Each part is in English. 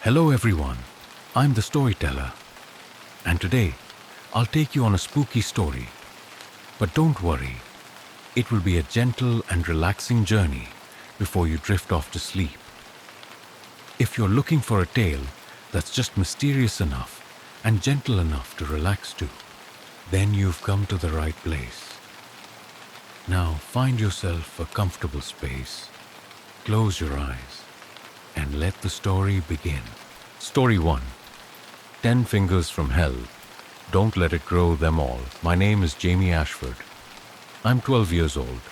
Hello everyone, I'm the storyteller, and today I'll take you on a spooky story. But don't worry, it will be a gentle and relaxing journey before you drift off to sleep. If you're looking for a tale that's just mysterious enough and gentle enough to relax to, then you've come to the right place. Now find yourself a comfortable space, close your eyes, and let the story begin. Story 1. 10 Fingers from Hell. Don't let it grow them all. My name is Jamie Ashford. I'm 12 years old.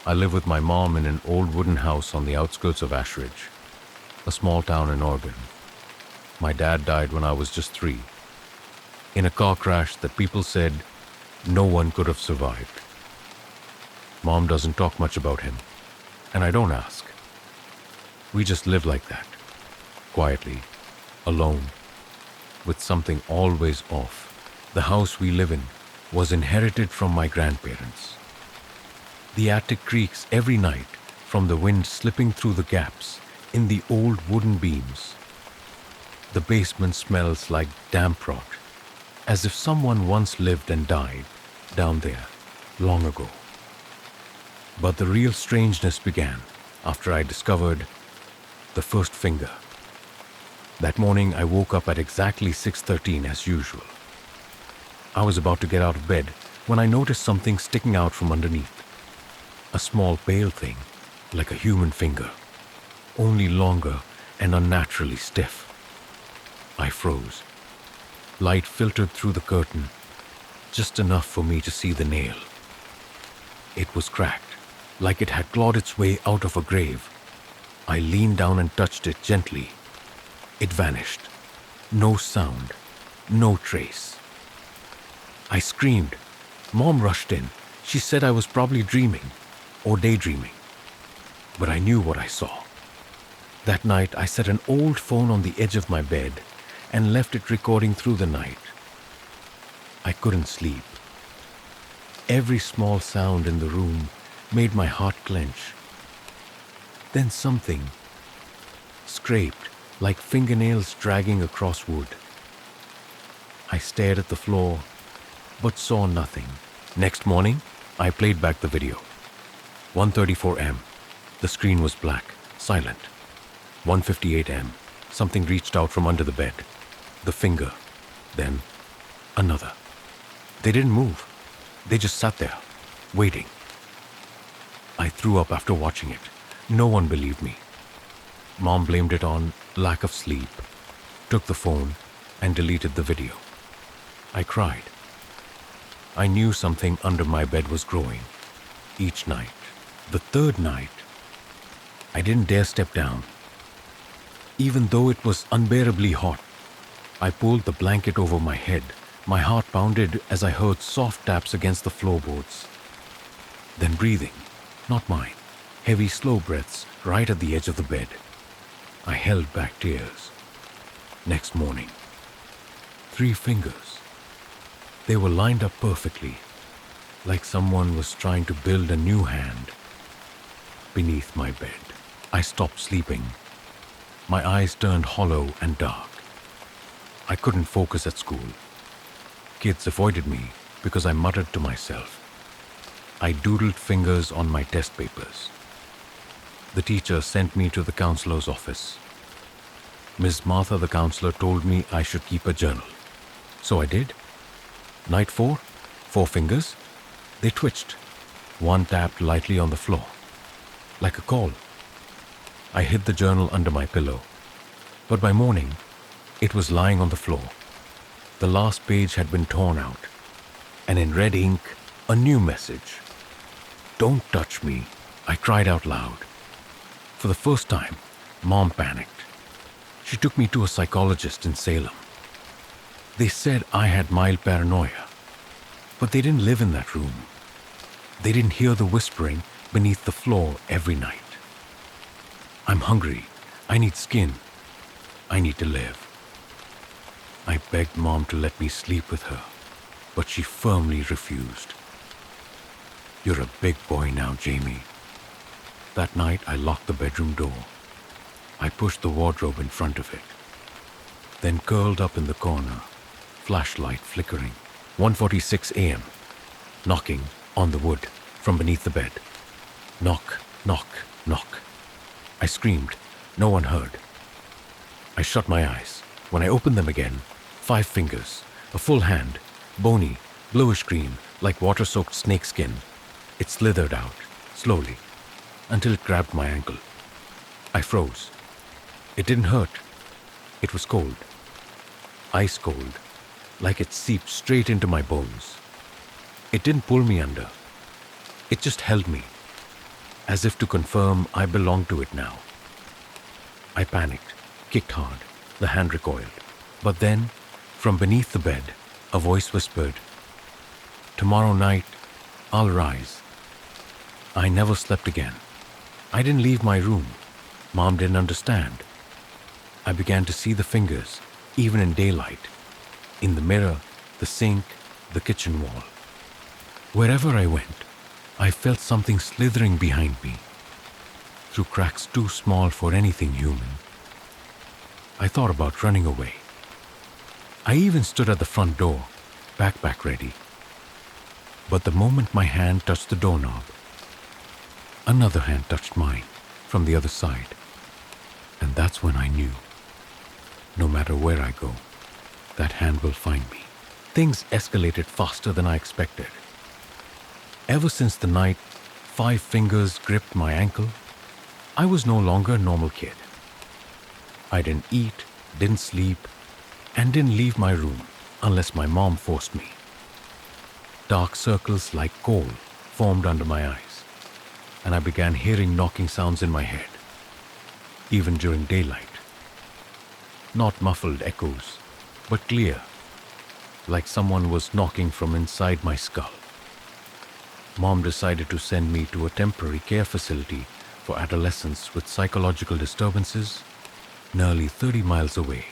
I live with my mom in an old wooden house on the outskirts of Ashridge, a small town in Oregon. My dad died when I was just 3, in a car crash that people said no one could have survived. Mom doesn't talk much about him, and I don't ask. We just live like that, quietly, alone, with something always off. The house we live in was inherited from my grandparents. The attic creaks every night from the wind slipping through the gaps in the old wooden beams. The basement smells like damp rot, as if someone once lived and died down there long ago. But the real strangeness began after I discovered the first finger. That morning I woke up at exactly 6:13 as usual. I was about to get out of bed when I noticed something sticking out from underneath. A small pale thing, like a human finger, only longer and unnaturally stiff. I froze. Light filtered through the curtain, just enough for me to see the nail. It was cracked, like it had clawed its way out of a grave. I leaned down and touched it gently. It vanished. No sound, no trace. I screamed. Mom rushed in. She said I was probably dreaming or daydreaming. But I knew what I saw. That night I set an old phone on the edge of my bed and left it recording through the night. I couldn't sleep. Every small sound in the room made my heart clench. Then something scraped like fingernails dragging across wood. I stared at the floor, but saw nothing. Next morning, I played back the video. 1:34 am. The screen was black, silent. 1:58 am. Something reached out from under the bed. The finger. Then another. They didn't move. They just sat there, waiting. I threw up after watching it. No one believed me. Mom blamed it on lack of sleep, took the phone, and deleted the video. I cried. I knew something under my bed was growing. Each night. The third night, I didn't dare step down. Even though it was unbearably hot, I pulled the blanket over my head. My heart pounded as I heard soft taps against the floorboards. Then breathing, not mine. Heavy, slow breaths right at the edge of the bed. I held back tears. Next morning, 3 fingers. They were lined up perfectly, like someone was trying to build a new hand. Beneath my bed, I stopped sleeping. My eyes turned hollow and dark. I couldn't focus at school. Kids avoided me because I muttered to myself. I doodled fingers on my test papers. The teacher sent me to the counselor's office. Miss Martha, the counselor, told me I should keep a journal. So I did. Night 4, 4 fingers. They twitched. One tapped lightly on the floor, like a call. I hid the journal under my pillow. But by morning, it was lying on the floor. The last page had been torn out, and in red ink, a new message. "Don't touch me," I cried out loud. For the first time, Mom panicked. She took me to a psychologist in Salem. They said I had mild paranoia, but they didn't live in that room. They didn't hear the whispering beneath the floor every night. I'm hungry. I need skin. I need to live. I begged Mom to let me sleep with her, but she firmly refused. "You're a big boy now, Jamie." That night, I locked the bedroom door. I pushed the wardrobe in front of it. then curled up in the corner, flashlight flickering. 1:46 a.m. Knocking on the wood from beneath the bed. Knock, knock, knock. I screamed. No one heard. I shut my eyes. When I opened them again, 5 fingers, a full hand, bony, bluish green, like water-soaked snakeskin. It slithered out, slowly, until it grabbed my ankle. I froze. It didn't hurt. It was cold. Ice cold, like it seeped straight into my bones. It didn't pull me under. It just held me, as if to confirm I belonged to it now. I panicked, kicked hard. The hand recoiled. But then, from beneath the bed, a voice whispered, "Tomorrow night, I'll rise." I never slept again. I didn't leave my room. Mom didn't understand. I began to see the fingers, even in daylight. In the mirror, the sink, the kitchen wall. Wherever I went, I felt something slithering behind me, through cracks too small for anything human. I thought about running away. I even stood at the front door, backpack ready. But the moment my hand touched the doorknob, another hand touched mine from the other side. And that's when I knew, no matter where I go, that hand will find me. Things escalated faster than I expected. Ever since the night 5 fingers gripped my ankle, I was no longer a normal kid. I didn't eat, didn't sleep, and didn't leave my room unless my mom forced me. Dark circles like coal formed under my eyes, and I began hearing knocking sounds in my head, even during daylight. Not muffled echoes, but clear, like someone was knocking from inside my skull. Mom decided to send me to a temporary care facility for adolescents with psychological disturbances, nearly 30 miles away,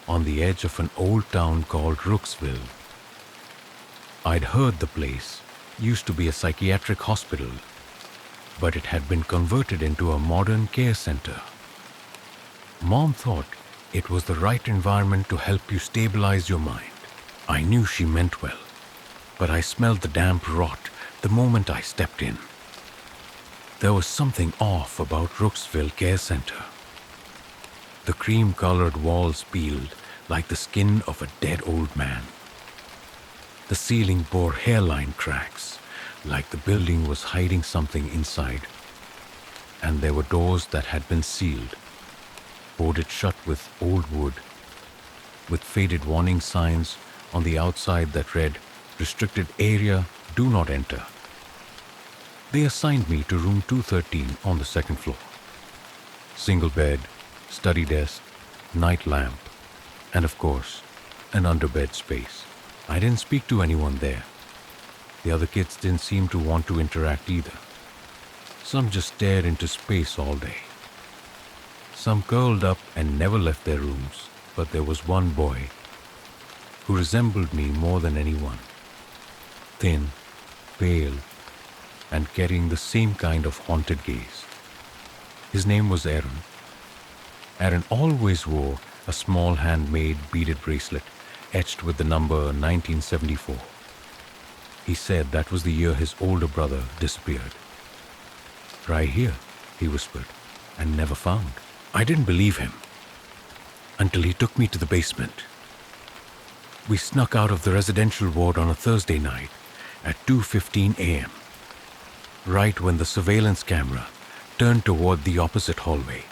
on the edge of an old town called Rooksville. I'd heard the place used to be a psychiatric hospital, but it had been converted into a modern care center. Mom thought it was the right environment to help you stabilize your mind. I knew she meant well, but I smelled the damp rot the moment I stepped in. There was something off about Rooksville Care Center. The cream-colored walls peeled like the skin of a dead old man. The ceiling bore hairline cracks, like the building was hiding something inside. And there were doors that had been sealed, boarded shut with old wood, with faded warning signs on the outside that read, "Restricted area, do not enter." They assigned me to room 213 on the second floor. Single bed, study desk, night lamp, and of course, an underbed space. I didn't speak to anyone there. The other kids didn't seem to want to interact either. Some just stared into space all day. Some curled up and never left their rooms, but there was one boy who resembled me more than anyone. Thin, pale, and carrying the same kind of haunted gaze. His name was Aaron. Aaron always wore a small handmade beaded bracelet etched with the number 1974. He said that was the year his older brother disappeared. "Right here," he whispered, "and never found." I didn't believe him until he took me to the basement. We snuck out of the residential ward on a Thursday night at 2:15 a.m., right when the surveillance camera turned toward the opposite hallway.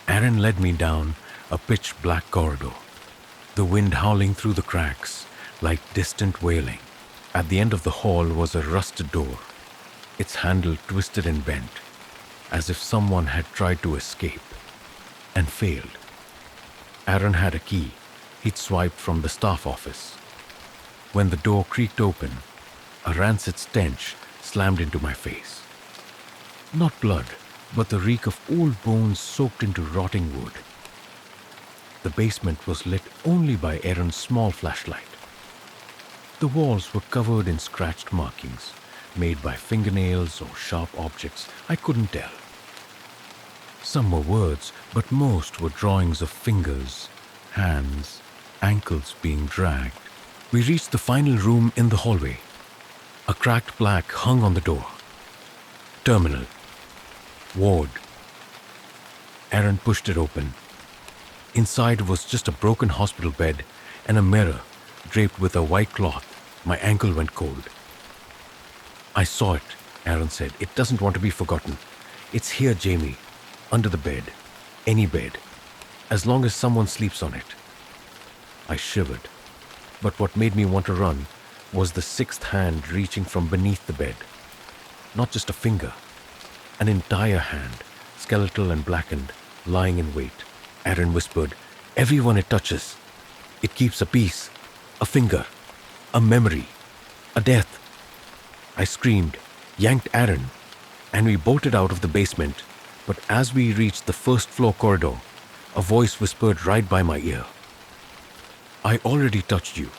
Aaron led me down a pitch-black corridor, the wind howling through the cracks like distant wailing. At the end of the hall was a rusted door, its handle twisted and bent, as if someone had tried to escape and failed. Aaron had a key he'd swiped from the staff office. When the door creaked open, a rancid stench slammed into my face. Not blood, but the reek of old bones soaked into rotting wood. The basement was lit only by Aaron's small flashlight. The walls were covered in scratched markings, made by fingernails or sharp objects I couldn't tell. Some were words, but most were drawings of fingers hands, ankles being dragged. We reached the final room in the hallway. A cracked plaque hung on the door. Terminal. Ward. Aaron pushed it open. Inside was just a broken hospital bed and a mirror draped with a white cloth. My ankle went cold. I saw it, Aaron said. It doesn't want to be forgotten. It's here, Jamie. Under the bed. Any bed. As long as someone sleeps on it. I shivered. But what made me want to run was the sixth hand reaching from beneath the bed. Not just a finger. An entire hand, skeletal and blackened, lying in wait. Aaron whispered, "Everyone it touches. It keeps a piece, a finger, a memory, a death." I screamed, yanked Aaron, and we bolted out of the basement. But as we reached the first floor corridor, a voice whispered right by my ear, "I already touched you.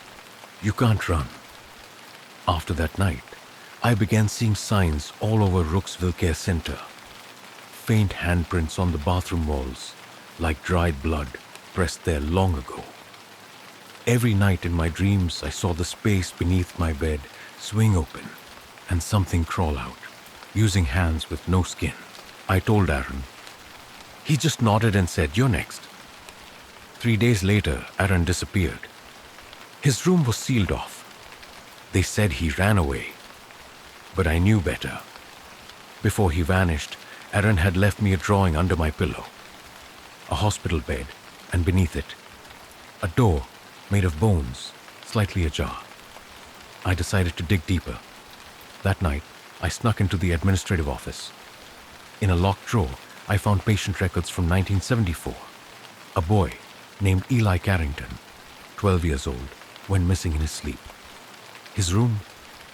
You can't run." After that night, I began seeing signs all over Rooksville Care Center. Faint handprints on the bathroom walls, like dried blood pressed there long ago. Every night in my dreams, I saw the space beneath my bed swing open and something crawl out, using hands with no skin. I told Aaron. He just nodded and said, "You're next." 3 days later, Aaron disappeared. His room was sealed off. They said he ran away, but I knew better. Before he vanished, Aaron had left me a drawing under my pillow. A hospital bed, and beneath it, a door made of bones, slightly ajar. I decided to dig deeper. That night, I snuck into the administrative office. In a locked drawer, I found patient records from 1974. A boy named Eli Carrington, 12 years old, went missing in his sleep. His room,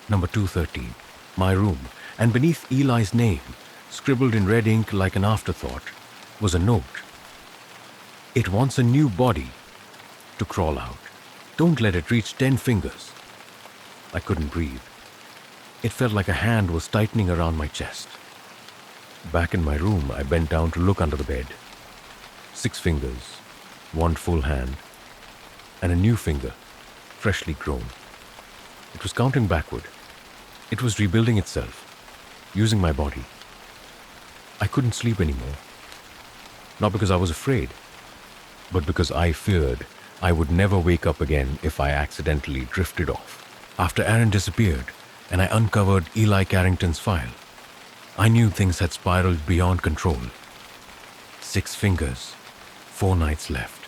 number 213, my room, and beneath Eli's name, scribbled in red ink like an afterthought, was a note. "It wants a new body to crawl out. Don't let it reach 10 fingers." I couldn't breathe. It felt like a hand was tightening around my chest. Back in my room, I bent down to look under the bed. 6 fingers, 1 full hand, and a new finger, freshly grown. It was counting backward. It was rebuilding itself, using my body. I couldn't sleep anymore. Not because I was afraid, but because I feared I would never wake up again if I accidentally drifted off. After Aaron disappeared and I uncovered Eli Carrington's file, I knew things had spiraled beyond control. 6 fingers, 4 nights left.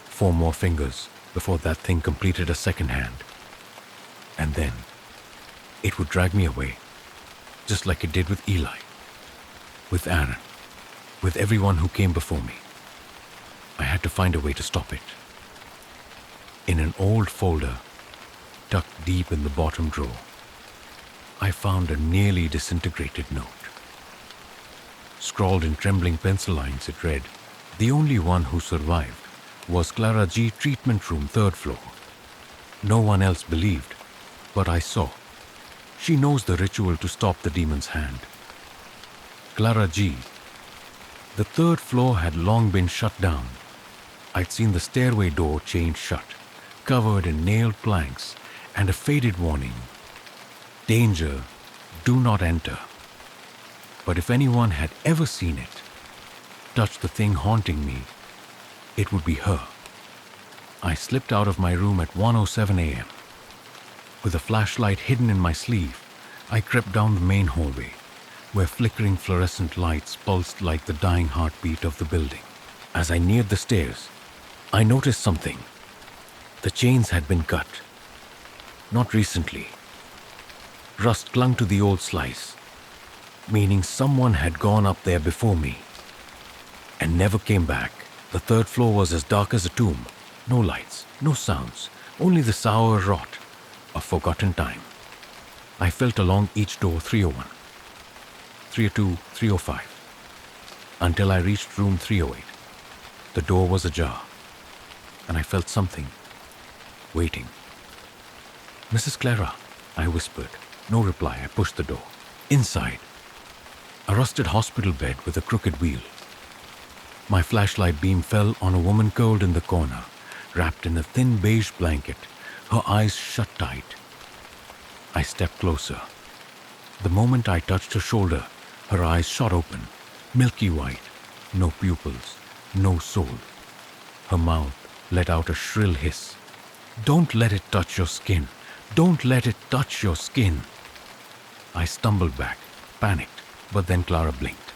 4 more fingers before that thing completed a second hand. And then it would drag me away, just like it did with Eli, with Aaron, with everyone who came before me. I had to find a way to stop it. In an old folder, tucked deep in the bottom drawer, I found a nearly disintegrated note. Scrawled in trembling pencil lines, it read, "The only one who survived was Clara G. Treatment Room, 3rd floor. No one else believed, but I saw. She knows the ritual to stop the demon's hand. Clara G. The 3rd floor had long been shut down. I'd seen the stairway door chained shut, covered in nailed planks, and a faded warning. Danger, do not enter. But if anyone had ever seen it, touched the thing haunting me, it would be her." I slipped out of my room at 1:07 a.m. With a flashlight hidden in my sleeve, I crept down the main hallway, where flickering fluorescent lights pulsed like the dying heartbeat of the building. As I neared the stairs, I noticed something. The chains had been cut. Not recently. Rust clung to the old slice, meaning someone had gone up there before me and never came back. The 3rd floor was as dark as a tomb. No lights, no sounds, only the sour rot of forgotten time. I felt along each door 301, 302, 305, until I reached room 308. The door was ajar, and I felt something waiting. "Mrs. Clara," I whispered. No reply. I pushed the door. Inside, a rusted hospital bed with a crooked wheel. My flashlight beam fell on a woman curled in the corner, wrapped in a thin beige blanket, her eyes shut tight. I stepped closer. The moment I touched her shoulder, her eyes shot open, milky white, no pupils, no soul. Her mouth let out a shrill hiss. "Don't let it touch your skin. Don't let it touch your skin." I stumbled back, panicked, but then Clara blinked.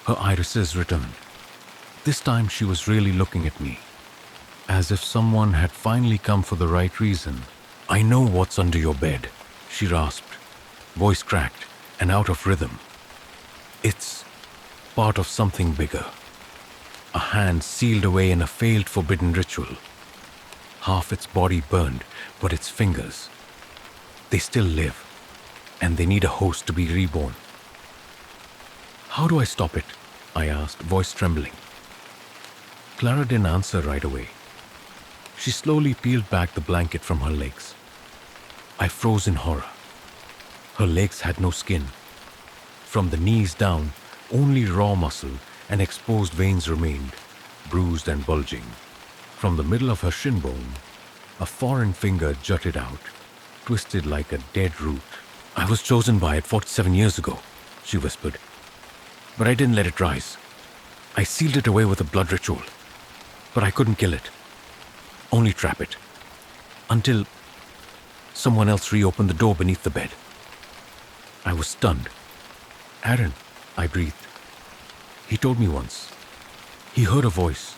Her irises returned. This time she was really looking at me, as if someone had finally come for the right reason. "I know what's under your bed," she rasped, voice cracked and out of rhythm. "It's part of something bigger. A hand sealed away in a failed forbidden ritual. Half its body burned, but its fingers, they still live, and they need a host to be reborn." "How do I stop it?" I asked, voice trembling. Clara didn't answer right away. She slowly peeled back the blanket from her legs. I froze in horror. Her legs had no skin. From the knees down, only raw muscle and exposed veins remained, bruised and bulging. From the middle of her shin bone, a foreign finger jutted out, twisted like a dead root. "I was chosen by it 47 years ago," she whispered. "But I didn't let it rise. I sealed it away with a blood ritual. But I couldn't kill it. Only trap it. Until someone else reopened the door beneath the bed." I was stunned. "Aaron," I breathed. "He told me once. He heard a voice.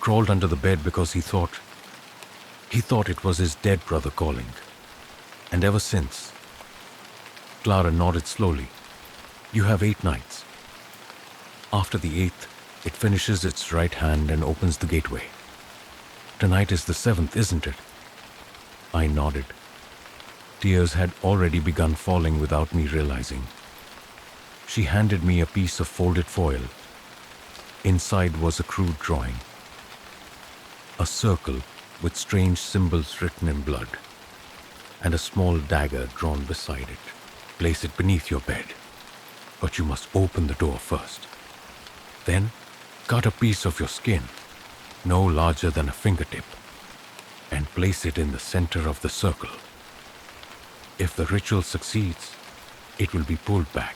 Crawled under the bed because he thought it was his dead brother calling. And ever since." Clara nodded slowly. "You have 8 nights. After the 8th, it finishes its right hand and opens the gateway. Tonight is the 7th, isn't it?" I nodded. Tears had already begun falling without me realizing. She handed me a piece of folded foil. Inside was a crude drawing. A circle with strange symbols written in blood, and a small dagger drawn beside it. "Place it beneath your bed, but you must open the door first. Then cut a piece of your skin, no larger than a fingertip, and place it in the center of the circle. If the ritual succeeds, it will be pulled back.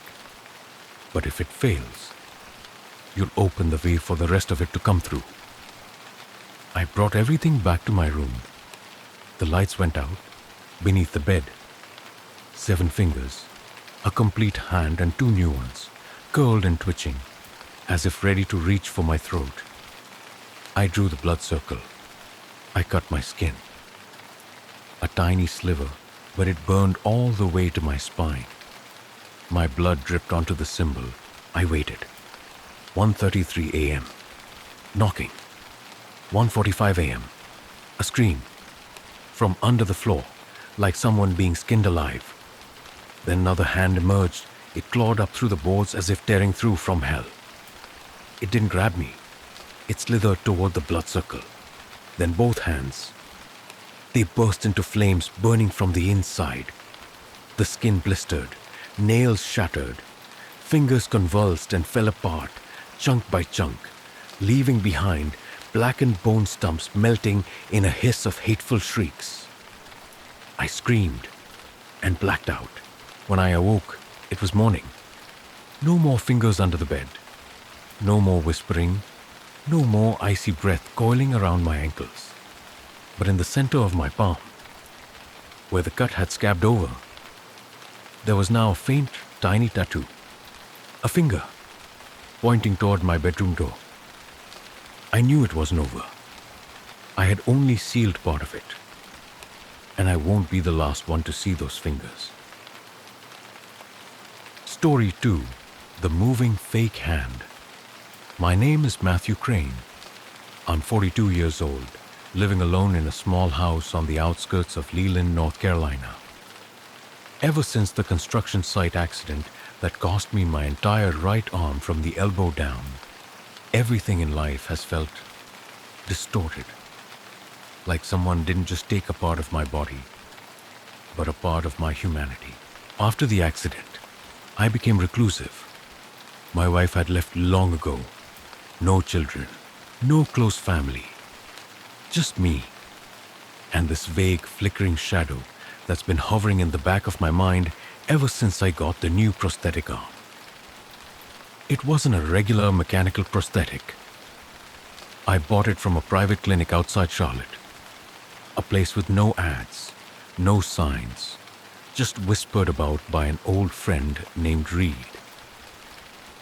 But if it fails, you'll open the way for the rest of it to come through." I brought everything back to my room. The lights went out. Beneath the bed, 7 fingers, a complete hand and 2 new ones, curled and twitching, as if ready to reach for my throat. I drew the blood circle. I cut my skin. A tiny sliver, but it burned all the way to my spine. My blood dripped onto the symbol. I waited. 1:33 a.m. Knocking. 1:45 a.m. A scream. From under the floor, like someone being skinned alive. Then another hand emerged. It clawed up through the boards as if tearing through from hell. It didn't grab me. It slithered toward the blood circle. Then both hands. They burst into flames, burning from the inside. The skin blistered, nails shattered, fingers convulsed and fell apart, chunk by chunk, leaving behind blackened bone stumps melting in a hiss of hateful shrieks. I screamed and blacked out. When I awoke, it was morning. No more fingers under the bed. No more whispering. No more icy breath coiling around my ankles. But in the center of my palm, where the cut had scabbed over, there was now a faint, tiny tattoo. A finger, pointing toward my bedroom door. I knew it wasn't over. I had only sealed part of it. And I won't be the last one to see those fingers. Story 2. The Moving Fake Hand. My name is Matthew Crane. I'm 42 years old, living alone in a small house on the outskirts of Leland, North Carolina. Ever since the construction site accident that cost me my entire right arm from the elbow down, everything in life has felt distorted. Like someone didn't just take a part of my body, but a part of my humanity. After the accident, I became reclusive. My wife had left long ago. No children, no close family, just me and this vague, flickering shadow that's been hovering in the back of my mind ever since I got the new prosthetic arm. It wasn't a regular mechanical prosthetic. I bought it from a private clinic outside Charlotte, a place with no ads, no signs, just whispered about by an old friend named Reed.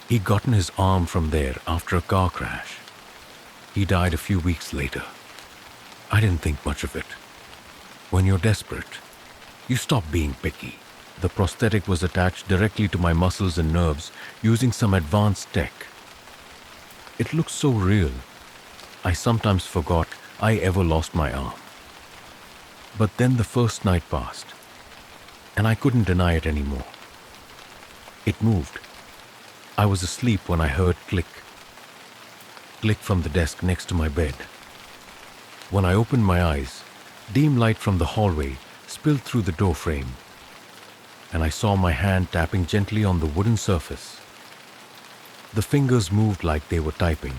He'd gotten his arm from there after a car crash. He died a few weeks later. I didn't think much of it. When you're desperate, you stop being picky. The prosthetic was attached directly to my muscles and nerves using some advanced tech. It looked so real, I sometimes forgot I ever lost my arm. But then the first night passed, and I couldn't deny it anymore. It moved. I was asleep when I heard click from the desk next to my bed. When I opened my eyes, dim light from the hallway spilled through the door frame, and I saw my hand tapping gently on the wooden surface. The fingers moved like they were typing,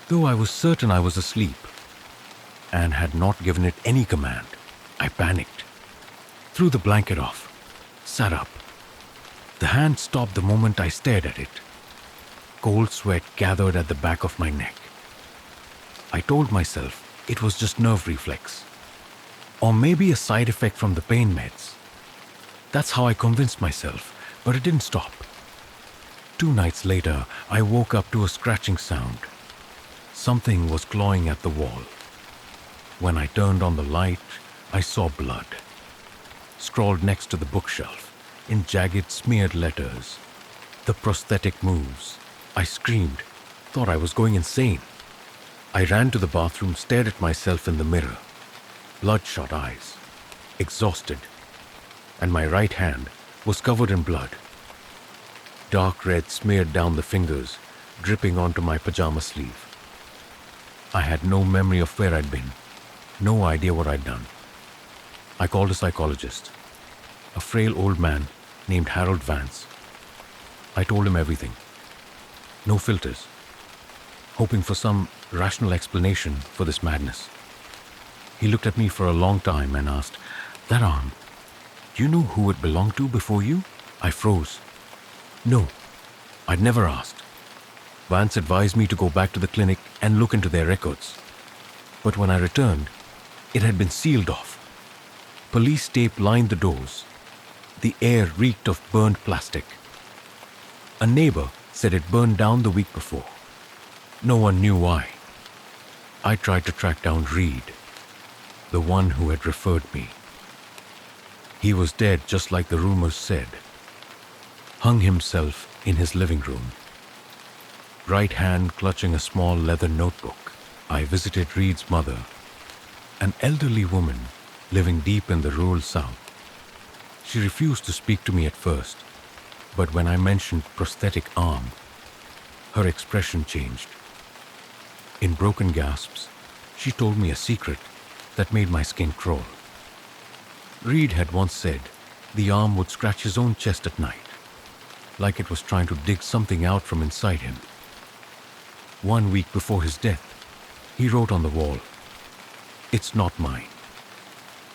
though I was certain I was asleep and had not given it any command. I panicked, threw the blanket off, sat up. The hand stopped the moment I stared at it. Cold sweat gathered at the back of my neck. I told myself it was just nerve reflex, or maybe a side effect from the pain meds. That's how I convinced myself, but it didn't stop. 2 nights later, I woke up to a scratching sound. Something was clawing at the wall. When I turned on the light, I saw blood, scrawled next to the bookshelf in jagged, smeared letters. The prosthetic moves. I screamed, thought I was going insane. I ran to the bathroom, stared at myself in the mirror. Bloodshot eyes, exhausted, and my right hand was covered in blood. Dark red smeared down the fingers, dripping onto my pajama sleeve. I had no memory of where I'd been, no idea what I'd done. I called a psychologist, a frail old man named Harold Vance. I told him everything. No filters, hoping for some rational explanation for this madness. He looked at me for a long time and asked, "That arm, do you know who it belonged to before you?" I froze. No, I'd never asked. Vance advised me to go back to the clinic and look into their records. But when I returned, it had been sealed off. Police tape lined the doors. The air reeked of burned plastic. A neighbor said it burned down the week before. No one knew why. I tried to track down Reed, the one who had referred me. He was dead just like the rumors said. Hung himself in his living room, right hand clutching a small leather notebook. I visited Reed's mother, an elderly woman living deep in the rural south. She refused to speak to me at first, but when I mentioned prosthetic arm, her expression changed. In broken gasps, she told me a secret that made my skin crawl. Reed had once said the arm would scratch his own chest at night, like it was trying to dig something out from inside him. 1 week before his death, he wrote on the wall, "It's not mine."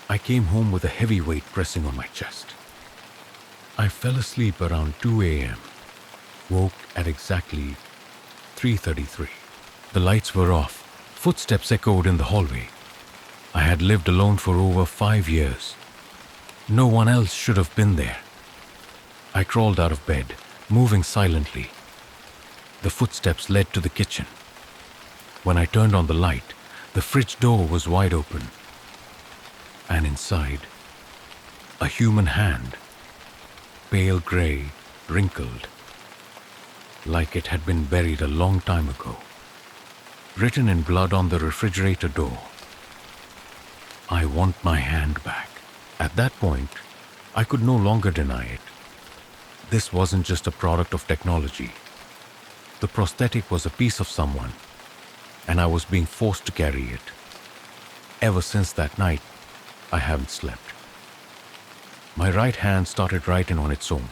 I came home with a heavy weight pressing on my chest. I fell asleep around 2 a.m., woke at exactly 3:33. The lights were off. Footsteps echoed in the hallway. I had lived alone for over 5 years. No one else should have been there. I crawled out of bed, moving silently. The footsteps led to the kitchen. When I turned on the light, the fridge door was wide open. And inside, a human hand, pale gray, wrinkled, like it had been buried a long time ago. Written in blood on the refrigerator door, "I want my hand back." At that point, I could no longer deny it. This wasn't just a product of technology. The prosthetic was a piece of someone, and I was being forced to carry it. Ever since that night, I haven't slept. My right hand started writing on its own,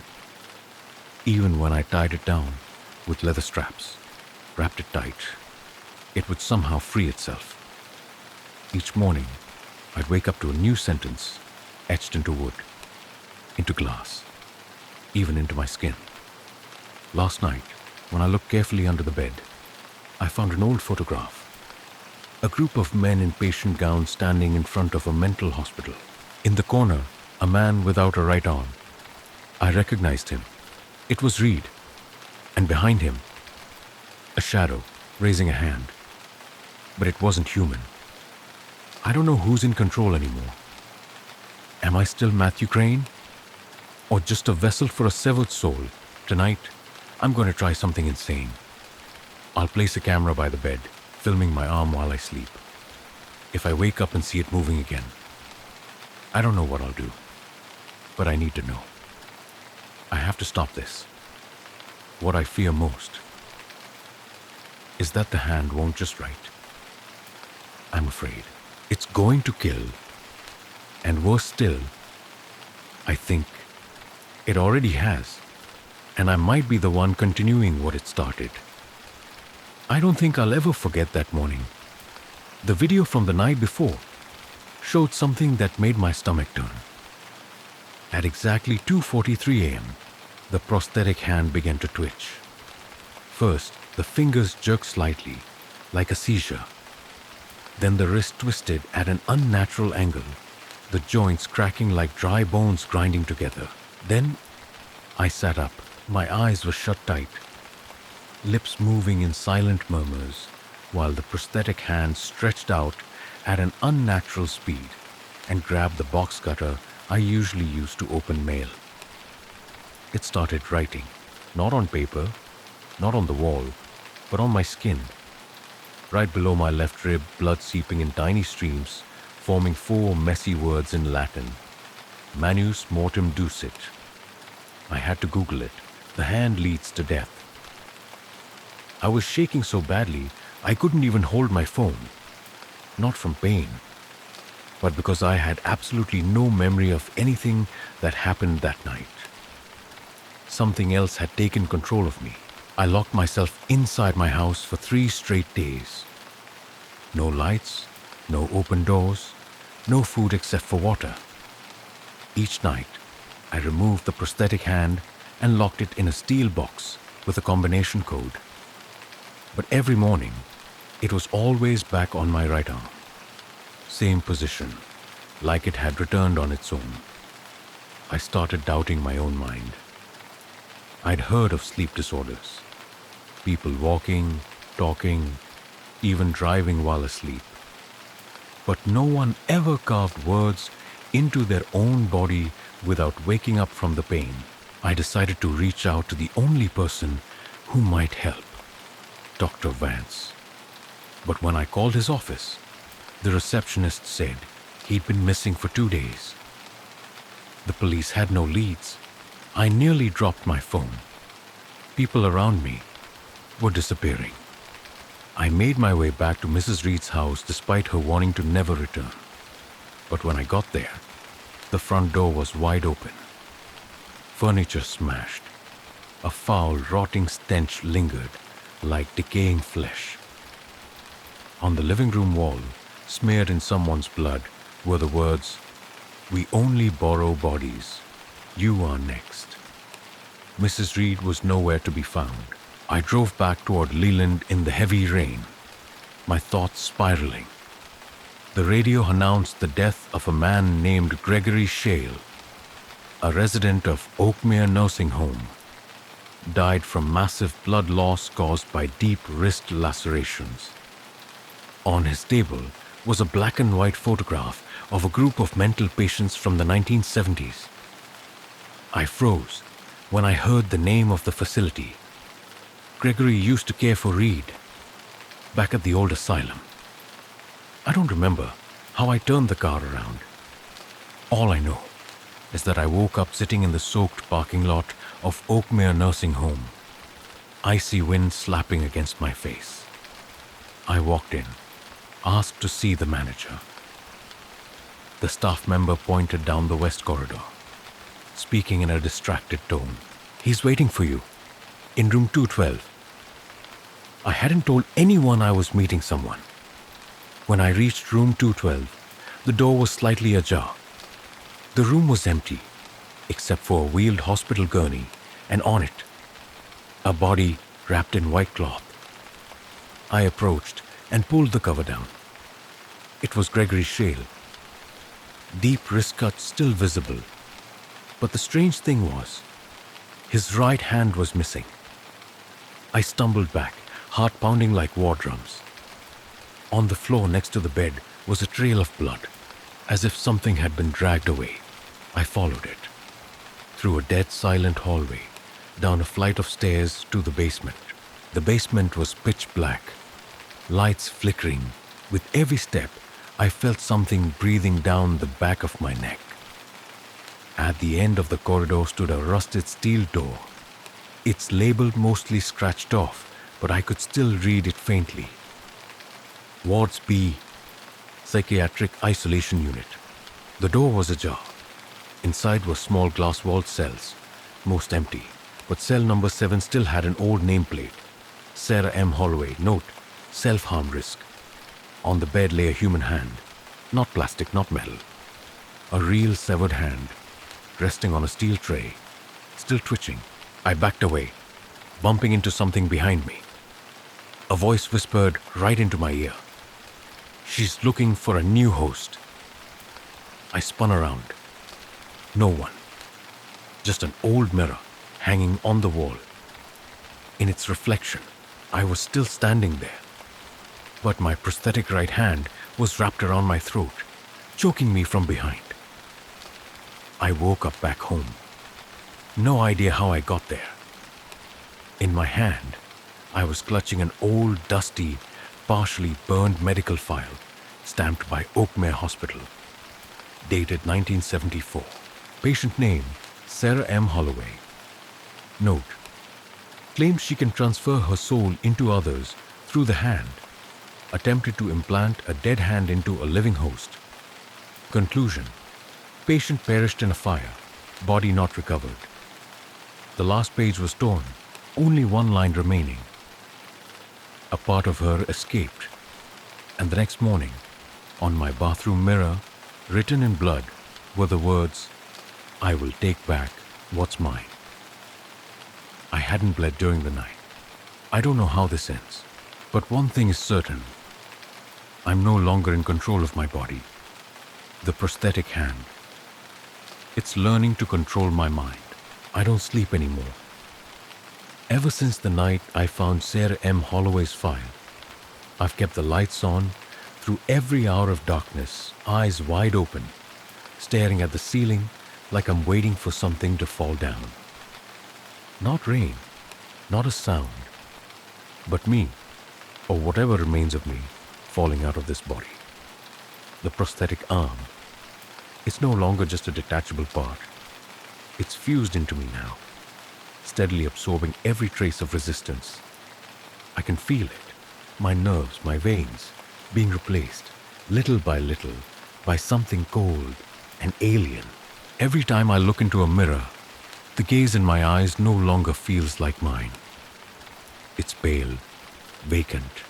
even when I tied it down with leather straps. wrapped it tight. It would somehow free itself. Each morning, I'd wake up to a new sentence etched into wood, into glass, even into my skin. Last night, when I looked carefully under the bed, I found an old photograph. A group of men in patient gowns standing in front of a mental hospital. In the corner, a man without a right arm. I recognized him. It was Reed. And behind him, a shadow raising a hand. But it wasn't human. I don't know who's in control anymore. Am I still Matthew Crane? Or just a vessel for a severed soul? Tonight, I'm going to try something insane. I'll place a camera by the bed, filming my arm while I sleep. If I wake up and see it moving again, I don't know what I'll do, but I need to know. I have to stop this. What I fear most is that the hand won't just right. I'm afraid it's going to kill, and worse still, I think it already has, and I might be the one continuing what it started. I don't think I'll ever forget that morning. The video from the night before showed something that made my stomach turn. At exactly 2:43 a.m., the prosthetic hand began to twitch. First, the fingers jerked slightly, like a seizure. Then the wrist twisted at an unnatural angle, the joints cracking like dry bones grinding together. Then, I sat up. My eyes were shut tight, lips moving in silent murmurs, while the prosthetic hand stretched out at an unnatural speed and grabbed the box cutter I usually use to open mail. It started writing, not on paper, not on the wall, but on my skin. Right below my left rib, blood seeping in tiny streams, forming 4 messy words in Latin. Manus mortem ducit. I had to Google it. The hand leads to death. I was shaking so badly, I couldn't even hold my phone. Not from pain, but because I had absolutely no memory of anything that happened that night. Something else had taken control of me. I locked myself inside my house for 3 straight days. No lights, no open doors, no food except for water. Each night, I removed the prosthetic hand and locked it in a steel box with a combination code. But every morning, it was always back on my right arm. Same position, like it had returned on its own. I started doubting my own mind. I'd heard of sleep disorders. People walking, talking, even driving while asleep. But no one ever carved words into their own body without waking up from the pain. I decided to reach out to the only person who might help, Dr. Vance. But when I called his office, the receptionist said he'd been missing for 2 days. The police had no leads. I nearly dropped my phone. People around me were disappearing. I made my way back to Mrs. Reed's house despite her wanting to never return. But when I got there, the front door was wide open. Furniture smashed. A foul, rotting stench lingered, like decaying flesh. On the living room wall, smeared in someone's blood, were the words, "We only borrow bodies. You are next." Mrs. Reed was nowhere to be found. I drove back toward Leland in the heavy rain, my thoughts spiraling. The radio announced the death of a man named Gregory Shale, a resident of Oakmere Nursing Home. Died from massive blood loss caused by deep wrist lacerations. On his table was a black and white photograph of a group of mental patients from the 1970s. I froze when I heard the name of the facility. Gregory used to care for Reed, back at the old asylum. I don't remember how I turned the car around. All I know is that I woke up sitting in the soaked parking lot of Oakmere Nursing Home, icy wind slapping against my face. I walked in, asked to see the manager. The staff member pointed down the west corridor, speaking in a distracted tone. "He's waiting for you, in room 212. I hadn't told anyone I was meeting someone. When I reached room 212, the door was slightly ajar. The room was empty, except for a wheeled hospital gurney, and on it, a body wrapped in white cloth. I approached and pulled the cover down. It was Gregory Shale. Deep wrist cuts still visible. But the strange thing was, his right hand was missing. I stumbled back, heart pounding like war drums. On the floor next to the bed was a trail of blood, as if something had been dragged away. I followed it, through a dead silent hallway, down a flight of stairs to the basement. The basement was pitch black, lights flickering. With every step, I felt something breathing down the back of my neck. At the end of the corridor stood a rusted steel door. It's labeled mostly scratched off, but I could still read it faintly. Wards B, Psychiatric Isolation Unit. The door was ajar. Inside were small glass-walled cells, most empty, but cell number 7 still had an old nameplate. Sarah M. Holloway, note, self-harm risk. On the bed lay a human hand, not plastic, not metal. A real severed hand, resting on a steel tray, still twitching. I backed away, bumping into something behind me. A voice whispered right into my ear. "She's looking for a new host." I spun around. No one. Just an old mirror hanging on the wall. In its reflection, I was still standing there. But my prosthetic right hand was wrapped around my throat, choking me from behind. I woke up back home. No idea how I got there. In my hand, I was clutching an old, dusty, partially burned medical file stamped by Oakmere Hospital, dated 1974. Patient name, Sarah M. Holloway. Note, claims she can transfer her soul into others through the hand. Attempted to implant a dead hand into a living host. Conclusion, patient perished in a fire, body not recovered. The last page was torn, only one line remaining. A part of her escaped, and the next morning, on my bathroom mirror, written in blood, were the words, "I will take back what's mine." I hadn't bled during the night. I don't know how this ends, but one thing is certain. I'm no longer in control of my body. The prosthetic hand. It's learning to control my mind. I don't sleep anymore. Ever since the night I found Sarah M. Holloway's file, I've kept the lights on through every hour of darkness, eyes wide open, staring at the ceiling like I'm waiting for something to fall down. Not rain, not a sound, but me, or whatever remains of me, falling out of this body. The prosthetic arm. It's no longer just a detachable part. It's fused into me now, steadily absorbing every trace of resistance. I can feel it, my nerves, my veins, being replaced, little by something cold and alien. Every time I look into a mirror, the gaze in my eyes no longer feels like mine. It's pale, vacant,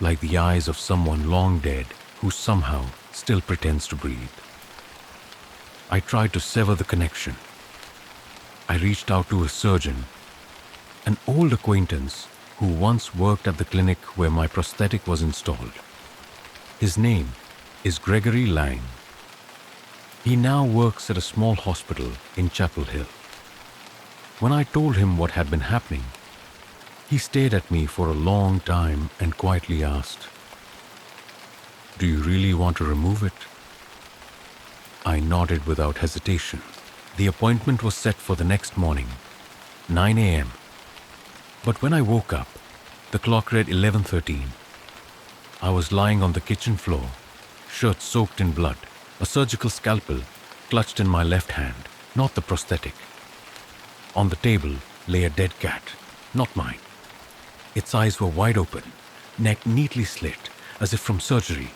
like the eyes of someone long dead who somehow still pretends to breathe. I tried to sever the connection. I reached out to a surgeon, an old acquaintance who once worked at the clinic where my prosthetic was installed. His name is Gregory Lang. He now works at a small hospital in Chapel Hill. When I told him what had been happening, he stared at me for a long time and quietly asked, "Do you really want to remove it?" I nodded without hesitation. The appointment was set for the next morning, 9 a.m. But when I woke up, the clock read 11:13. I was lying on the kitchen floor, shirt soaked in blood, a surgical scalpel clutched in my left hand, not the prosthetic. On the table lay a dead cat, not mine. Its eyes were wide open, neck neatly slit, as if from surgery.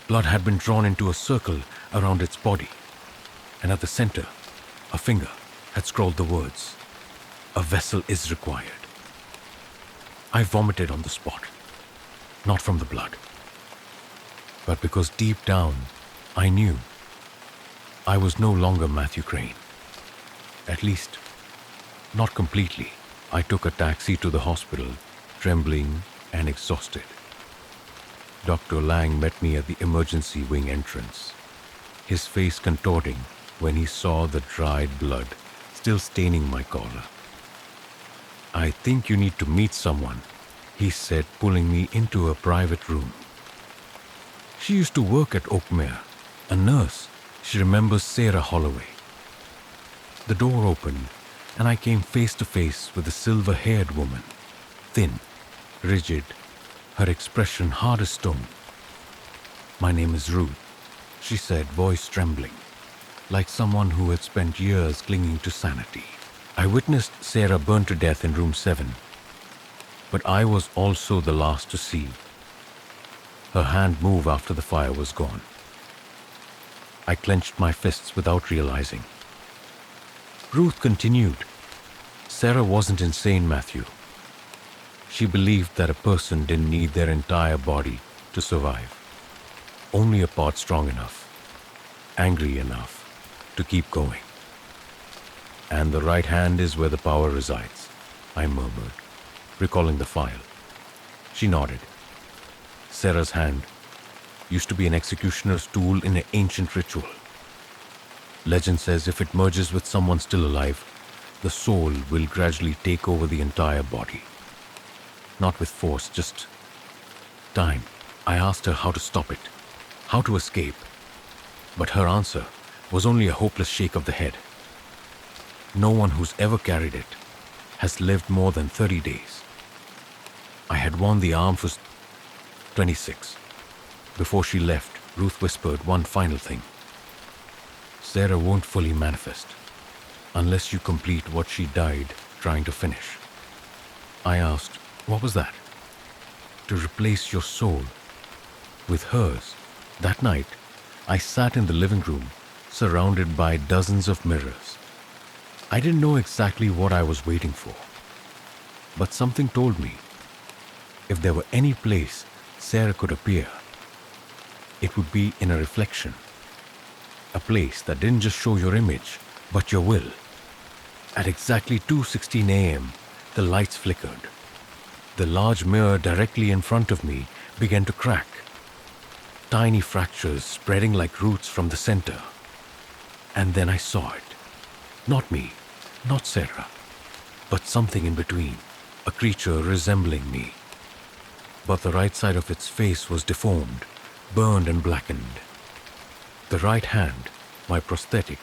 Blood had been drawn into a circle around its body, and at the center, a finger had scrawled the words, "A vessel is required." I vomited on the spot, not from the blood, but because deep down I knew I was no longer Matthew Crane. At least, not completely. I took a taxi to the hospital, trembling and exhausted. Dr. Lang met me at the emergency wing entrance, his face contorting when he saw the dried blood still staining my collar. "I think you need to meet someone," he said, pulling me into a private room. She used to work at Oakmere, a nurse. She remembers Sarah Holloway. The door opened, and I came face to face with a silver-haired woman, thin, rigid, her expression hard as stone. "My name is Ruth," she said, voice trembling, like someone who had spent years clinging to sanity. "I witnessed Sarah burn to death in room 7, but I was also the last to see her hand move after the fire was gone." I clenched my fists without realizing. Ruth continued. "Sarah wasn't insane, Matthew. She believed that a person didn't need their entire body to survive. Only a part strong enough, angry enough to keep going. And the right hand is where the power resides," I murmured, recalling the file. She nodded. "Sarah's hand used to be an executioner's tool in an ancient ritual. Legend says if it merges with someone still alive, the soul will gradually take over the entire body. Not with force, just time." I asked her how to stop it, how to escape, but her answer was only a hopeless shake of the head. "No one who's ever carried it has lived more than 30 days. I had worn the arm for 26. Before she left, Ruth whispered one final thing. "Sarah won't fully manifest unless you complete what she died trying to finish." I asked, "What was that?" "To replace your soul with hers." That night, I sat in the living room, surrounded by dozens of mirrors. I didn't know exactly what I was waiting for, but something told me if there were any place Sarah could appear, it would be in a reflection. A place that didn't just show your image, but your will. At exactly 2:16 a.m., the lights flickered. The large mirror directly in front of me began to crack, tiny fractures spreading like roots from the center. And then I saw it. Not me, not Sarah, but something in between, a creature resembling me. But the right side of its face was deformed, burned and blackened. The right hand, my prosthetic,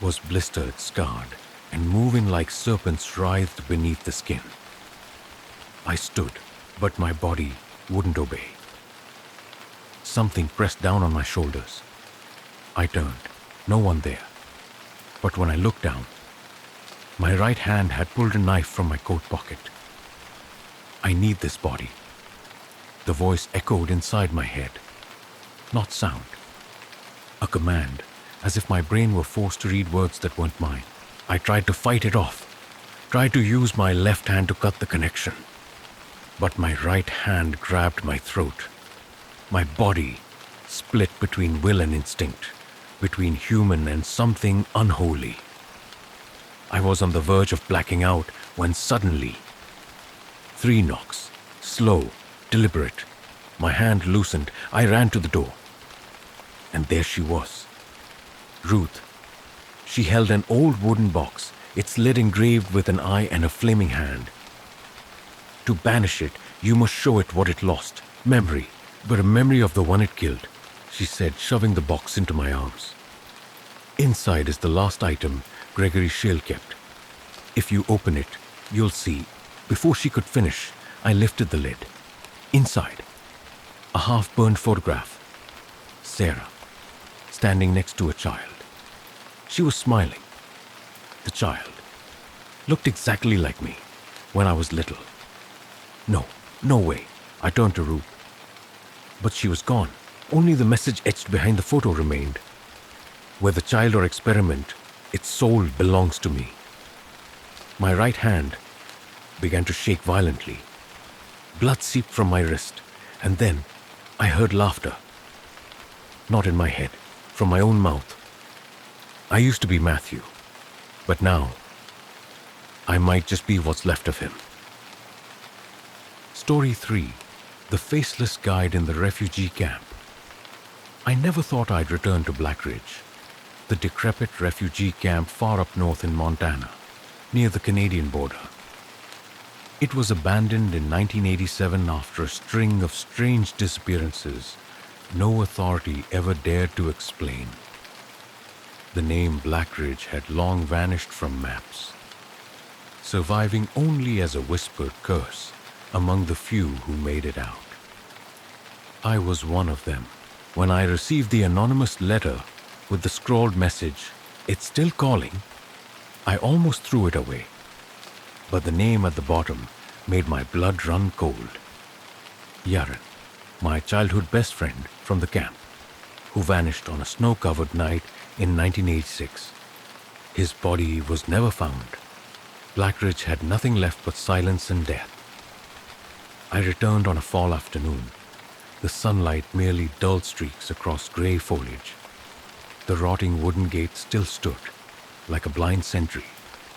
was blistered, scarred, and moving like serpents writhed beneath the skin. I stood, but my body wouldn't obey. Something pressed down on my shoulders. I turned, no one there. But when I looked down, my right hand had pulled a knife from my coat pocket. "I need this body." The voice echoed inside my head. Not sound. A command, as if my brain were forced to read words that weren't mine. I tried to fight it off, tried to use my left hand to cut the connection. But my right hand grabbed my throat. My body split between will and instinct, between human and something unholy. I was on the verge of blacking out when suddenly, 3 knocks, slow, deliberate. My hand loosened. I ran to the door. And there she was. Ruth. She held an old wooden box, its lid engraved with an eye and a flaming hand. "To banish it, you must show it what it lost. Memory, but a memory of the one it killed," she said, shoving the box into my arms. "Inside is the last item Gregory Shale kept. If you open it, you'll see." Before she could finish, I lifted the lid. Inside, a half-burned photograph. Sarah, standing next to a child. She was smiling. The child looked exactly like me when I was little. No way. I turned to Ruth. But she was gone. Only the message etched behind the photo remained. "Whether child or experiment, its soul belongs to me." My right hand began to shake violently. Blood seeped from my wrist, and then I heard laughter. Not in my head, from my own mouth. I used to be Matthew, but now I might just be what's left of him. Story 3. The Faceless Guide in the Refugee Camp. I never thought I'd return to Blackridge, the decrepit refugee camp far up north in Montana, near the Canadian border. It was abandoned in 1987 after a string of strange disappearances no authority ever dared to explain. The name Blackridge had long vanished from maps, surviving only as a whispered curse among the few who made it out. I was one of them when I received the anonymous letter with the scrawled message, "It's still calling." I almost threw it away, but the name at the bottom made my blood run cold. Yaren, my childhood best friend from the camp, who vanished on a snow-covered night in 1986. His body was never found. Blackridge had nothing left but silence and death. I returned on a fall afternoon, the sunlight merely dull streaks across grey foliage. The rotting wooden gate still stood, like a blind sentry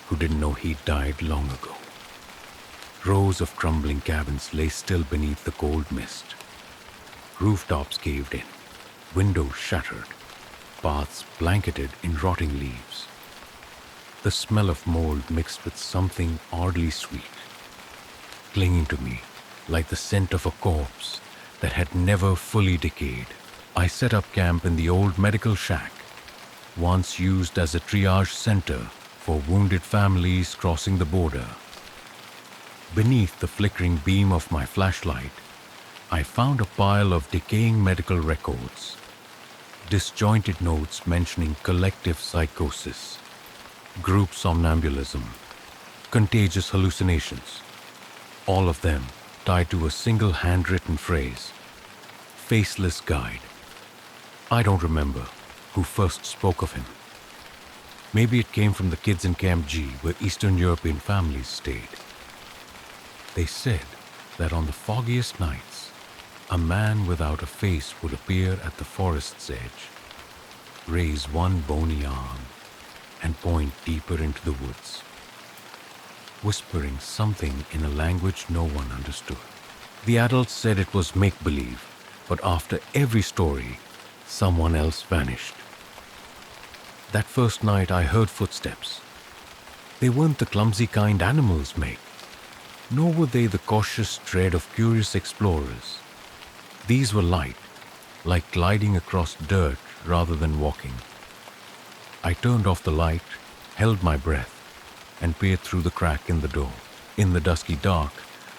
who didn't know he'd died long ago. Rows of crumbling cabins lay still beneath the cold mist. Rooftops caved in, windows shattered, paths blanketed in rotting leaves. The smell of mold mixed with something oddly sweet, clinging to me like the scent of a corpse that had never fully decayed. I set up camp in the old medical shack, once used as a triage center for wounded families crossing the border. Beneath the flickering beam of my flashlight, I found a pile of decaying medical records, disjointed notes mentioning collective psychosis, group somnambulism, contagious hallucinations, all of them tied to a single handwritten phrase, "Faceless Guide." I don't remember who first spoke of him. Maybe it came from the kids in Camp G, where Eastern European families stayed. They said that on the foggiest nights, a man without a face would appear at the forest's edge, raise one bony arm, and point deeper into the woods, whispering something in a language no one understood. The adults said it was make-believe, but after every story, someone else vanished. That first night I heard footsteps. They weren't the clumsy kind animals make, nor were they the cautious tread of curious explorers. These were light, like gliding across dirt rather than walking. I turned off the light, held my breath, and peered through the crack in the door. In the dusky dark,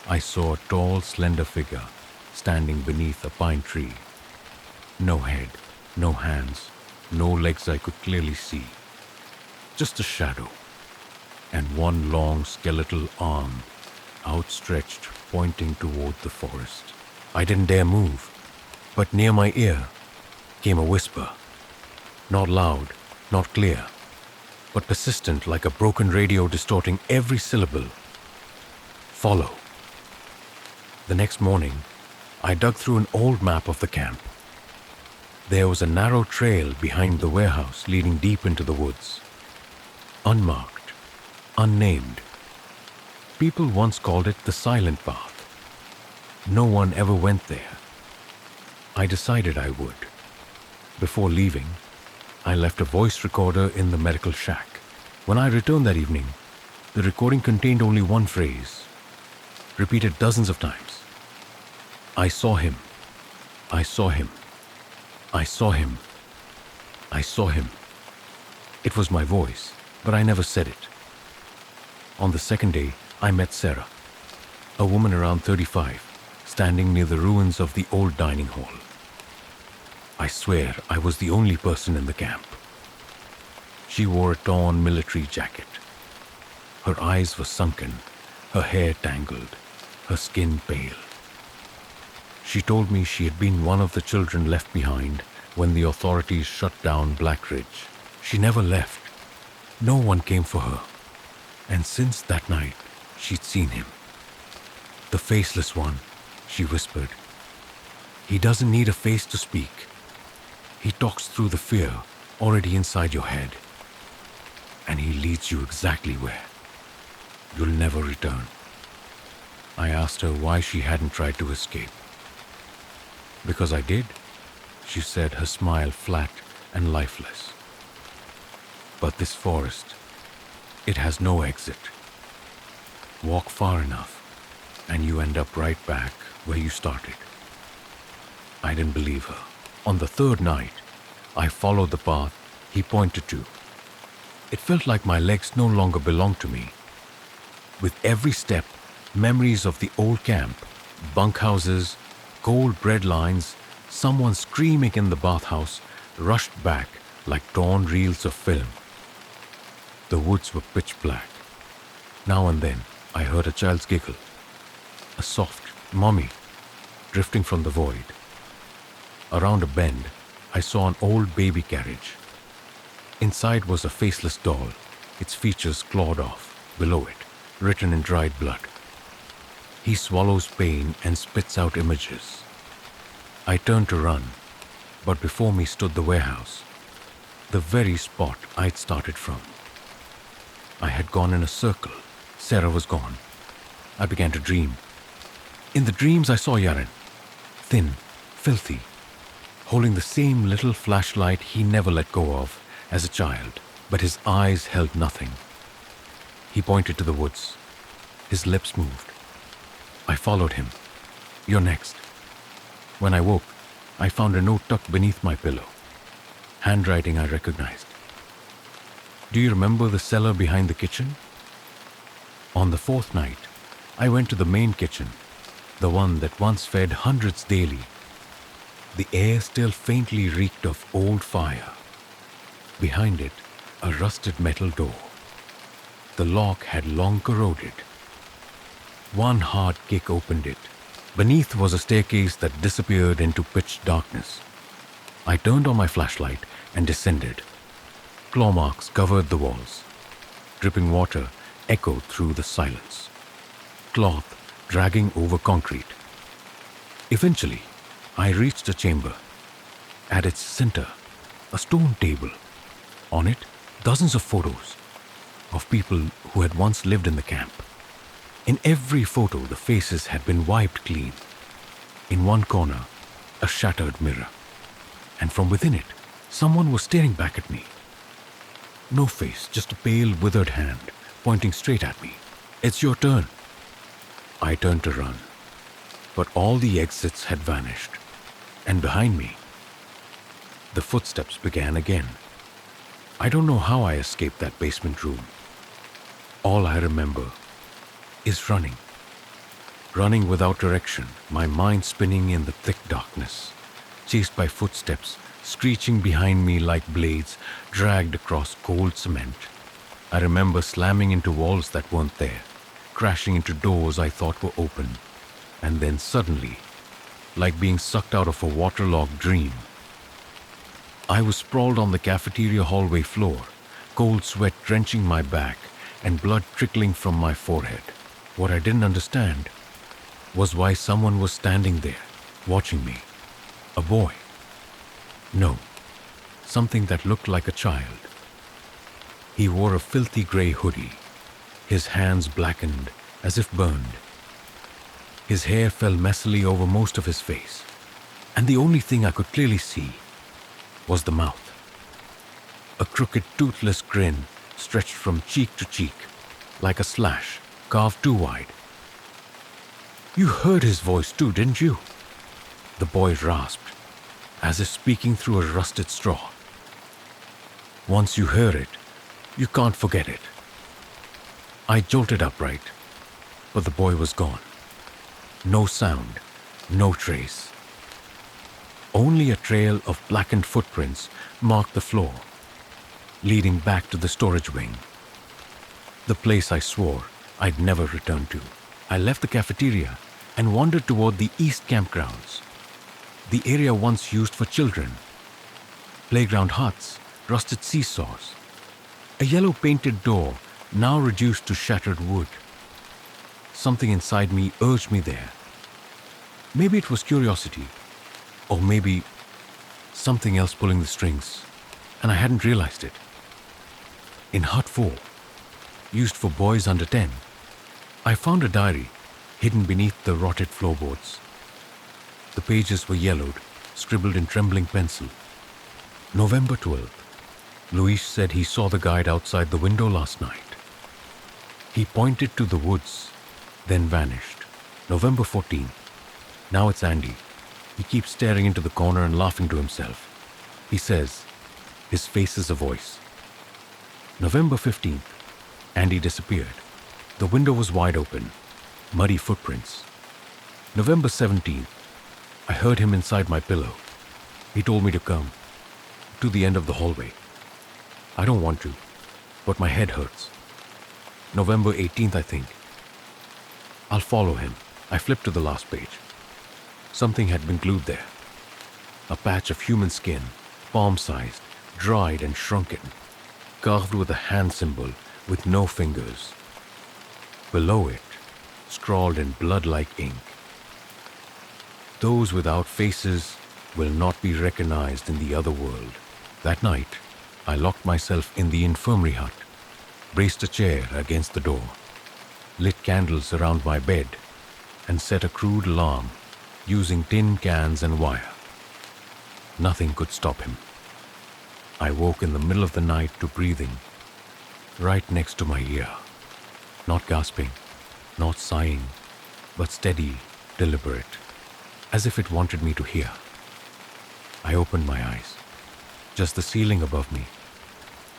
I saw a tall, slender figure standing beneath a pine tree. No head, no hands, no legs I could clearly see. Just a shadow, and one long skeletal arm outstretched, pointing toward the forest. I didn't dare move, but near my ear came a whisper. Not loud, not clear, but persistent like a broken radio distorting every syllable. "Follow." The next morning, I dug through an old map of the camp. There was a narrow trail behind the warehouse leading deep into the woods. Unmarked, unnamed. People once called it the Silent Path. No one ever went there. I decided I would. Before leaving, I left a voice recorder in the medical shack. When I returned that evening, the recording contained only one phrase, repeated dozens of times. "I saw him. I saw him. I saw him. I saw him." It was my voice, but I never said it. On the second day, I met Sarah, a woman around 35, standing near the ruins of the old dining hall. I swear I was the only person in the camp. She wore a torn military jacket. Her eyes were sunken, her hair tangled, her skin pale. She told me she had been one of the children left behind when the authorities shut down Blackridge. She never left. No one came for her. And since that night, she'd seen him. The faceless one She whispered. He doesn't need a face to speak. He talks through the fear already inside your head. And he leads you exactly where you'll never return. I asked her why she hadn't tried to escape. Because I did, she said, her smile flat and lifeless. But this forest, it has no exit. Walk far enough, and you end up right back where you started. I didn't believe her. On the third night, I followed the path he pointed to. It felt like my legs no longer belonged to me. With every step, memories of the old camp, bunkhouses, cold bread lines, someone screaming in the bathhouse rushed back like torn reels of film. The woods were pitch black. Now and then, I heard a child's giggle, a soft "mommy" drifting from the void. Around a bend, I saw an old baby carriage. Inside was a faceless doll, its features clawed off. Below it, written in dried blood, "He swallows pain and spits out images." I turned to run, but before me stood the warehouse, the very spot I'd started from. I had gone in a circle. Sarah was gone. I began to dream. In the dreams I saw Yaren, thin, filthy, holding the same little flashlight he never let go of as a child, but his eyes held nothing. He pointed to the woods. His lips moved. I followed him. "You're next." When I woke, I found a note tucked beneath my pillow. Handwriting I recognized. "Do you remember the cellar behind the kitchen?" On the fourth night, I went to the main kitchen, the one that once fed hundreds daily. The air still faintly reeked of old fire. Behind it, a rusted metal door. The lock had long corroded. One hard kick opened it. Beneath was a staircase that disappeared into pitch darkness. I turned on my flashlight and descended. Claw marks covered the walls. Dripping water echoed through the silence. Cloth dragging over concrete. Eventually, I reached a chamber. At its center, a stone table. On it, dozens of photos of people who had once lived in the camp. In every photo, the faces had been wiped clean. In one corner, a shattered mirror. And from within it, someone was staring back at me. No face, just a pale, withered hand pointing straight at me. "It's your turn." I turned to run, but all the exits had vanished. And behind me, the footsteps began again. I don't know how I escaped that basement room. All I remember is running. Running without direction, my mind spinning in the thick darkness, chased by footsteps screeching behind me like blades dragged across cold cement. I remember slamming into walls that weren't there, crashing into doors I thought were open, and then suddenly, like being sucked out of a waterlogged dream, I was sprawled on the cafeteria hallway floor, cold sweat drenching my back and blood trickling from my forehead. What I didn't understand was why someone was standing there, watching me. A boy. No, something that looked like a child. He wore a filthy gray hoodie, his hands blackened as if burned. His hair fell messily over most of his face, and the only thing I could clearly see was the mouth. A crooked, toothless grin stretched from cheek to cheek, like a slash carved too wide. "You heard his voice too, didn't you?" The boy rasped, as if speaking through a rusted straw. "Once you hear it, you can't forget it." I jolted upright, but the boy was gone. No sound, no trace. Only a trail of blackened footprints marked the floor, leading back to the storage wing. The place I swore I'd never return to. I left the cafeteria and wandered toward the east campgrounds, the area once used for children. Playground huts, rusted seesaws, a yellow painted door now reduced to shattered wood. Something inside me urged me there. Maybe it was curiosity, or maybe something else pulling the strings, and I hadn't realized it. In Hut 4, used for boys under 10, I found a diary hidden beneath the rotted floorboards. The pages were yellowed, scribbled in trembling pencil. November 12th. Luis said he saw the guide outside the window last night. He pointed to the woods, then vanished. November 14th. Now it's Andy. He keeps staring into the corner and laughing to himself. He says, his face is a voice. November 15th. Andy disappeared. The window was wide open. Muddy footprints. November 17th. I heard him inside my pillow. He told me to come to the end of the hallway. I don't want to, but my head hurts. November 18th, I think. I'll follow him. I flipped to the last page. Something had been glued there. A patch of human skin, palm-sized, dried and shrunken, carved with a hand symbol with no fingers. Below it, scrawled in blood-like ink, "Those without faces will not be recognized in the other world." That night, I locked myself in the infirmary hut, braced a chair against the door, lit candles around my bed, and set a crude alarm using tin cans and wire. Nothing could stop him. I woke in the middle of the night to breathing, right next to my ear. Not gasping, not sighing, but steady, deliberate, as if it wanted me to hear. I opened my eyes. Just the ceiling above me.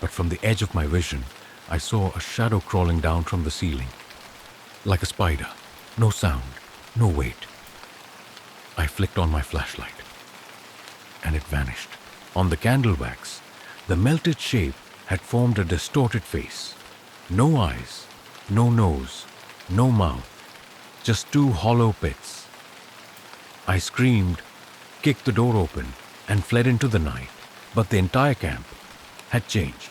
But from the edge of my vision, I saw a shadow crawling down from the ceiling. Like a spider. No sound, no weight. I flicked on my flashlight, and it vanished. On the candle wax, the melted shape had formed a distorted face. No eyes, no nose, no mouth, just two hollow pits. I screamed, kicked the door open, and fled into the night, but the entire camp had changed.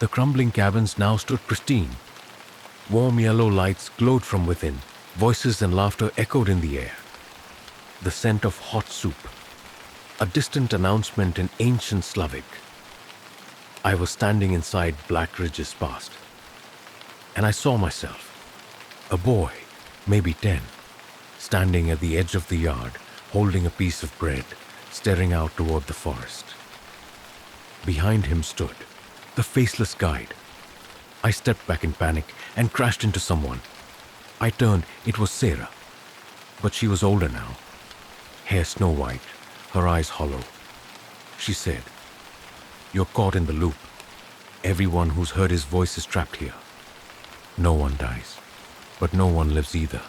The crumbling cabins now stood pristine. Warm yellow lights glowed from within. Voices and laughter echoed in the air. The scent of hot soup, a distant announcement in ancient Slavic. I was standing inside Black Ridge's past, and I saw myself, a boy, maybe 10, standing at the edge of the yard, holding a piece of bread, staring out toward the forest. Behind him stood the faceless guide. I stepped back in panic and crashed into someone. I turned. It was Sarah, but she was older now. Hair snow white, her eyes hollow. She said, "You're caught in the loop. Everyone who's heard his voice is trapped here. No one dies, but no one lives either.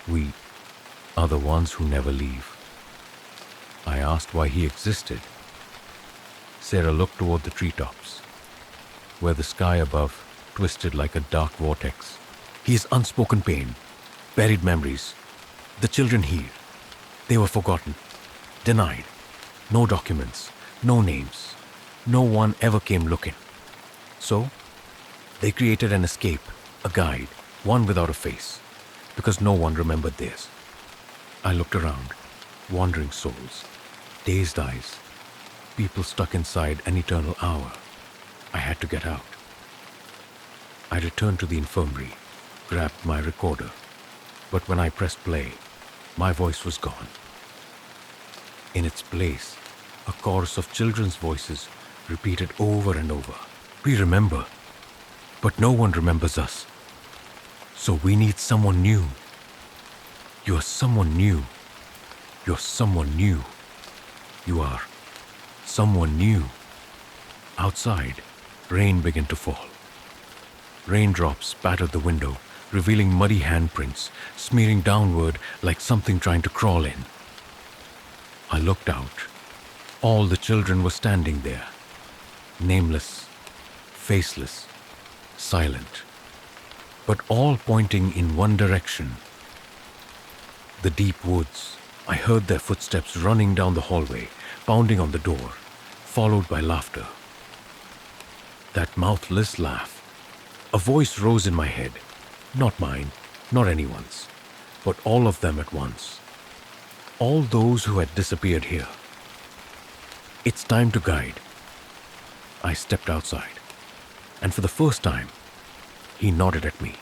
We are the ones who never leave." I asked why he existed. Sarah looked toward the treetops, where the sky above twisted like a dark vortex. "He is unspoken pain, buried memories. The children here, they were forgotten, denied. No documents, no names. No one ever came looking. So, they created an escape, a guide, one without a face, because no one remembered theirs." I looked around, wandering souls, dazed eyes, people stuck inside an eternal hour. I had to get out. I returned to the infirmary, grabbed my recorder, but when I pressed play, my voice was gone. In its place, a chorus of children's voices repeated over and over. "We remember, but no one remembers us. So we need someone new. You're someone new. You're someone new. You are someone new." Outside, rain began to fall. Raindrops spattered the window, revealing muddy handprints, smearing downward like something trying to crawl in. I looked out. All the children were standing there, nameless, faceless, silent, but all pointing in one direction. The deep woods. I heard their footsteps running down the hallway, pounding on the door, followed by laughter. That mouthless laugh. A voice rose in my head. Not mine, not anyone's. but all of them at once. All those who had disappeared here. It's time to guide. I stepped outside, and for the first time, he nodded at me.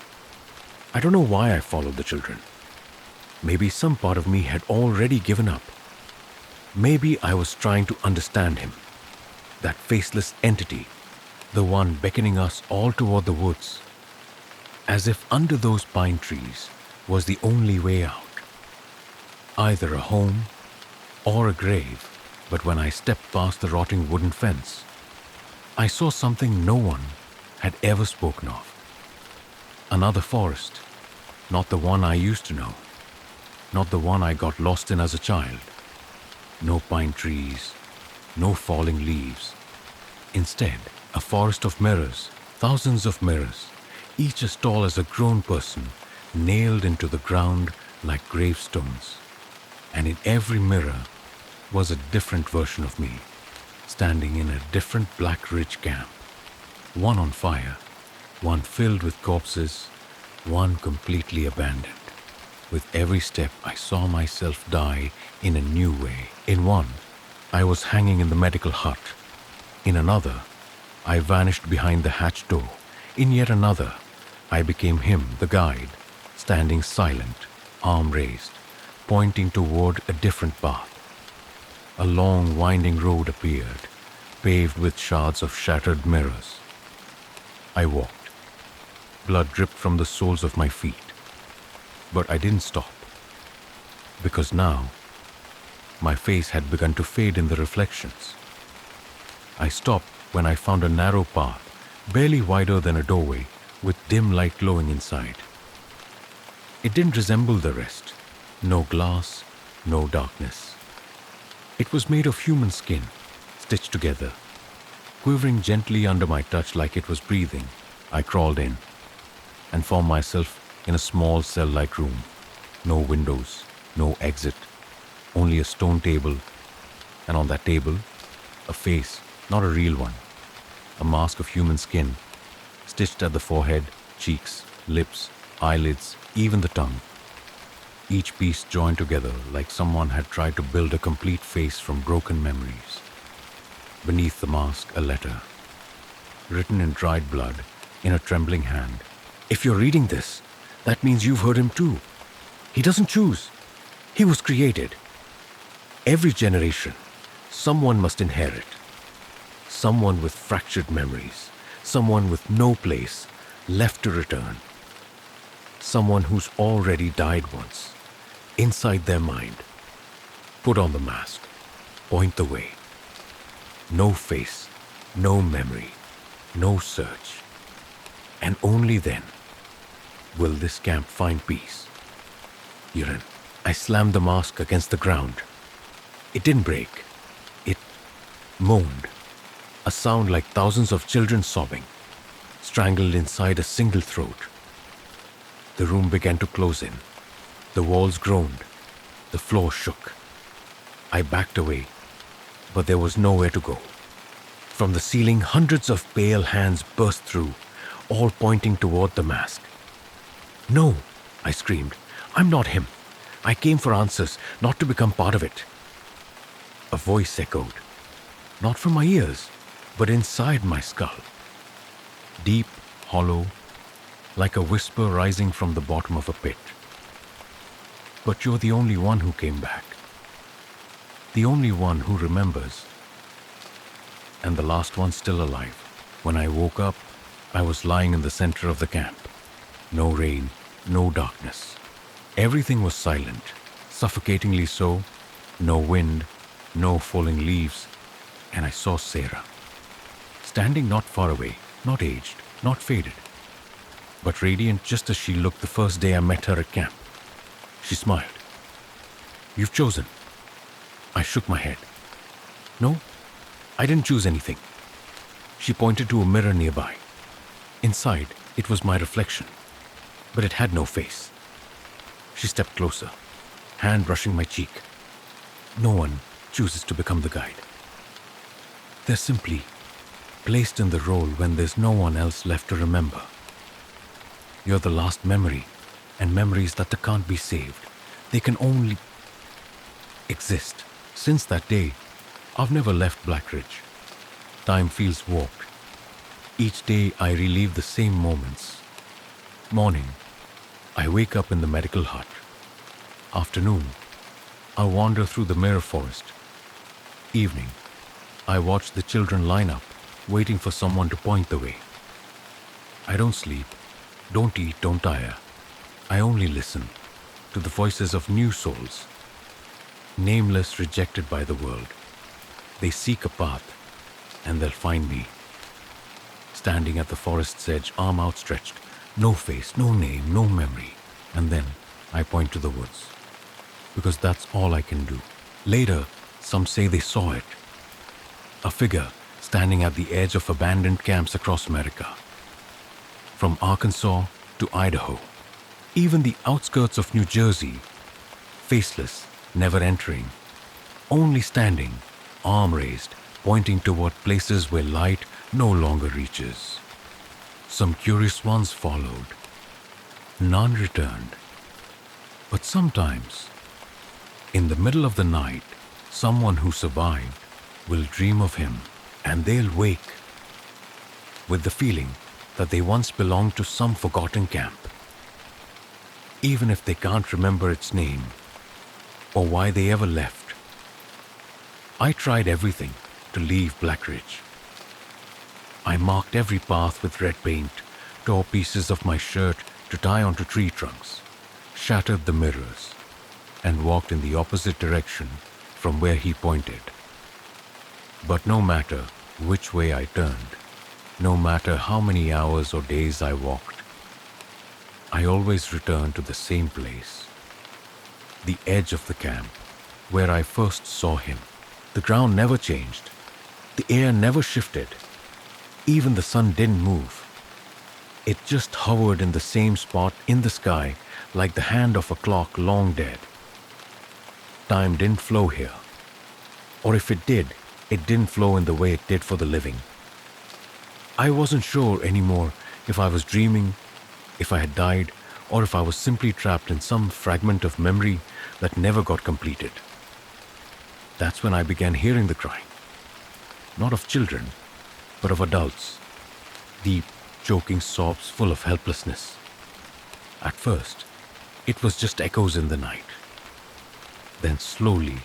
I don't know why I followed the children. Maybe some part of me had already given up. Maybe I was trying to understand him, that faceless entity, the one beckoning us all toward the woods, as if under those pine trees was the only way out. Either a home or a grave, but when I stepped past the rotting wooden fence, I saw something no one had ever spoken of. Another forest, not the one I used to know, not the one I got lost in as a child. No pine trees, no falling leaves. Instead, a forest of mirrors, thousands of mirrors, each as tall as a grown person, nailed into the ground like gravestones. And in every mirror was a different version of me, standing in a different Black Ridge camp. One on fire, one filled with corpses, one completely abandoned. With every step, I saw myself die in a new way. In one, I was hanging in the medical hut. In another, I vanished behind the hatch door. In yet another, I became him, the guide, standing silent, arm raised, pointing toward a different path. A long, winding road appeared, paved with shards of shattered mirrors. I walked. Blood dripped from the soles of my feet. But I didn't stop, because now my face had begun to fade in the reflections. I stopped when I found a narrow path, barely wider than a doorway, with dim light glowing inside. It didn't resemble the rest. No glass, no darkness. It was made of human skin, stitched together, quivering gently under my touch like it was breathing. I crawled in and found myself in a small cell-like room. No windows, no exit, only a stone table, and on that table, a face, not a real one, a mask of human skin, stitched at the forehead, cheeks, lips, eyelids, even the tongue. Each piece joined together like someone had tried to build a complete face from broken memories. Beneath the mask, a letter, written in dried blood, in a trembling hand. If you're reading this, that means you've heard him too. He doesn't choose. He was created. Every generation, someone must inherit. Someone with fractured memories. Someone with no place left to return. Someone who's already died once, inside their mind. Put on the mask. Point the way. No face, no memory, no search. And only then will this camp find peace. Urin. I slammed the mask against the ground. It didn't break. It moaned. A sound like thousands of children sobbing, strangled inside a single throat. The room began to close in. The walls groaned. The floor shook. I backed away, but there was nowhere to go. From the ceiling, hundreds of pale hands burst through, all pointing toward the mask. "No," I screamed. "I'm not him. I came for answers, not to become part of it." A voice echoed, not from my ears, but inside my skull. Deep, hollow, like a whisper rising from the bottom of a pit. "But you're the only one who came back. The only one who remembers. And the last one still alive." When I woke up, I was lying in the center of the camp. No rain, no darkness. Everything was silent, suffocatingly so. No wind, no falling leaves. And I saw Sarah, standing not far away, not aged, not faded, but radiant just as she looked the first day I met her at camp. She smiled. "You've chosen." I shook my head. "No, I didn't choose anything." She pointed to a mirror nearby. Inside, it was my reflection, but it had no face. She stepped closer, hand brushing my cheek. "No one chooses to become the guide. They're simply placed in the role when there's no one else left to remember. You're the last memory, and memories that can't be saved. They can only exist. Since that day, I've never left Blackridge. Time feels warped. Each day I relive the same moments. Morning, I wake up in the medical hut. Afternoon, I wander through the mirror forest. Evening, I watch the children line up, waiting for someone to point the way. I don't sleep, don't eat, don't tire. I only listen to the voices of new souls, nameless, rejected by the world. They seek a path, and they'll find me. Standing at the forest's edge, arm outstretched, no face, no name, no memory. And then I point to the woods, because that's all I can do. Later, some say they saw it. A figure standing at the edge of abandoned camps across America. From Arkansas to Idaho, even the outskirts of New Jersey, faceless, never entering, only standing, arm raised, pointing toward places where light no longer reaches. Some curious ones followed. None returned. But sometimes, in the middle of the night, someone who survived will dream of him, and they'll wake with the feeling that they once belonged to some forgotten camp. Even if they can't remember its name or why they ever left. I tried everything to leave Blackridge. I marked every path with red paint, tore pieces of my shirt to tie onto tree trunks, shattered the mirrors, and walked in the opposite direction from where he pointed. But no matter which way I turned, no matter how many hours or days I walked, I always returned to the same place, the edge of the camp, where I first saw him. The ground never changed. The air never shifted. Even the sun didn't move. It just hovered in the same spot in the sky, like the hand of a clock long dead. Time didn't flow here. Or if it did, it didn't flow in the way it did for the living. I wasn't sure anymore if I was dreaming, if I had died, or if I was simply trapped in some fragment of memory that never got completed. That's when I began hearing the crying. Not of children, but of adults. Deep, choking sobs full of helplessness. At first, it was just echoes in the night. Then slowly,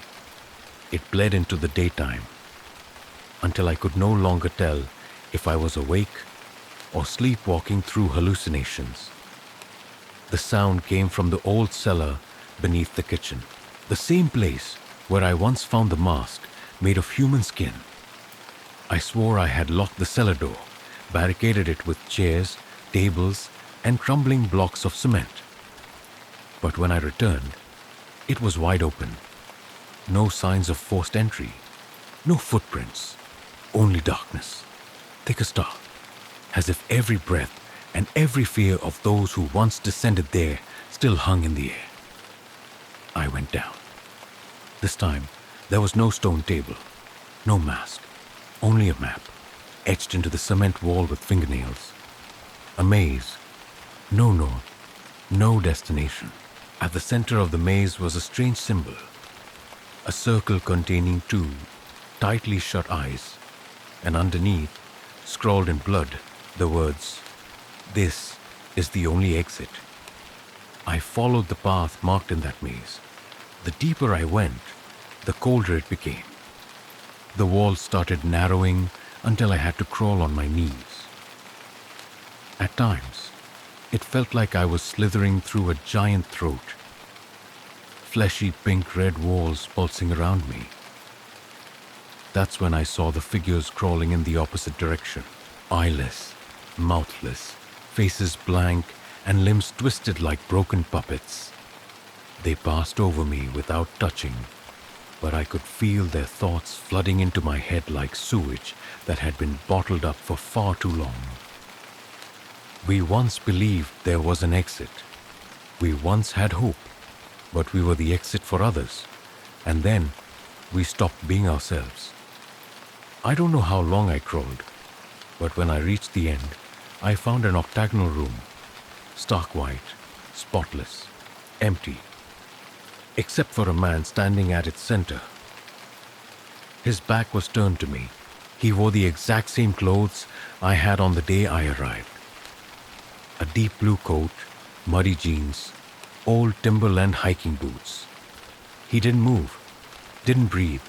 it bled into the daytime, until I could no longer tell if I was awake or sleepwalking through hallucinations. The sound came from the old cellar beneath the kitchen, the same place where I once found the mask made of human skin. I swore I had locked the cellar door, barricaded it with chairs, tables, and crumbling blocks of cement. But when I returned, it was wide open. No signs of forced entry, no footprints, only darkness, thick as dark, as if every breath and every fear of those who once descended there still hung in the air. I went down. This time, there was no stone table, no mask, only a map, etched into the cement wall with fingernails. A maze, no north, no destination. At the center of the maze was a strange symbol, a circle containing two tightly shut eyes, and underneath, scrawled in blood, the words, "This is the only exit." I followed the path marked in that maze. The deeper I went, the colder it became. The walls started narrowing until I had to crawl on my knees. At times, it felt like I was slithering through a giant throat. Fleshy pink-red walls pulsing around me. That's when I saw the figures crawling in the opposite direction. Eyeless, mouthless, faces blank, and limbs twisted like broken puppets. They passed over me without touching, but I could feel their thoughts flooding into my head like sewage that had been bottled up for far too long. We once believed there was an exit. We once had hope, but we were the exit for others, and then we stopped being ourselves. I don't know how long I crawled, but when I reached the end, I found an octagonal room, stark white, spotless, empty, except for a man standing at its center. His back was turned to me. He wore the exact same clothes I had on the day I arrived. A deep blue coat, muddy jeans, old Timberland hiking boots. He didn't move, didn't breathe,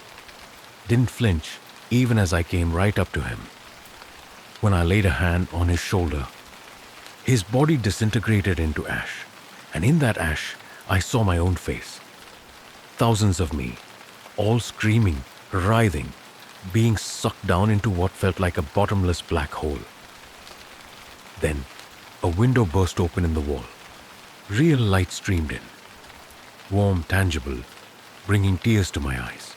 didn't flinch even as I came right up to him. When I laid a hand on his shoulder, his body disintegrated into ash, and in that ash, I saw my own face. Thousands of me, all screaming, writhing, being sucked down into what felt like a bottomless black hole. Then, a window burst open in the wall. Real light streamed in, warm, tangible, bringing tears to my eyes.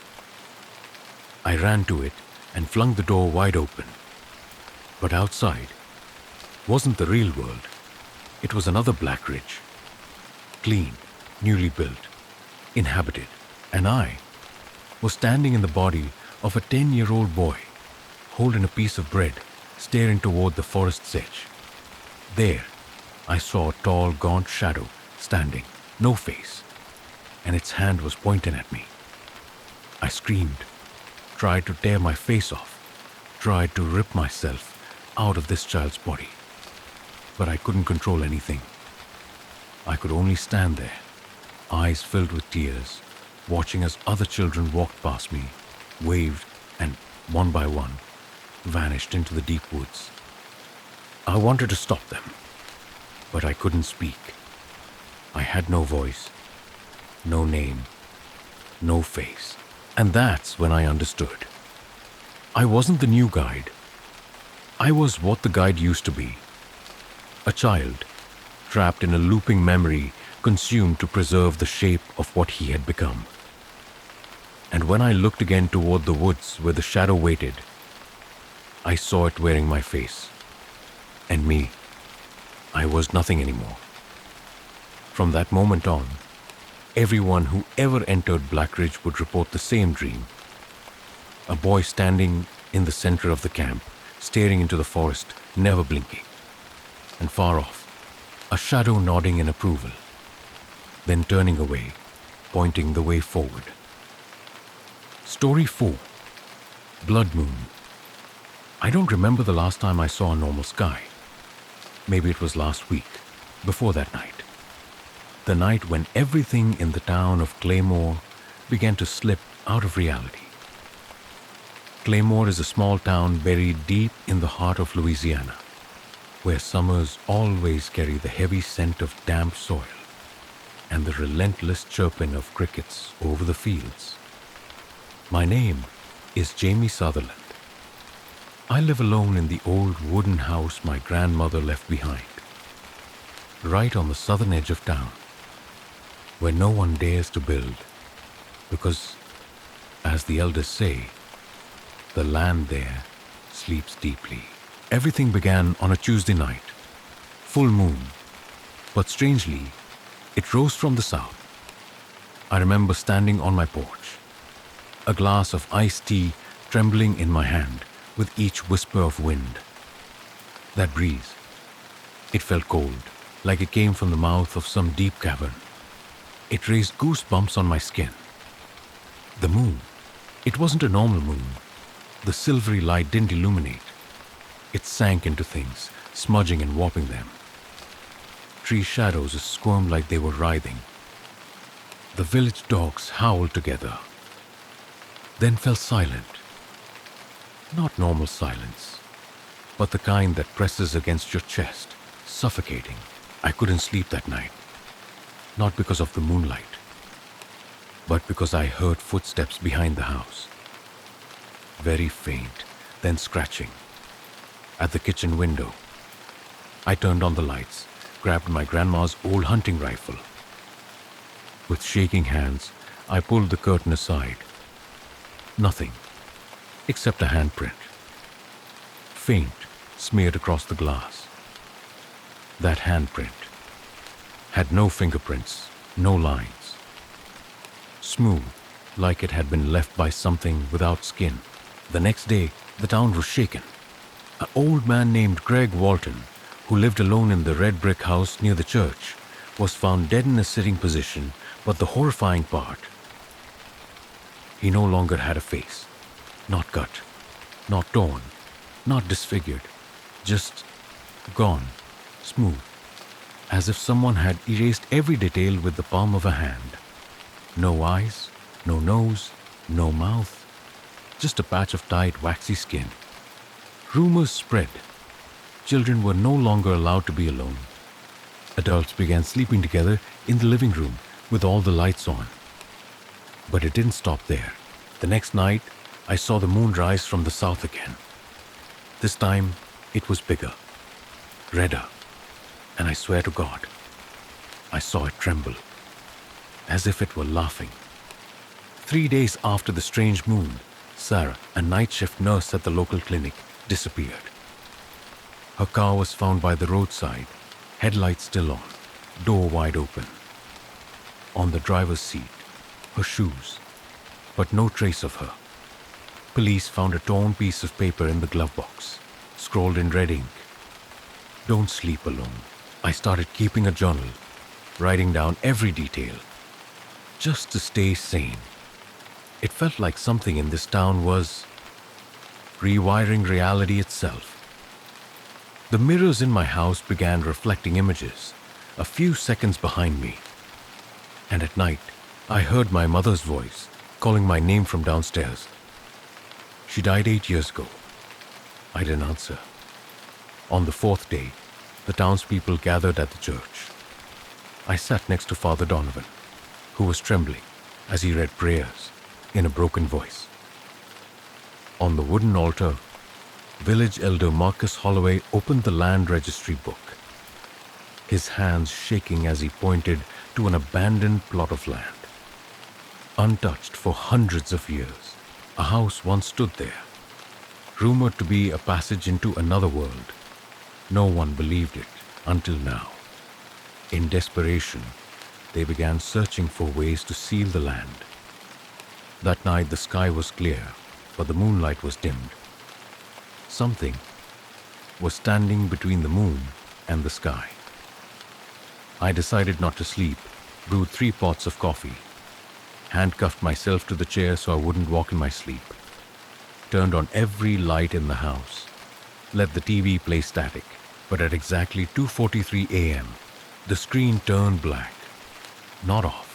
I ran to it and flung the door wide open. But outside wasn't the real world. It was another Blackridge. Clean, newly built, inhabited, and I was standing in the body of a 10-year-old boy, holding a piece of bread, staring toward the forest's edge. There, I saw a tall, gaunt shadow standing, no face, and its hand was pointing at me. I screamed, tried to tear my face off, tried to rip myself out of this child's body. But I couldn't control anything. I could only stand there, eyes filled with tears, watching as other children walked past me, waved, and one by one, vanished into the deep woods. I wanted to stop them, but I couldn't speak. I had no voice, no name, no face. And that's when I understood. I wasn't the new guide. I was what the guide used to be. A child, trapped in a looping memory consumed to preserve the shape of what he had become. And when I looked again toward the woods where the shadow waited, I saw it wearing my face. And me, I was nothing anymore. From that moment on, everyone who ever entered Blackridge would report the same dream. A boy standing in the center of the camp, staring into the forest, never blinking. And far off, a shadow nodding in approval, then turning away, pointing the way forward. Story 4. Blood Moon. I don't remember the last time I saw a normal sky. Maybe it was last week, before that night. The night when everything in the town of Claymore began to slip out of reality. Claymore is a small town buried deep in the heart of Louisiana, where summers always carry the heavy scent of damp soil and the relentless chirping of crickets over the fields. My name is Jamie Sutherland. I live alone in the old wooden house my grandmother left behind, right on the southern edge of town, where no one dares to build, because, as the elders say, the land there sleeps deeply. Everything began on a Tuesday night, full moon, but strangely, it rose from the south. I remember standing on my porch, a glass of iced tea trembling in my hand with each whisper of wind. That breeze, it felt cold, like it came from the mouth of some deep cavern. It raised goosebumps on my skin. The moon, it wasn't a normal moon. The silvery light didn't illuminate. It sank into things, smudging and warping them. Tree shadows squirmed like they were writhing. The village dogs howled together, then fell silent. Not normal silence, but the kind that presses against your chest, suffocating. I couldn't sleep that night, not because of the moonlight, but because I heard footsteps behind the house. Very faint, then scratching. At the kitchen window, I turned on the lights, grabbed my grandma's old hunting rifle. With shaking hands, I pulled the curtain aside. Nothing, except a handprint, faint, smeared across the glass. That handprint had no fingerprints, no lines. Smooth, like it had been left by something without skin. The next day, the town was shaken. An old man named Greg Walton, who lived alone in the red brick house near the church, was found dead in a sitting position, but the horrifying part, he no longer had a face. Not cut, not torn, not disfigured, just gone, smooth, as if someone had erased every detail with the palm of a hand. No eyes, no nose, no mouth, just a patch of tight, waxy skin. Rumors spread. Children were no longer allowed to be alone. Adults began sleeping together in the living room with all the lights on. But it didn't stop there. The next night, I saw the moon rise from the south again. This time, it was bigger, redder, and I swear to God, I saw it tremble, as if it were laughing. 3 days after the strange moon, Sarah, a night shift nurse at the local clinic, disappeared. Her car was found by the roadside, headlights still on, door wide open. On the driver's seat, her shoes, but no trace of her. Police found a torn piece of paper in the glove box, scrawled in red ink. Don't sleep alone. I started keeping a journal, writing down every detail, just to stay sane. It felt like something in this town was rewiring reality itself. The mirrors in my house began reflecting images, a few seconds behind me. And at night, I heard my mother's voice calling my name from downstairs. She died 8 years ago. I didn't answer. On the 4th day, the townspeople gathered at the church. I sat next to Father Donovan, who was trembling as he read prayers in a broken voice. On the wooden altar, village elder Marcus Holloway opened the land registry book, his hands shaking as he pointed to an abandoned plot of land. Untouched for hundreds of years, a house once stood there, rumored to be a passage into another world. No one believed it until now. In desperation, they began searching for ways to seal the land. That night the sky was clear, but the moonlight was dimmed. Something was standing between the moon and the sky. I decided not to sleep, brewed 3 pots of coffee, handcuffed myself to the chair so I wouldn't walk in my sleep, turned on every light in the house, let the TV play static, but at exactly 2:43 a.m., the screen turned black. Not off,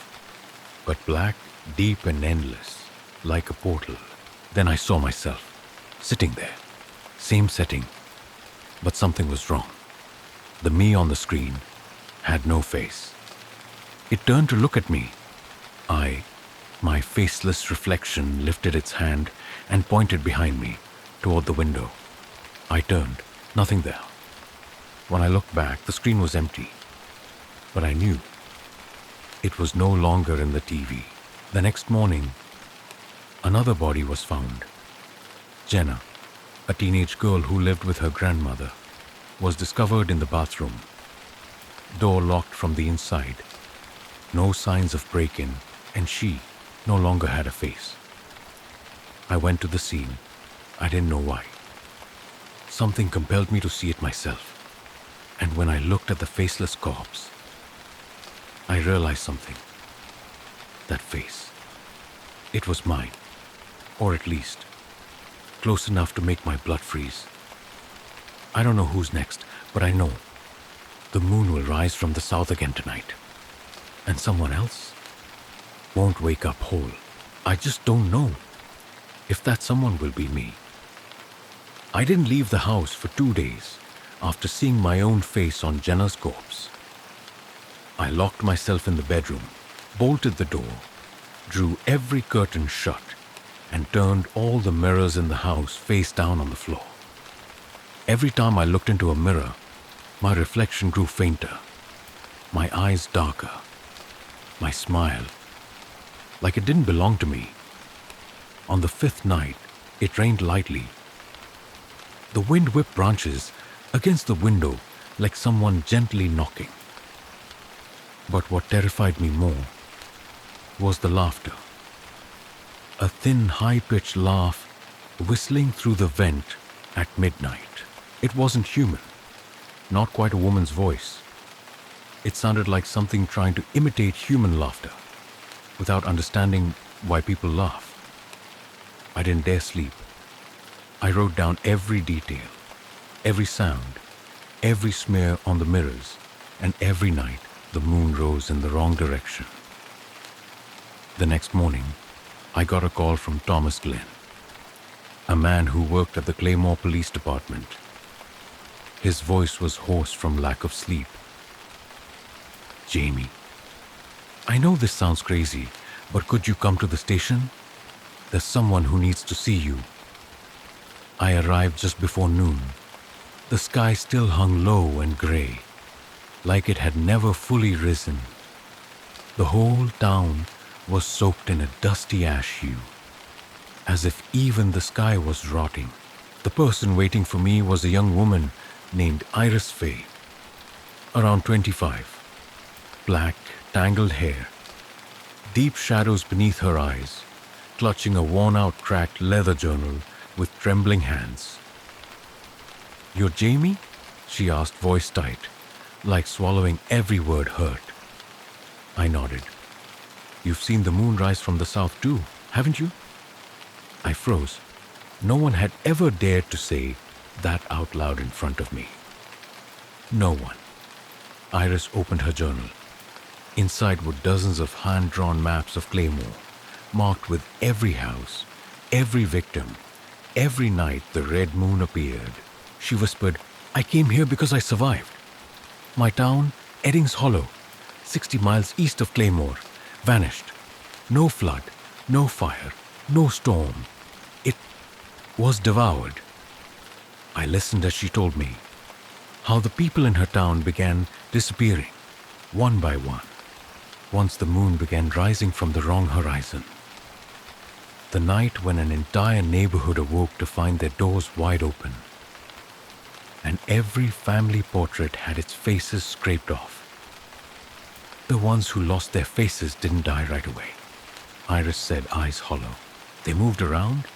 but black, deep and endless, like a portal. Then I saw myself, sitting there, same setting, but something was wrong. The me on the screen had no face. It turned to look at me. My faceless reflection lifted its hand and pointed behind me, toward the window. I turned, nothing there. When I looked back, the screen was empty. But I knew it was no longer in the TV. The next morning, another body was found. Jenna, a teenage girl who lived with her grandmother, was discovered in the bathroom. Door locked from the inside. No signs of break-in, and she no longer had a face. I went to the scene. I didn't know why. Something compelled me to see it myself. And when I looked at the faceless corpse, I realized something. That face. It was mine. Or at least, close enough to make my blood freeze. I don't know who's next, but I know the moon will rise from the south again tonight. And someone else won't wake up whole. I just don't know if that someone will be me. I didn't leave the house for 2 days after seeing my own face on Jenna's corpse. I locked myself in the bedroom, bolted the door, drew every curtain shut, and turned all the mirrors in the house face down on the floor. Every time I looked into a mirror, my reflection grew fainter, my eyes darker, my smile like it didn't belong to me. On the 5th night, it rained lightly. The wind whipped branches against the window like someone gently knocking. But what terrified me more was the laughter. A thin, high-pitched laugh whistling through the vent at midnight. It wasn't human, not quite a woman's voice. It sounded like something trying to imitate human laughter without understanding why people laugh. I didn't dare sleep. I wrote down every detail, every sound, every smear on the mirrors, and every night the moon rose in the wrong direction. The next morning, I got a call from Thomas Glenn, a man who worked at the Claymore Police Department. His voice was hoarse from lack of sleep. "Jamie, I know this sounds crazy, but could you come to the station? There's someone who needs to see you." I arrived just before noon. The sky still hung low and gray, like it had never fully risen. The whole town was soaked in a dusty ash hue, as if even the sky was rotting. The person waiting for me was a young woman named Iris Fay, around 25. Black, tangled hair, deep shadows beneath her eyes, clutching a worn-out, cracked leather journal with trembling hands. "You're Jamie?" she asked, voice tight, like swallowing every word hurt. I nodded. "You've seen the moon rise from the south too, haven't you?" I froze. No one had ever dared to say that out loud in front of me. No one. Iris opened her journal. Inside were dozens of hand-drawn maps of Claymore, marked with every house, every victim, every night the red moon appeared. She whispered, "I came here because I survived. My town, Eddings Hollow, 60 miles east of Claymore, vanished. No flood, no fire, no storm. It was devoured." I listened as she told me how the people in her town began disappearing, one by one, once the moon began rising from the wrong horizon. The night when an entire neighborhood awoke to find their doors wide open, and every family portrait had its faces scraped off. The ones who lost their faces didn't die right away, Iris said, eyes hollow. They moved around,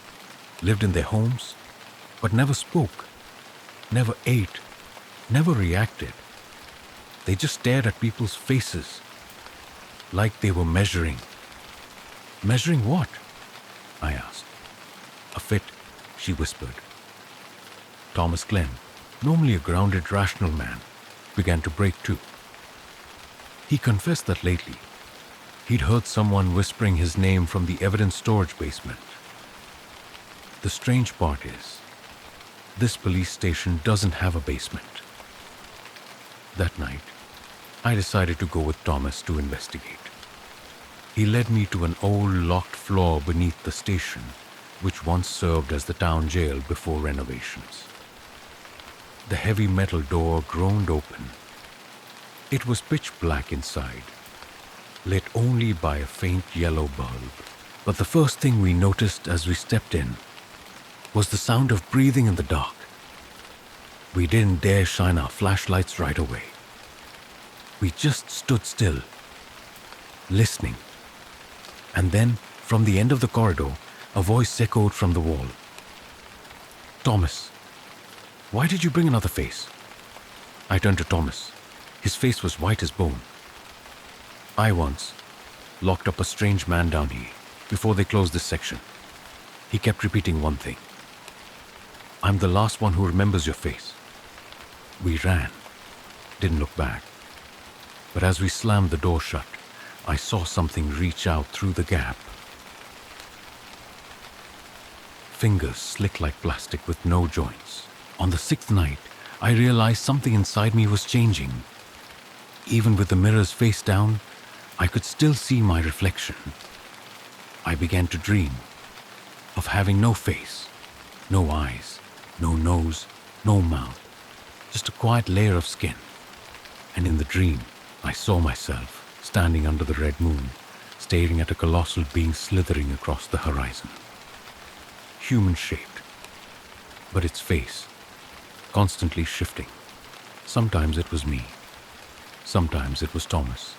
lived in their homes, but never spoke, never ate, never reacted. They just stared at people's faces, like they were measuring. "Measuring what?" I asked. "A fit," she whispered. Thomas Glenn, normally a grounded, rational man, began to break too. He confessed that lately, he'd heard someone whispering his name from the evidence storage basement. The strange part is, this police station doesn't have a basement. That night, I decided to go with Thomas to investigate. He led me to an old locked floor beneath the station, which once served as the town jail before renovations. The heavy metal door groaned open. It was pitch black inside, lit only by a faint yellow bulb. But the first thing we noticed as we stepped in was the sound of breathing in the dark. We didn't dare shine our flashlights right away. We just stood still, listening. And then, from the end of the corridor, a voice echoed from the wall. "Thomas, why did you bring another face?" I turned to Thomas. His face was white as bone. "I once locked up a strange man down here before they closed this section. He kept repeating one thing. 'I'm the last one who remembers your face.' We ran, didn't look back. But as we slammed the door shut, I saw something reach out through the gap. Fingers slick like plastic with no joints. On the 6th night, I realized something inside me was changing. Even with the mirrors face down, I could still see my reflection. I began to dream of having no face, no eyes, no nose, no mouth, just a quiet layer of skin. And in the dream, I saw myself standing under the red moon, staring at a colossal being slithering across the horizon. Human-shaped, but its face constantly shifting. Sometimes it was me. Sometimes it was Thomas.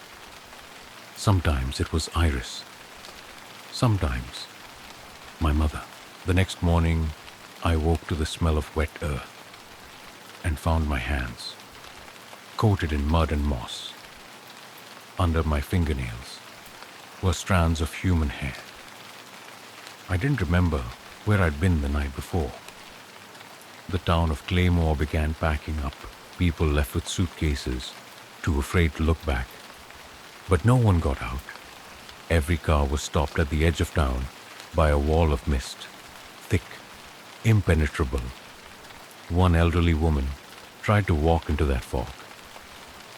Sometimes it was Iris. Sometimes my mother. The next morning, I woke to the smell of wet earth and found my hands coated in mud and moss. under my fingernails were strands of human hair. I didn't remember where I'd been the night before. The town of Claymore began packing up, people left with suitcases, too afraid to look back. But no one got out. Every car was stopped at the edge of town by a wall of mist, thick, impenetrable. One elderly woman tried to walk into that fog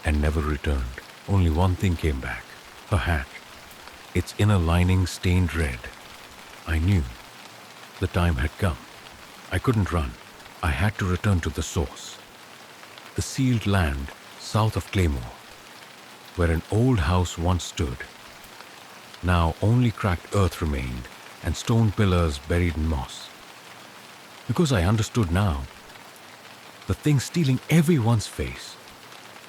and never returned. Only one thing came back, her hat, its inner lining stained red. I knew the time had come. I couldn't run. I had to return to the source. The sealed land south of Claymore, where an old house once stood. Now only cracked earth remained and stone pillars buried in moss. Because I understood now, the thing stealing everyone's face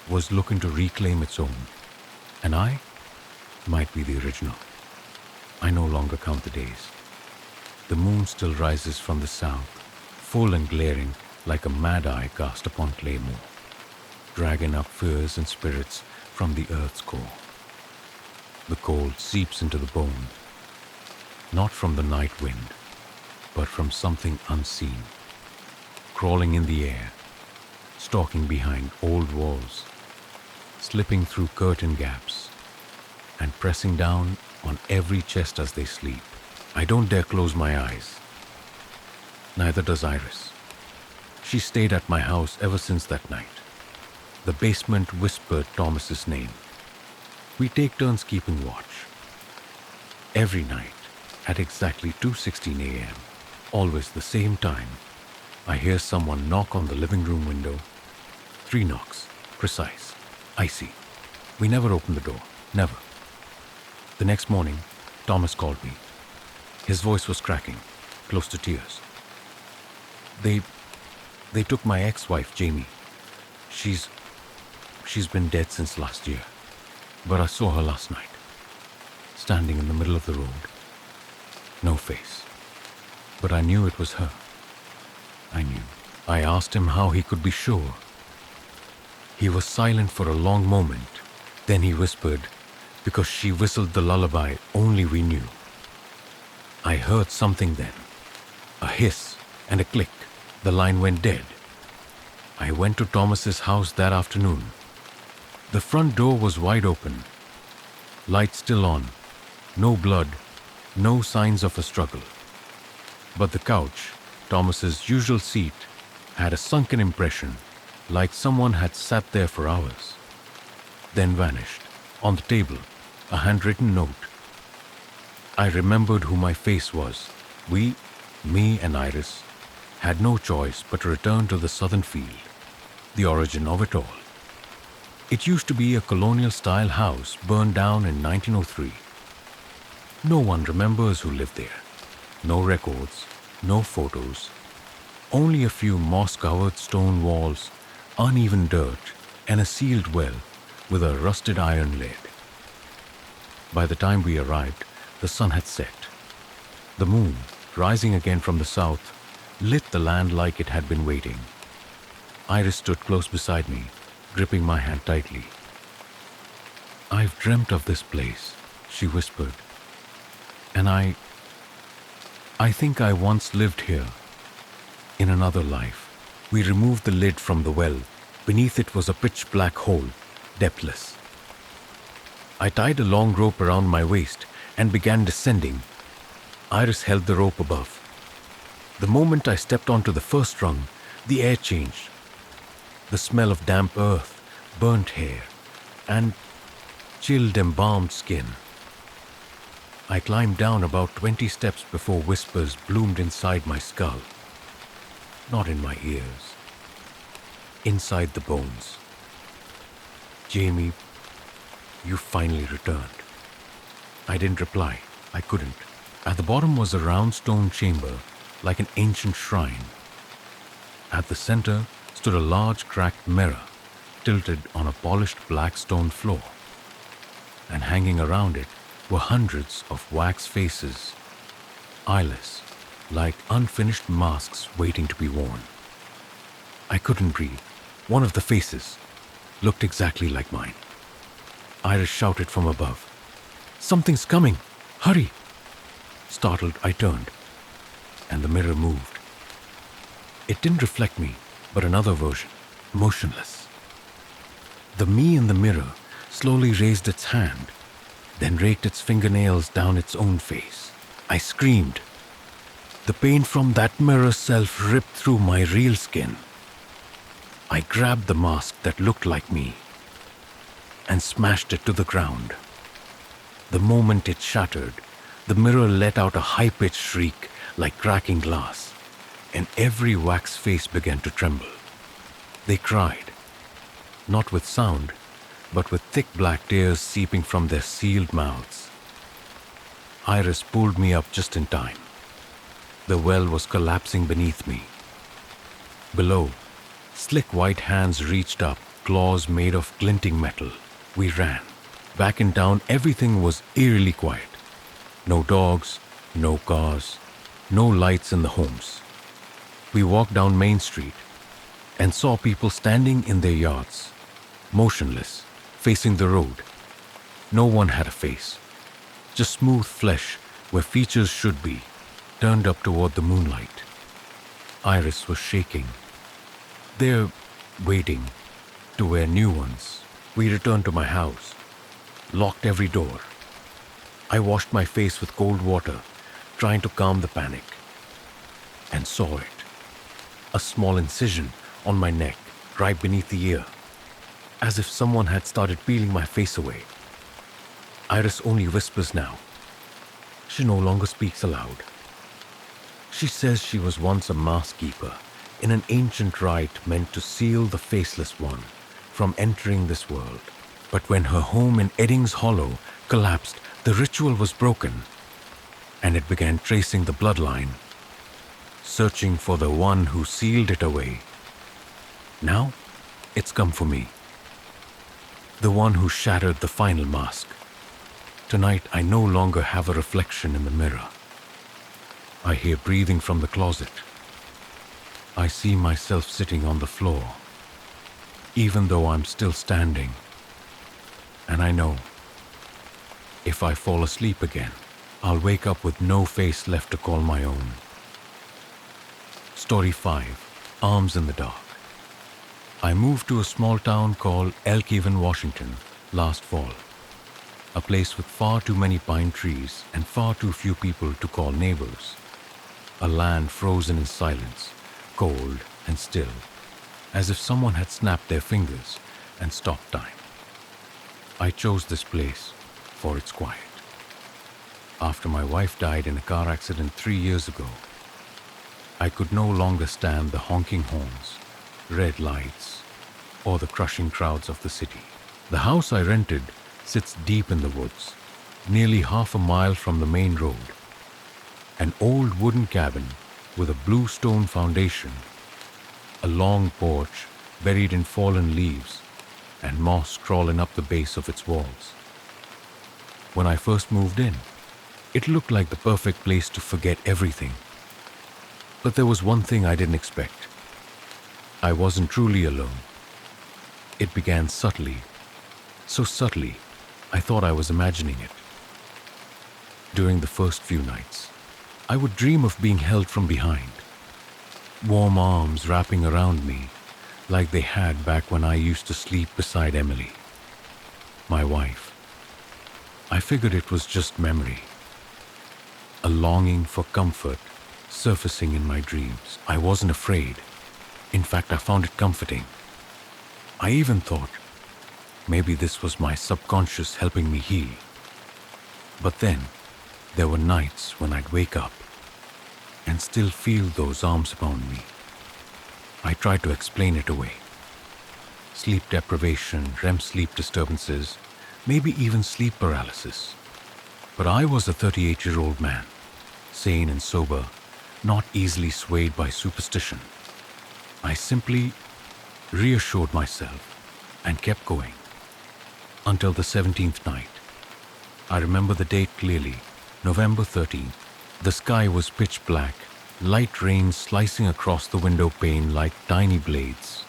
was looking to reclaim its own. And I might be the original. I no longer count the days. The moon still rises from the south, full and glaring like a mad eye cast upon Claymore, dragging up fears and spirits from the earth's core. The cold seeps into the bone, not from the night wind, but from something unseen, crawling in the air, stalking behind old walls, slipping through curtain gaps, and pressing down on every chest as they sleep. I don't dare close my eyes. Neither does Iris. She stayed at my house ever since that night. The basement whispered Thomas's name. We take turns keeping watch. Every night, at exactly 2:16 a.m., always the same time, I hear someone knock on the living room window. 3 knocks, precise, icy. We never open the door, never. The next morning, Thomas called me. His voice was cracking, close to tears. They took my ex-wife, Jamie. She's been dead since last year. But I saw her last night, standing in the middle of the road. No face. But I knew it was her. I knew. I asked him how he could be sure. He was silent for a long moment. Then he whispered, because she whistled the lullaby only we knew. I heard something then. A hiss and a click. The line went dead. I went to Thomas's house that afternoon. The front door was wide open. Light still on. No blood. No signs of a struggle. But the couch, Thomas's usual seat, had a sunken impression, like someone had sat there for hours. Then vanished. On the table, a handwritten note. I remembered who my face was. We, me and Iris, had no choice but to return to the southern field, the origin of it all. It used to be a colonial-style house burned down in 1903. No one remembers who lived there. No records, no photos, only a few moss-covered stone walls, uneven dirt, and a sealed well with a rusted iron lid. By the time we arrived, the sun had set. The moon, rising again from the south, lit the land like it had been waiting. Iris stood close beside me, gripping my hand tightly. I've dreamt of this place, she whispered. And I think I once lived here, in another life. We removed the lid from the well. Beneath it was a pitch-black hole, depthless. I tied a long rope around my waist and began descending. Iris held the rope above. The moment I stepped onto the first rung, the air changed. The smell of damp earth, burnt hair, and chilled, embalmed skin. I climbed down about 20 steps before whispers bloomed inside my skull. Not in my ears. Inside the bones. Jamie, you finally returned. I didn't reply. I couldn't. At the bottom was a round stone chamber, like an ancient shrine. At the center stood a large cracked mirror, tilted on a polished black stone floor. And hanging around it were hundreds of wax faces, eyeless, like unfinished masks waiting to be worn. I couldn't breathe. One of the faces looked exactly like mine. Iris shouted from above. "Something's coming! Hurry!" Startled, I turned, and the mirror moved. It didn't reflect me, but another version, motionless. The me in the mirror slowly raised its hand, then raked its fingernails down its own face. I screamed. The pain from that mirror self ripped through my real skin. I grabbed the mask that looked like me and smashed it to the ground. The moment it shattered, the mirror let out a high-pitched shriek like cracking glass, and every wax face began to tremble. They cried, not with sound, but with thick black tears seeping from their sealed mouths. Iris pulled me up just in time. The well was collapsing beneath me. Below, slick white hands reached up, claws made of glinting metal. We ran. Back in town, everything was eerily quiet. No dogs, no cars, no lights in the homes. We walked down Main Street and saw people standing in their yards, motionless, facing the road. No one had a face, just smooth flesh where features should be, turned up toward the moonlight. Iris was shaking. There, waiting to wear new ones. We returned to my house, locked every door. I washed my face with cold water, trying to calm the panic, and saw it. A small incision on my neck, right beneath the ear, as if someone had started peeling my face away. Iris only whispers now. She no longer speaks aloud. She says she was once a mask keeper in an ancient rite meant to seal the faceless one from entering this world. But when her home in Eddings Hollow collapsed, the ritual was broken, and it began tracing the bloodline, searching for the one who sealed it away. Now, it's come for me. The one who shattered the final mask. Tonight, I no longer have a reflection in the mirror. I hear breathing from the closet. I see myself sitting on the floor, even though I'm still standing. And I know, if I fall asleep again, I'll wake up with no face left to call my own. Story 5. Arms in the Dark. I moved to a small town called Elk Haven, Washington, last fall. A place with far too many pine trees and far too few people to call neighbors. A land frozen in silence, cold and still, as if someone had snapped their fingers and stopped time. I chose this place for its quiet. After my wife died in a car accident 3 years ago, I could no longer stand the honking horns, red lights, or the crushing crowds of the city. The house I rented sits deep in the woods, nearly half a mile from the main road. An old wooden cabin with a blue stone foundation, a long porch buried in fallen leaves, and moss crawling up the base of its walls. When I first moved in, it looked like the perfect place to forget everything. But there was one thing I didn't expect. I wasn't truly alone. It began subtly, so subtly, I thought I was imagining it. During the first few nights, I would dream of being held from behind, warm arms wrapping around me like they had back when I used to sleep beside Emily, my wife. I figured it was just memory, a longing for comfort surfacing in my dreams. I wasn't afraid. In fact, I found it comforting. I even thought maybe this was my subconscious helping me heal. But then, there were nights when I'd wake up and still feel those arms around me. I tried to explain it away. Sleep deprivation, REM sleep disturbances, maybe even sleep paralysis. But I was a 38-year-old man, sane and sober, not easily swayed by superstition. I simply reassured myself and kept going. Until the 17th night. I remember the date clearly, November 13th. The sky was pitch black, light rain slicing across the window pane like tiny blades.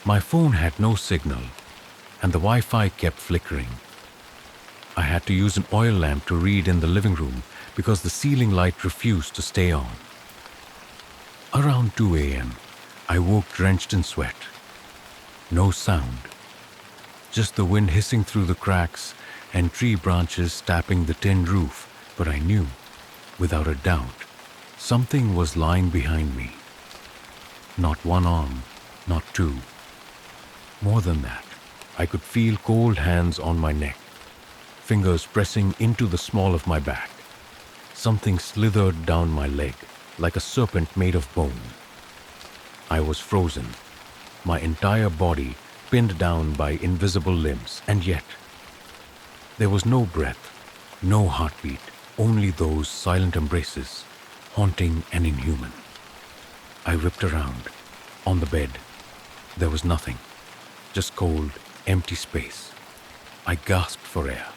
My phone had no signal, and the Wi-Fi kept flickering. I had to use an oil lamp to read in the living room because the ceiling light refused to stay on. Around 2 a.m., I woke drenched in sweat. No sound, just the wind hissing through the cracks and tree branches tapping the tin roof, but I knew, without a doubt, something was lying behind me. Not one arm, not two. More than that, I could feel cold hands on my neck, fingers pressing into the small of my back. Something slithered down my leg like a serpent made of bone. I was frozen, my entire body pinned down by invisible limbs, and yet there was no breath, no heartbeat, only those silent embraces, haunting and inhuman. I whipped around. On the bed, there was nothing, just cold, empty space. I gasped for air.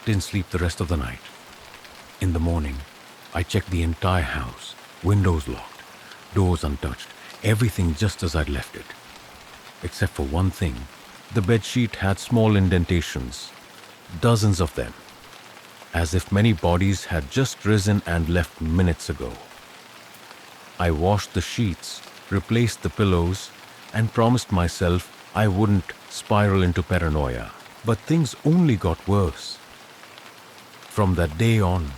Didn't sleep the rest of the night. In the morning, I checked the entire house, windows locked, doors untouched, everything just as I'd left it. Except for one thing, the bedsheet had small indentations, dozens of them, as if many bodies had just risen and left minutes ago. I washed the sheets, replaced the pillows, and promised myself I wouldn't spiral into paranoia. But things only got worse. From that day on,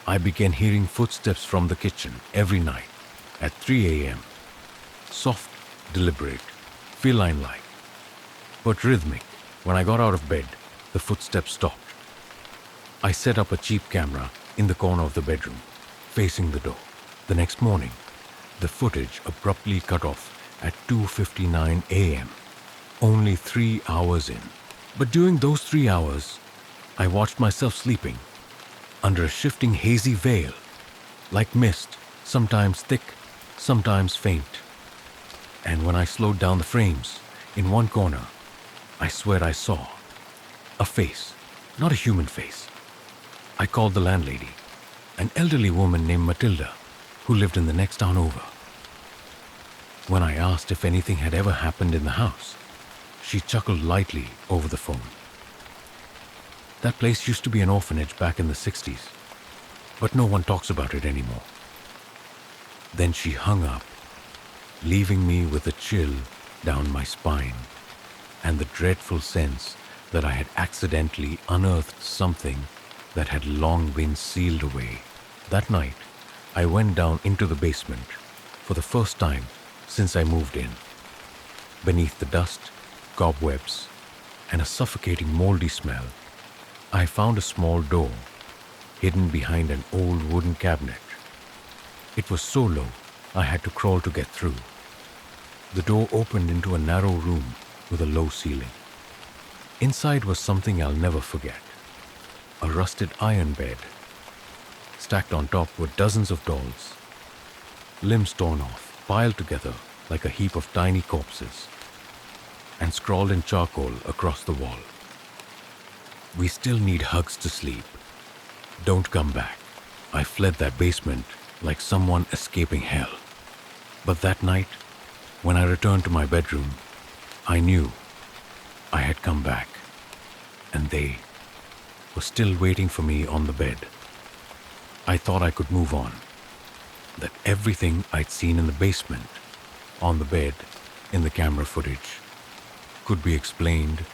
I began hearing footsteps from the kitchen every night at 3 a.m. Soft, deliberate, feline-like, but rhythmic. When I got out of bed, the footsteps stopped. I set up a cheap camera in the corner of the bedroom, facing the door. The next morning, the footage abruptly cut off at 2:59 a.m., only 3 hours in. But during those 3 hours, I watched myself sleeping under a shifting hazy veil, like mist, sometimes thick, sometimes faint. And when I slowed down the frames, in one corner, I swear I saw a face, not a human face. I called the landlady, an elderly woman named Matilda, who lived in the next town over. When I asked if anything had ever happened in the house, she chuckled lightly over the phone. That place used to be an orphanage back in the 60s, but no one talks about it anymore. Then she hung up, leaving me with a chill down my spine and the dreadful sense that I had accidentally unearthed something that had long been sealed away. That night, I went down into the basement for the first time since I moved in. Beneath the dust, cobwebs, and a suffocating moldy smell, I found a small door hidden behind an old wooden cabinet. It was so low, I had to crawl to get through. The door opened into a narrow room with a low ceiling. Inside was something I'll never forget. A rusted iron bed. Stacked on top were dozens of dolls. Limbs torn off, piled together like a heap of tiny corpses, and scrawled in charcoal across the wall. We still need hugs to sleep. Don't come back. I fled that basement like someone escaping hell. But that night, when I returned to my bedroom, I knew I had come back, and they were still waiting for me on the bed. I thought I could move on, that everything I'd seen in the basement, on the bed, in the camera footage, could be explained,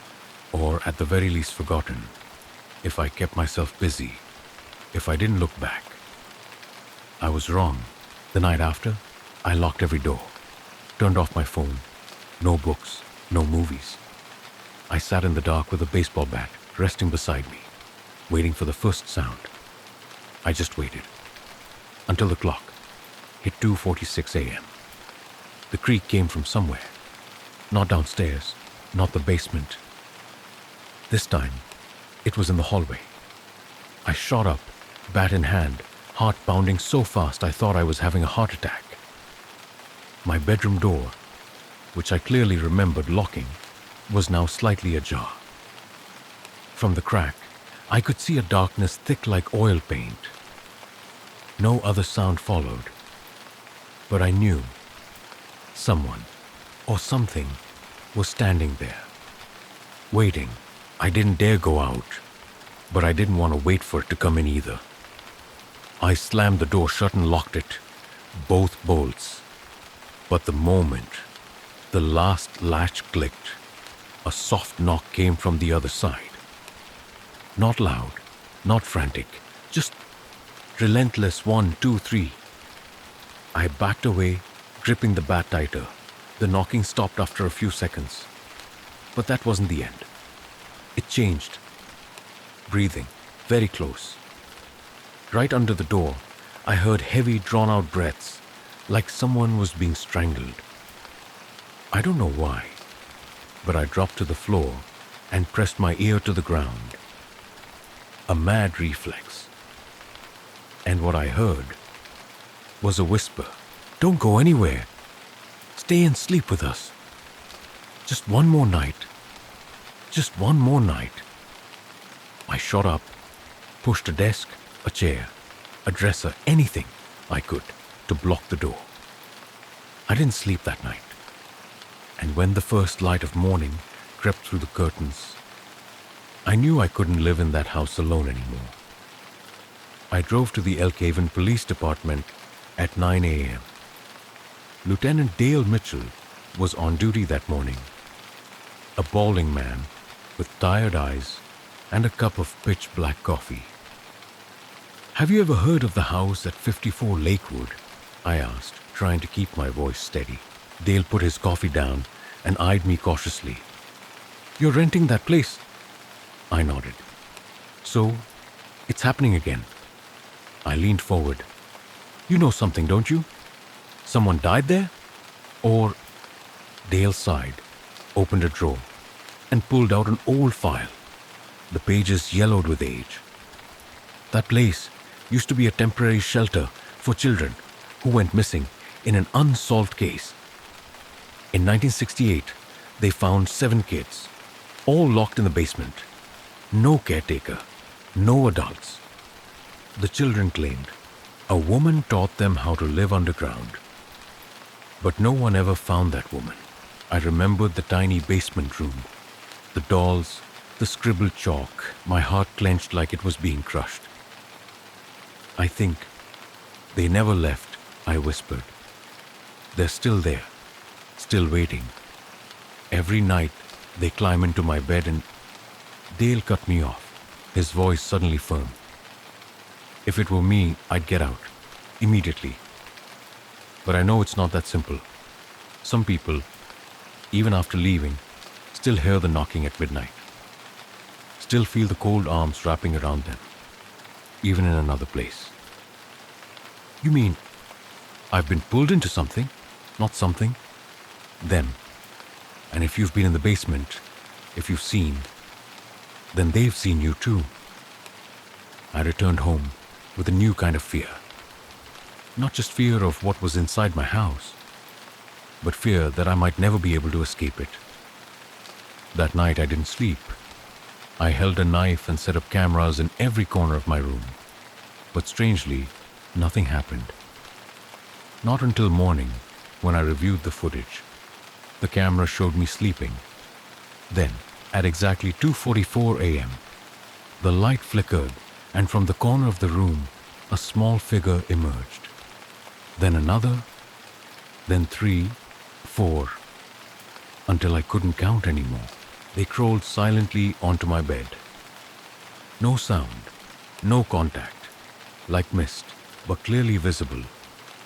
or at the very least forgotten, if I kept myself busy, if I didn't look back. I was wrong. The night after, I locked every door, turned off my phone. No books, no movies. I sat in the dark with a baseball bat resting beside me, waiting for the first sound. I just waited until the clock hit 2:46 a.m. The creak came from somewhere, not downstairs, not the basement. This time, it was in the hallway. I shot up, bat in hand, heart pounding so fast I thought I was having a heart attack. My bedroom door, which I clearly remembered locking, was now slightly ajar. From the crack, I could see a darkness thick like oil paint. No other sound followed, but I knew someone or something was standing there. waiting. I didn't dare go out, but I didn't want to wait for it to come in either. I slammed the door shut and locked it, both bolts. But the moment the last latch clicked, a soft knock came from the other side. Not loud, not frantic, just relentless 1, 2, 3. I backed away, gripping the bat tighter. The knocking stopped after a few seconds. But that wasn't the end. It changed. Breathing, very close. Right under the door, I heard heavy, drawn-out breaths, like someone was being strangled. I don't know why, but I dropped to the floor and pressed my ear to the ground. A mad reflex. And what I heard was a whisper. "Don't go anywhere. Stay and sleep with us. Just one more night. Just one more night." I shot up, pushed a desk, a chair, a dresser, anything I could to block the door. I didn't sleep that night. And when the first light of morning crept through the curtains, I knew I couldn't live in that house alone anymore. I drove to the Elkhaven Police Department at 9 a.m. Lieutenant Dale Mitchell was on duty that morning. A balding man with tired eyes and a cup of pitch-black coffee. "Have you ever heard of the house at 54 Lakewood?" I asked, trying to keep my voice steady. Dale put his coffee down and eyed me cautiously. "You're renting that place?" I nodded. "So, it's happening again." I leaned forward. "You know something, don't you? Someone died there? Or..." Dale sighed, opened a drawer, and pulled out an old file. The pages yellowed with age. "That place used to be a temporary shelter for children who went missing in an unsolved case. In 1968, they found 7 kids, all locked in the basement. No caretaker, no adults. The children claimed a woman taught them how to live underground. But no one ever found that woman. I remembered the tiny basement room, the dolls, the scribbled chalk. My heart clenched like it was being crushed. "I think they never left," I whispered. "They're still there, still waiting. Every night they climb into my bed and..." Dale cut me off, his voice suddenly firm. "If it were me, I'd get out, immediately. But I know it's not that simple. Some people, even after leaving, still hear the knocking at midnight. Still feel the cold arms wrapping around them, even in another place." "You mean I've been pulled into something, not something?" "Them. And if you've been in the basement, if you've seen, then they've seen you too." I returned home with a new kind of fear. Not just fear of what was inside my house, but fear that I might never be able to escape it. That night I didn't sleep. I held a knife and set up cameras in every corner of my room. But strangely, nothing happened. Not until morning, when I reviewed the footage. The camera showed me sleeping. Then, at exactly 2:44 a.m., the light flickered, and from the corner of the room, a small figure emerged. Then another, then 3, 4, until I couldn't count anymore. They crawled silently onto my bed. No sound, no contact, like mist, but clearly visible,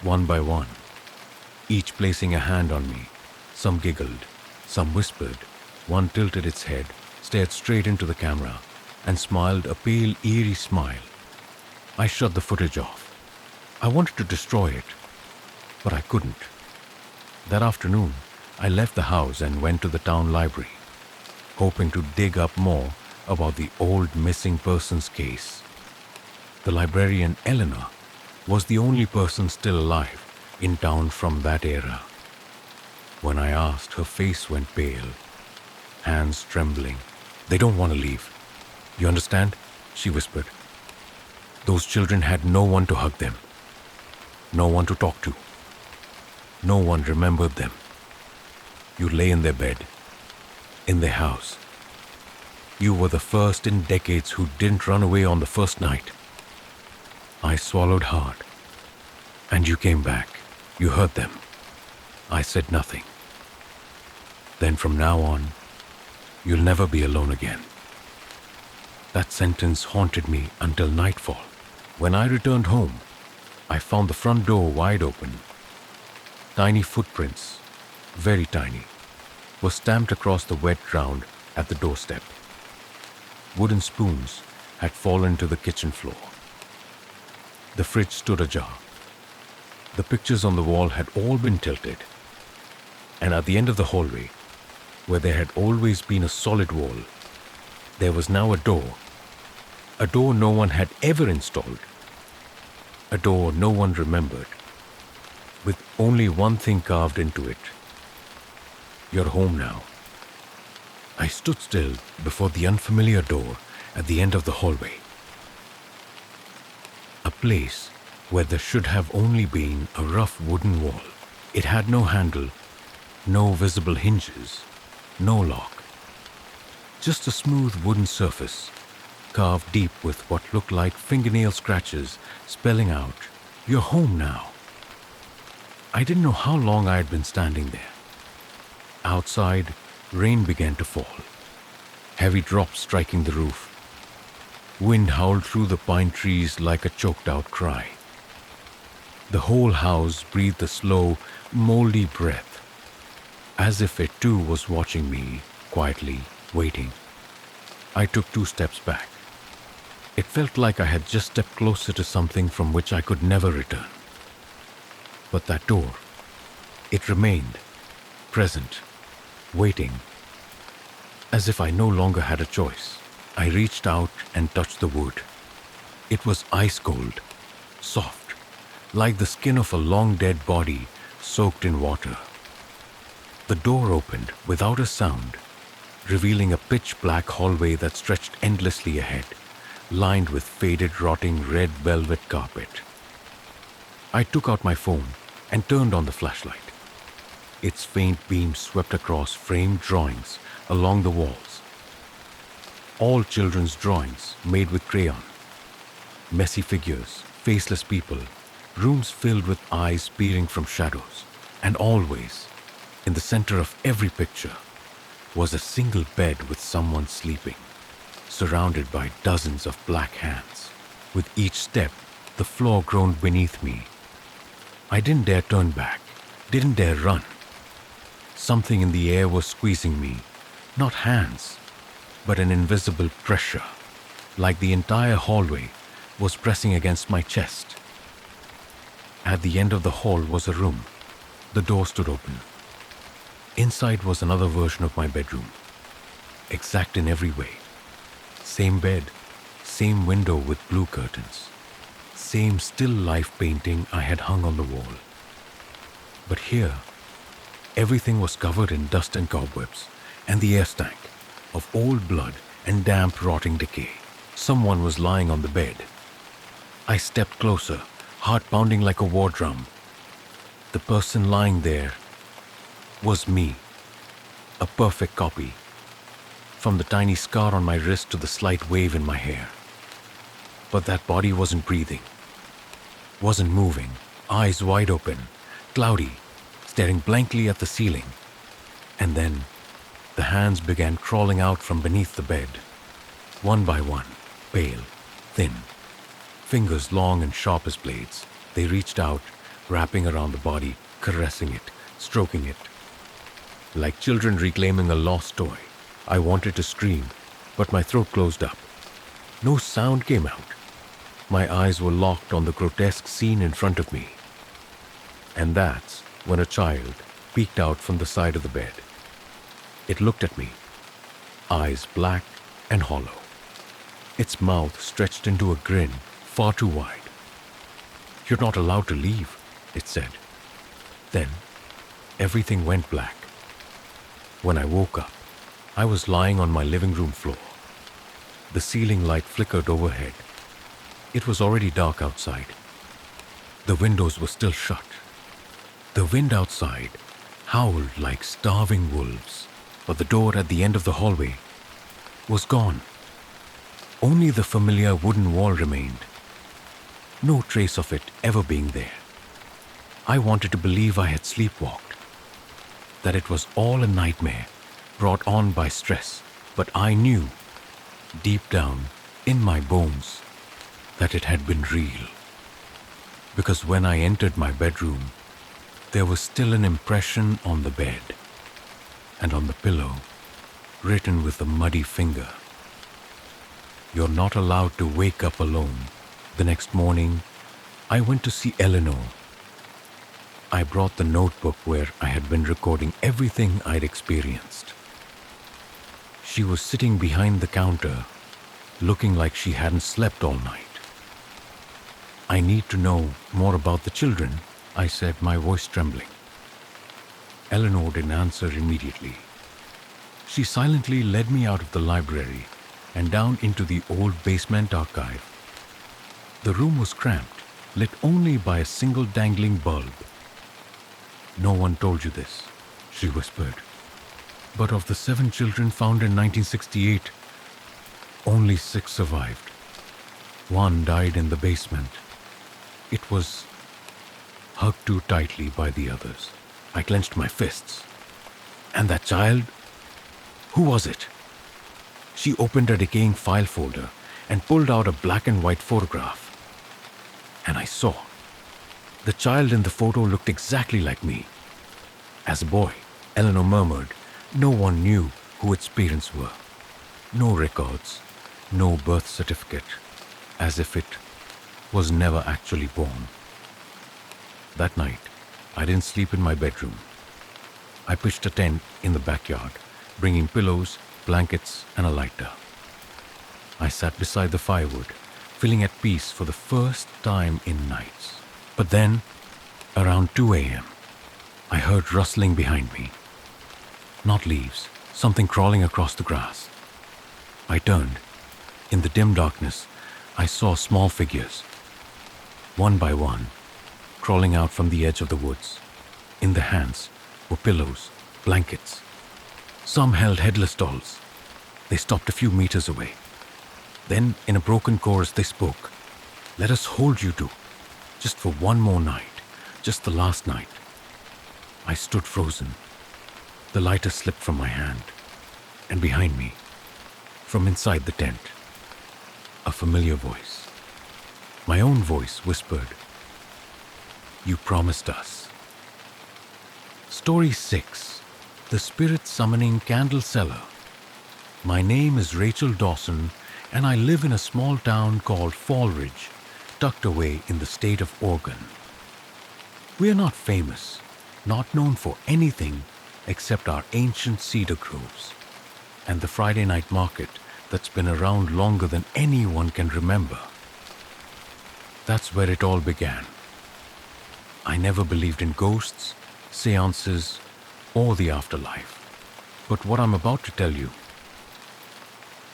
one by one, each placing a hand on me. Some giggled, some whispered. One tilted its head, stared straight into the camera, and smiled a pale, eerie smile. I shut the footage off. I wanted to destroy it, but I couldn't. That afternoon, I left the house and went to the town library, hoping to dig up more about the old missing persons case. The librarian, Eleanor, was the only person still alive in town from that era. When I asked, her face went pale, hands trembling. "They don't want to leave. You understand?" she whispered. "Those children had no one to hug them, no one to talk to. No one remembered them. You lay in their bed, in their house, You were the first in decades who didn't run away on the first night. I swallowed hard. And you came back. You heard them. I said nothing. Then from now on, you'll never be alone again. That sentence haunted me until nightfall. When I returned home, I found the front door wide open. Tiny footprints, very tiny, were stamped across the wet ground at the doorstep. Wooden spoons had fallen to the kitchen floor. The fridge stood ajar. The pictures on the wall had all been tilted. And at the end of the hallway, where there had always been a solid wall, there was now a door no one had ever installed, a door no one remembered, with only one thing carved into it. You're home now. I stood still before the unfamiliar door at the end of the hallway. A place where there should have only been a rough wooden wall. It had no handle, no visible hinges, no lock. Just a smooth wooden surface, carved deep with what looked like fingernail scratches, spelling out, "You're home now." I didn't know how long I had been standing there. Outside, rain began to fall, heavy drops striking the roof. Wind howled through the pine trees like a choked-out cry. The whole house breathed a slow, moldy breath, as if it too was watching me, quietly, waiting. I took 2 steps back. It felt like I had just stepped closer to something from which I could never return. But that door, it remained, present, waiting, as if I no longer had a choice. I reached out and touched the wood. It was ice cold, soft, like the skin of a long-dead body soaked in water. The door opened without a sound, revealing a pitch-black hallway that stretched endlessly ahead, lined with faded, rotting red velvet carpet. I took out my phone and turned on the flashlight. Its faint beam swept across framed drawings along the walls. All children's drawings made with crayon. Messy figures, faceless people, rooms filled with eyes peering from shadows. And always, in the center of every picture, was a single bed with someone sleeping, surrounded by dozens of black hands. With each step, the floor groaned beneath me. I didn't dare turn back, didn't dare run. Something in the air was squeezing me, not hands, but an invisible pressure, like the entire hallway was pressing against my chest. At the end of the hall was a room. The door stood open. Inside was another version of my bedroom, exact in every way. Same bed, same window with blue curtains, same still life painting I had hung on the wall. But here, everything was covered in dust and cobwebs, and the air stank of old blood and damp, rotting decay. Someone was lying on the bed. I stepped closer, heart pounding like a war drum. The person lying there was me, a perfect copy, from the tiny scar on my wrist to the slight wave in my hair. But that body wasn't breathing, wasn't moving, eyes wide open, cloudy, staring blankly at the ceiling. And then the hands began crawling out from beneath the bed, one by one, pale, thin, fingers long and sharp as blades. They reached out, wrapping around the body, caressing it, stroking it. Like children reclaiming a lost toy, I wanted to scream, but my throat closed up. No sound came out. My eyes were locked on the grotesque scene in front of me. And that's when a child peeked out from the side of the bed. It looked at me, eyes black and hollow. Its mouth stretched into a grin far too wide. "You're not allowed to leave," it said. Then, everything went black. When I woke up, I was lying on my living room floor. The ceiling light flickered overhead. It was already dark outside. The windows were still shut. The wind outside howled like starving wolves, but the door at the end of the hallway, was gone. Only the familiar wooden wall remained. No trace of it ever being there. I wanted to believe I had sleepwalked, that it was all a nightmare brought on by stress, but I knew, deep down in my bones, that it had been real. Because when I entered my bedroom, there was still an impression on the bed and on the pillow, written with a muddy finger. You're not allowed to wake up alone. The next morning, I went to see Eleanor. I brought the notebook where I had been recording everything I'd experienced. She was sitting behind the counter, looking like she hadn't slept all night. I need to know more about the children, I said, my voice trembling. Eleanor didn't answer immediately. She silently led me out of the library and down into the old basement archive. The room was cramped, lit only by a single dangling bulb. No one told you this, she whispered. But of the 7 children found in 1968, only 6 survived. 1 died in the basement. It was hugged too tightly by the others. I clenched my fists. And that child? Who was it? She opened a decaying file folder and pulled out a black and white photograph. And I saw. The child in the photo looked exactly like me. As a boy, Eleanor murmured, no one knew who its parents were. No records, no birth certificate, as if it was never actually born. That night, I didn't sleep in my bedroom. I pitched a tent in the backyard, bringing pillows, blankets, and a lighter. I sat beside the firewood, feeling at peace for the first time in nights. But then, around 2 a.m., I heard rustling behind me. Not leaves, something crawling across the grass. I turned. In the dim darkness, I saw small figures. One by one, crawling out from the edge of the woods. In their hands were pillows, blankets. Some held headless dolls. They stopped a few meters away. Then, in a broken chorus, they spoke. Let us hold you two, just for one more night, just the last night. I stood frozen. The lighter slipped from my hand, and behind me, from inside the tent, a familiar voice. My own voice whispered, You promised us. Story 6. The Spirit Summoning Candle Seller. My name is Rachel Dawson, and I live in a small town called Fallridge, tucked away in the state of Oregon. We are not famous, not known for anything except our ancient cedar groves and the Friday night market that's been around longer than anyone can remember. That's where it all began. I never believed in ghosts, seances, or the afterlife. But what I'm about to tell you,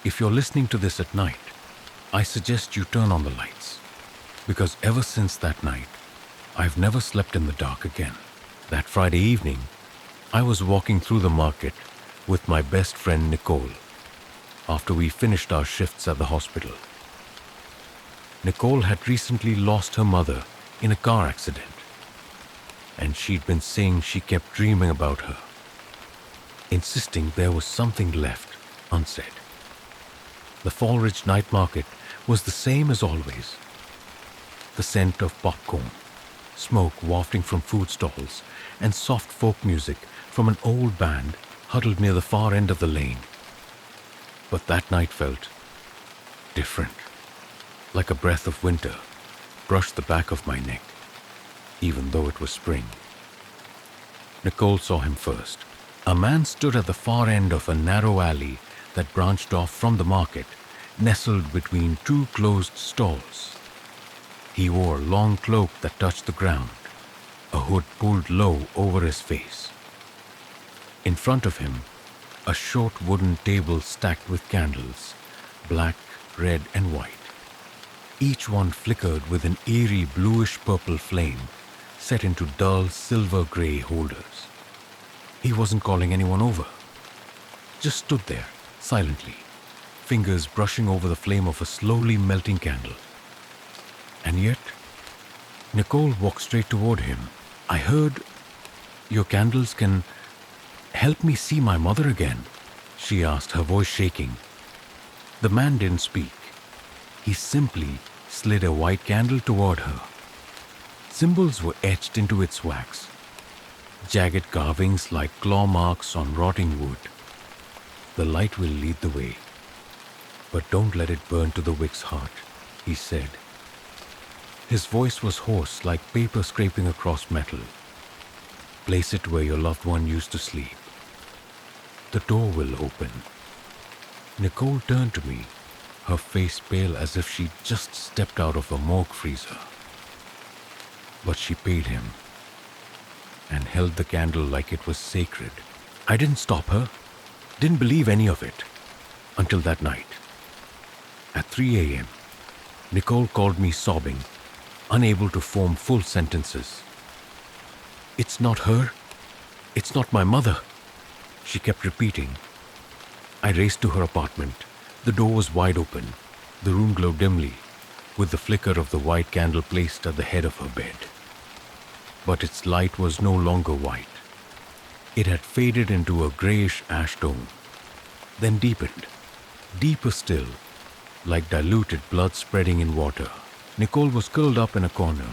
if you're listening to this at night, I suggest you turn on the lights, because ever since that night, I've never slept in the dark again. That Friday evening, I was walking through the market with my best friend Nicole after we finished our shifts at the hospital. Nicole had recently lost her mother in a car accident, and she'd been saying she kept dreaming about her, insisting there was something left unsaid. The Fallridge night market was the same as always. The scent of popcorn, smoke wafting from food stalls, and soft folk music from an old band huddled near the far end of the lane. But that night felt different, like a breath of winter brushed the back of my neck, even though it was spring. Nicole saw him first. A man stood at the far end of a narrow alley that branched off from the market, nestled between 2 closed stalls. He wore a long cloak that touched the ground, a hood pulled low over his face. In front of him, a short wooden table stacked with candles, black, red, and white. Each one flickered with an eerie bluish-purple flame set into dull silver-gray holders. He wasn't calling anyone over, just stood there, silently, fingers brushing over the flame of a slowly melting candle. And yet, Nicole walked straight toward him. "I heard your candles can help me see my mother again," she asked, her voice shaking. The man didn't speak. He simply slid a white candle toward her. Symbols were etched into its wax, jagged carvings like claw marks on rotting wood. "The light will lead the way, but don't let it burn to the wick's heart," he said. His voice was hoarse like paper scraping across metal. "Place it where your loved one used to sleep. The door will open." Nicole turned to me, her face pale as if she'd just stepped out of a morgue freezer. But she paid him and held the candle like it was sacred. I didn't stop her, didn't believe any of it, until that night. At 3 a.m., Nicole called me sobbing, unable to form full sentences. "It's not her. It's not my mother," she kept repeating. I raced to her apartment. The door was wide open. The room glowed dimly, with the flicker of the white candle placed at the head of her bed. But its light was no longer white. It had faded into a grayish ash tone, then deepened, deeper still, like diluted blood spreading in water. Nicole was curled up in a corner,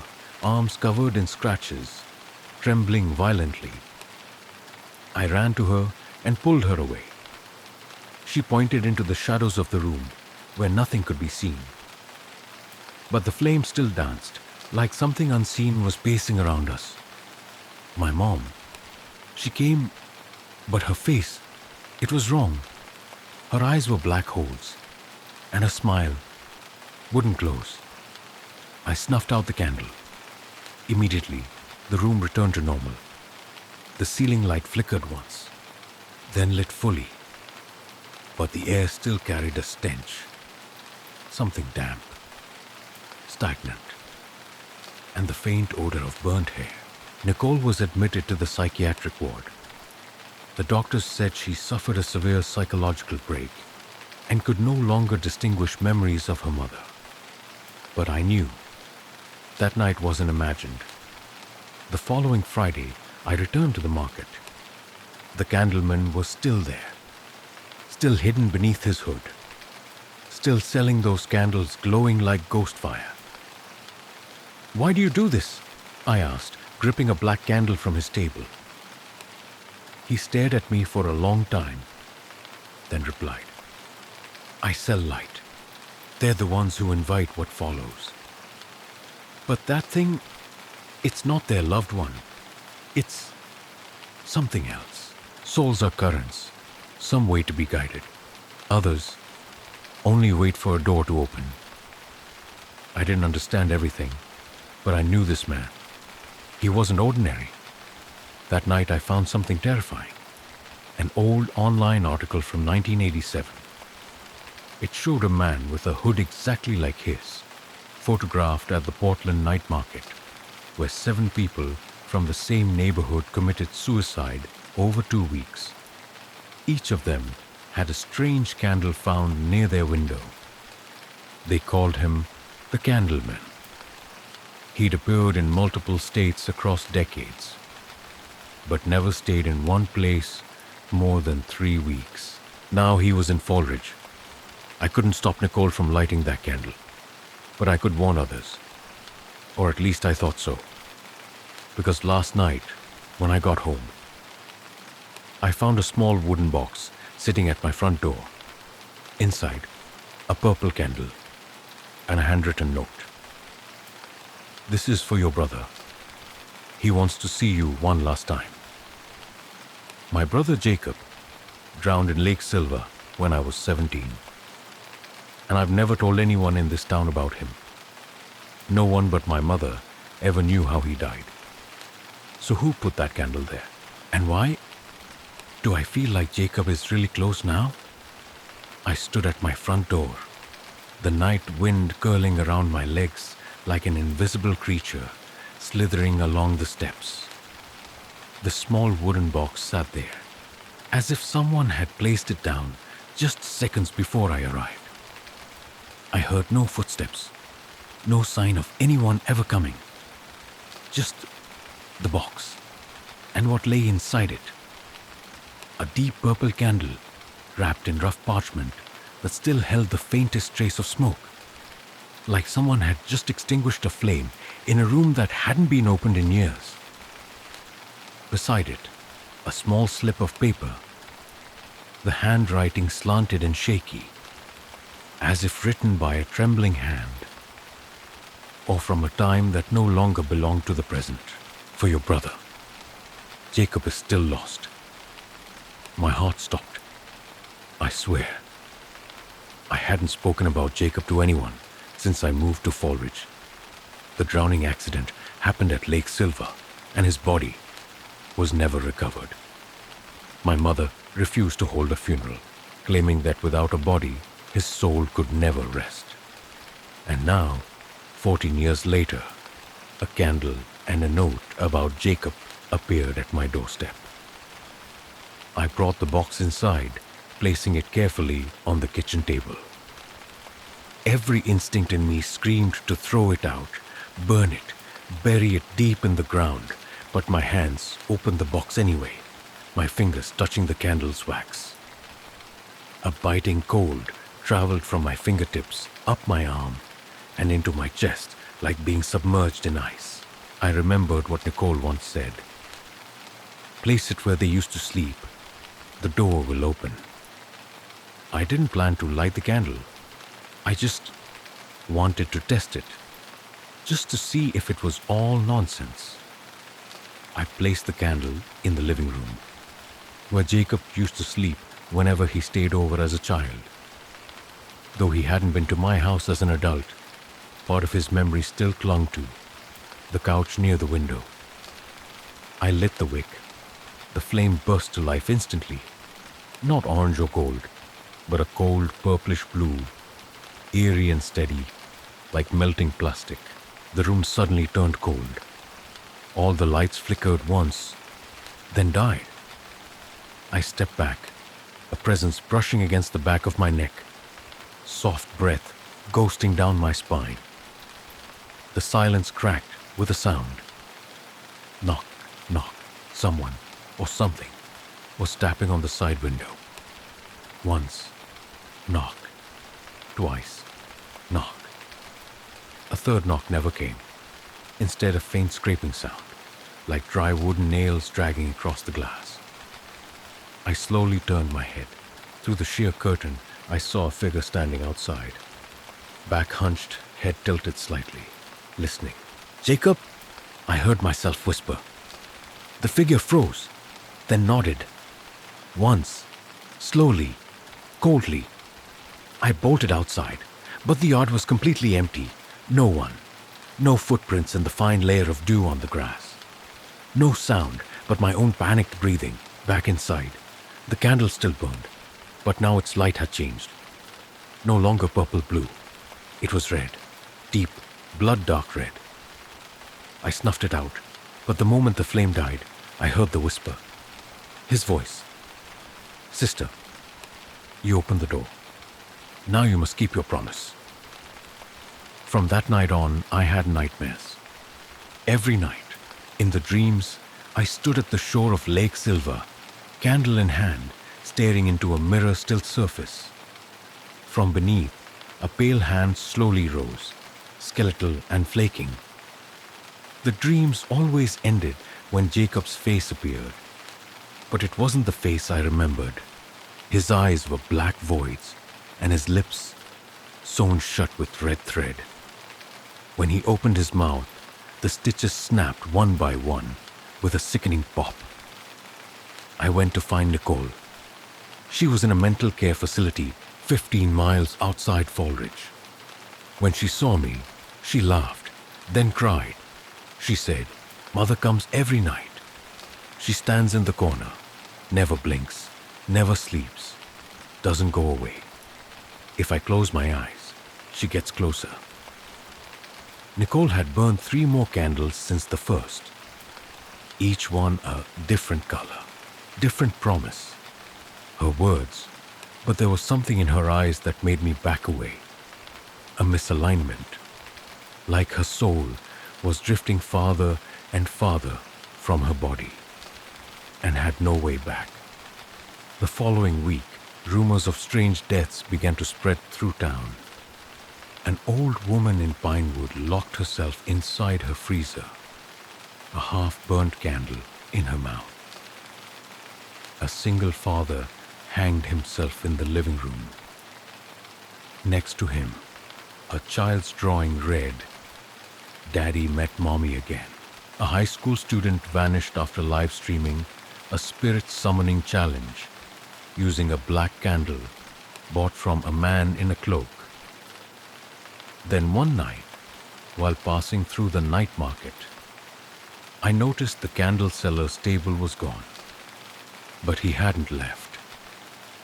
arms covered in scratches, trembling violently. I ran to her and pulled her away. She pointed into the shadows of the room, where nothing could be seen. But the flame still danced, like something unseen was pacing around us. My mom. She came, but her face, it was wrong. Her eyes were black holes, and her smile wouldn't close. I snuffed out the candle. Immediately, the room returned to normal. The ceiling light flickered once, then lit fully. But the air still carried a stench. Something damp, stagnant, and the faint odor of burnt hair. Nicole was admitted to the psychiatric ward. The doctors said she suffered a severe psychological break and could no longer distinguish memories of her mother. But I knew that night wasn't imagined. The following Friday, I returned to the market. The candleman was still there, still hidden beneath his hood, still selling those candles glowing like ghost fire. "Why do you do this?" I asked, gripping a black candle from his table. He stared at me for a long time, then replied, "I sell light. They're the ones who invite what follows. But that thing, it's not their loved one. It's something else. Souls are currents. Some wait to be guided. Others only wait for a door to open." I didn't understand everything, but I knew this man. He wasn't ordinary. That night I found something terrifying. An old online article from 1987. It showed a man with a hood exactly like his, photographed at the Portland night market, where 7 people from the same neighborhood committed suicide over 2 weeks. Each of them had a strange candle found near their window. They called him the Candleman. He'd appeared in multiple states across decades, but never stayed in one place more than 3 weeks. Now he was in Fallridge. I couldn't stop Nicole from lighting that candle, but I could warn others. Or at least I thought so. Because last night, when I got home, I found a small wooden box sitting at my front door. Inside, a purple candle and a handwritten note. "This is for your brother. He wants to see you one last time. My brother Jacob drowned in Lake Silver when I was 17. And I've never told anyone in this town about him. No one but my mother ever knew how he died. So who put that candle there? And why? Do I feel like Jacob is really close now?" I stood at my front door, the night wind curling around my legs like an invisible creature slithering along the steps. The small wooden box sat there, as if someone had placed it down just seconds before I arrived. I heard no footsteps, no sign of anyone ever coming. Just the box and what lay inside it. A deep purple candle wrapped in rough parchment that still held the faintest trace of smoke, like someone had just extinguished a flame in a room that hadn't been opened in years. Beside it, a small slip of paper, the handwriting slanted and shaky, as if written by a trembling hand, or from a time that no longer belonged to the present. For your brother, Jacob is still lost. My heart stopped. I swear, I hadn't spoken about Jacob to anyone since I moved to Fallridge. The drowning accident happened at Lake Silver, and his body was never recovered. My mother refused to hold a funeral, claiming that without a body, his soul could never rest. And now, 14 years later, a candle and a note about Jacob appeared at my doorstep. I brought the box inside, placing it carefully on the kitchen table. Every instinct in me screamed to throw it out, burn it, bury it deep in the ground, but my hands opened the box anyway, my fingers touching the candle's wax. A biting cold traveled from my fingertips up my arm and into my chest like being submerged in ice. I remembered what Nicole once said. Place it where they used to sleep. The door will open. I didn't plan to light the candle. I just wanted to test it, just to see if it was all nonsense. I placed the candle in the living room, where Jacob used to sleep whenever he stayed over as a child. Though he hadn't been to my house as an adult, part of his memory still clung to the couch near the window. I lit the wick. The flame burst to life instantly. Not orange or gold, but a cold purplish blue, eerie and steady, like melting plastic. The room suddenly turned cold. All the lights flickered once, then died. I stepped back, a presence brushing against the back of my neck, soft breath ghosting down my spine. The silence cracked with a sound. Knock, knock. Someone or something was tapping on the side window. Once, knock. Twice, knock. A third knock never came. Instead, a faint scraping sound, like dry wooden nails dragging across the glass. I slowly turned my head. Through the sheer curtain, I saw a figure standing outside, back hunched, head tilted slightly, listening. "Jacob?" I heard myself whisper. The figure froze, then nodded. Once, slowly, coldly. I bolted outside, but the yard was completely empty. No one. No footprints in the fine layer of dew on the grass. No sound but my own panicked breathing. Back inside, the candle still burned, but now its light had changed. No longer purple-blue. It was red, deep, blood-dark red. I snuffed it out, but the moment the flame died, I heard the whisper. His voice. "Sister, you opened the door. Now you must keep your promise." From that night on, I had nightmares. Every night, in the dreams, I stood at the shore of Lake Silver, candle in hand, staring into a mirror-still surface. From beneath, a pale hand slowly rose, skeletal and flaking. The dreams always ended when Jacob's face appeared. But it wasn't the face I remembered. His eyes were black voids, and his lips sewn shut with red thread. When he opened his mouth, the stitches snapped one by one with a sickening pop. I went to find Nicole. She was in a mental care facility 15 miles outside Fallridge. When she saw me, she laughed, then cried. She said, "Mother comes every night. She stands in the corner, never blinks, never sleeps, doesn't go away. If I close my eyes, she gets closer." Nicole had burned 3 more candles since the first, each one a different color, different promise. Her words, But there was something in her eyes that made me back away. A misalignment. Like her soul was drifting farther and farther from her body and had no way back. The following week, rumors of strange deaths began to spread through town. An old woman in Pinewood locked herself inside her freezer, a half-burnt candle in her mouth. A single father hanged himself in the living room. Next to him, a child's drawing read, "Daddy met Mommy again." A high school student vanished after live streaming a spirit summoning challenge using a black candle bought from a man in a cloak. Then one night, while passing through the night market, I noticed the candle seller's table was gone, but he hadn't left.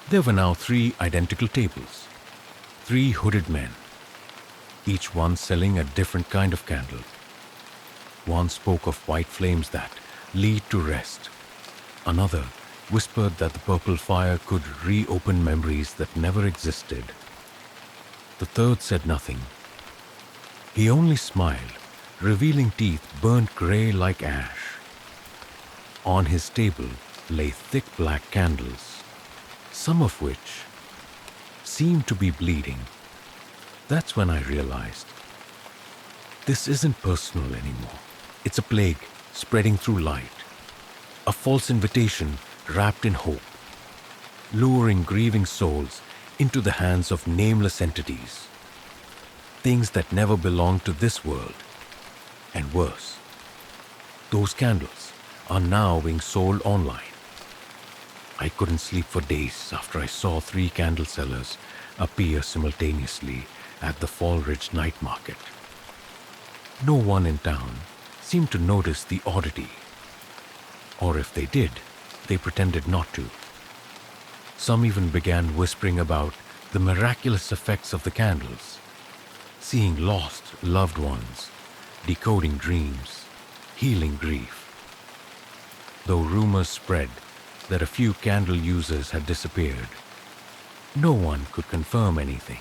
There were now 3 identical tables, 3 hooded men, each one selling a different kind of candle. One spoke of white flames that lead to rest. Another whispered that the purple fire could reopen memories that never existed. The third said nothing. He only smiled, revealing teeth burnt gray like ash. On his table lay thick black candles, some of which seemed to be bleeding. That's when I realized this isn't personal anymore. It's a plague spreading through light, a false invitation wrapped in hope, luring grieving souls into the hands of nameless entities, things that never belonged to this world. And worse, those candles are now being sold online. I couldn't sleep for days after I saw 3 candle sellers appear simultaneously at the Fallridge night market. No one in town seemed to notice the oddity, or if they did, they pretended not to. Some even began whispering about the miraculous effects of the candles, seeing lost loved ones, decoding dreams, healing grief. Though rumors spread that a few candle users had disappeared, no one could confirm anything,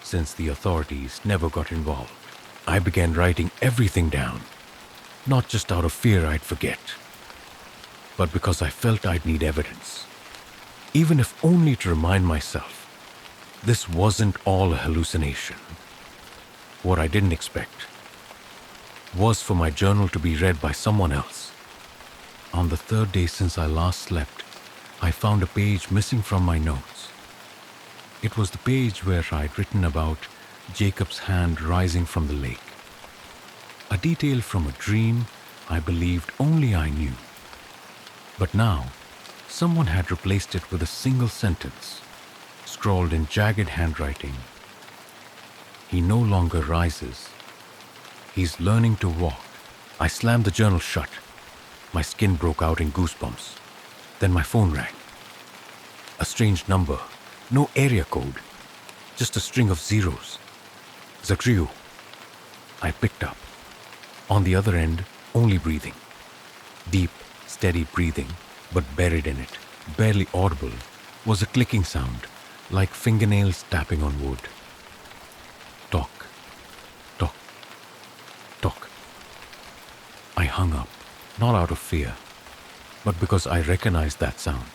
since the authorities never got involved. I began writing everything down, not just out of fear I'd forget, but because I felt I'd need evidence, even if only to remind myself this wasn't all a hallucination. What I didn't expect was for my journal to be read by someone else. On the 3rd day since I last slept, I found a page missing from my notes. It was the page where I'd written about Jacob's hand rising from the lake, a detail from a dream I believed only I knew. But now, someone had replaced it with a single sentence, scrawled in jagged handwriting. He no longer rises. He's learning to walk. I slammed the journal shut. My skin broke out in goosebumps. Then my phone rang. A strange number, no area code, just a string of zeros. Zakriu. I picked up. On the other end, only breathing. Deep, steady breathing, but buried in it, barely audible, was a clicking sound, like fingernails tapping on wood. Talk, talk, talk. I hung up, not out of fear, but because I recognized that sound.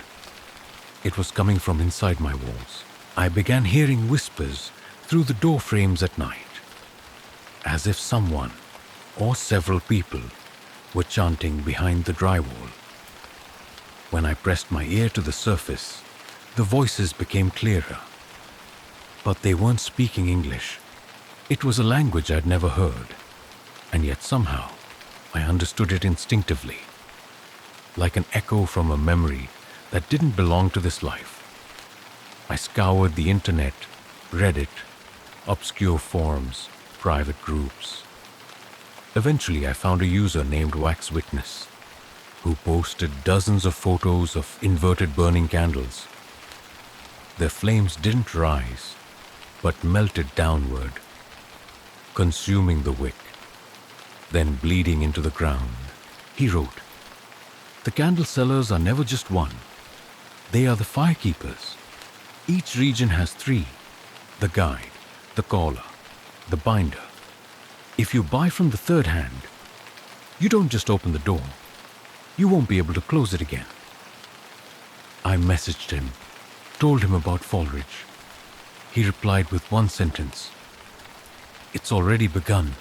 It was coming from inside my walls. I began hearing whispers through the door frames at night, as if someone, or several people, were chanting behind the drywall. When I pressed my ear to the surface, the voices became clearer. But they weren't speaking English. It was a language I'd never heard, and yet somehow I understood it instinctively, like an echo from a memory that didn't belong to this life. I scoured the internet, Reddit, obscure forums, private groups. Eventually I found a user named Wax Witness, who posted dozens of photos of inverted burning candles. Their flames didn't rise, but melted downward, consuming the wick, then bleeding into the ground. He wrote, "The candle sellers are never just one. They are the firekeepers. Each region has three: the guide, the caller, the binder. If you buy from the third hand, you don't just open the door, you won't be able to close it again. I messaged him, told him about Falridge. He replied with one sentence: "It's already begun.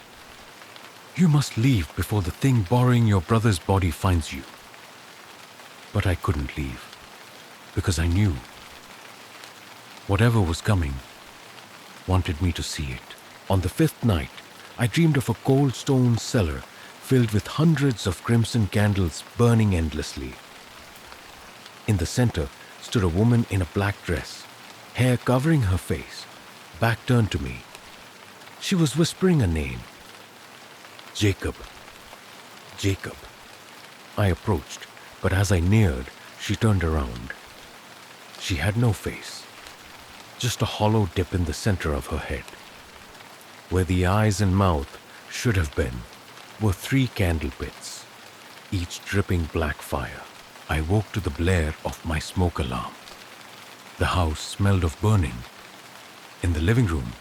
You must leave before the thing borrowing your brother's body finds you." But I couldn't leave, because I knew whatever was coming wanted me to see it. On the fifth night, I dreamed of a cold stone cellar filled with hundreds of crimson candles burning endlessly. In the center stood a woman in a black dress, hair covering her face, back turned to me. She was whispering a name: "Jacob. Jacob." I approached, but as I neared, she turned around. She had no face, just a hollow dip in the center of her head. Where the eyes and mouth should have been were 3 candle pits, each dripping black fire. I woke to the blare of my smoke alarm. The house smelled of burning. In the living room,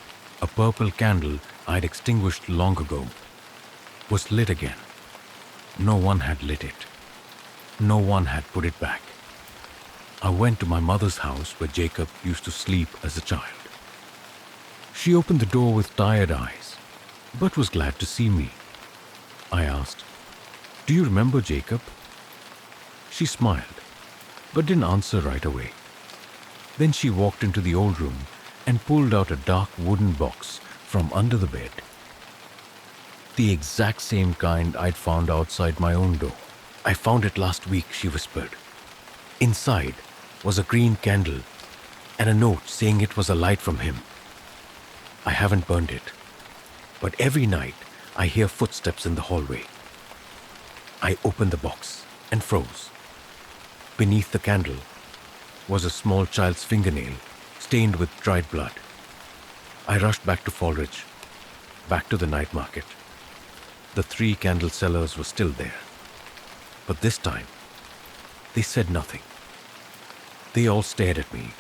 a purple candle I'd extinguished long ago was lit again. No one had lit it. No one had put it back. I went to my mother's house where Jacob used to sleep as a child. She opened the door with tired eyes, but was glad to see me. I asked, "Do you remember Jacob?" She smiled, but didn't answer right away. Then she walked into the old room and pulled out a dark wooden box from under the bed. The exact same kind I'd found outside my own door. "I found it last week," she whispered. Inside was a green candle and a note saying it was a light from him. I haven't burned it, but every night I hear footsteps in the hallway. I opened the box and froze. Beneath the candle was a small child's fingernail stained with dried blood. I rushed back to Falridge, back to the night market. The 3 candle sellers were still there, but this time they said nothing. They all stared at me,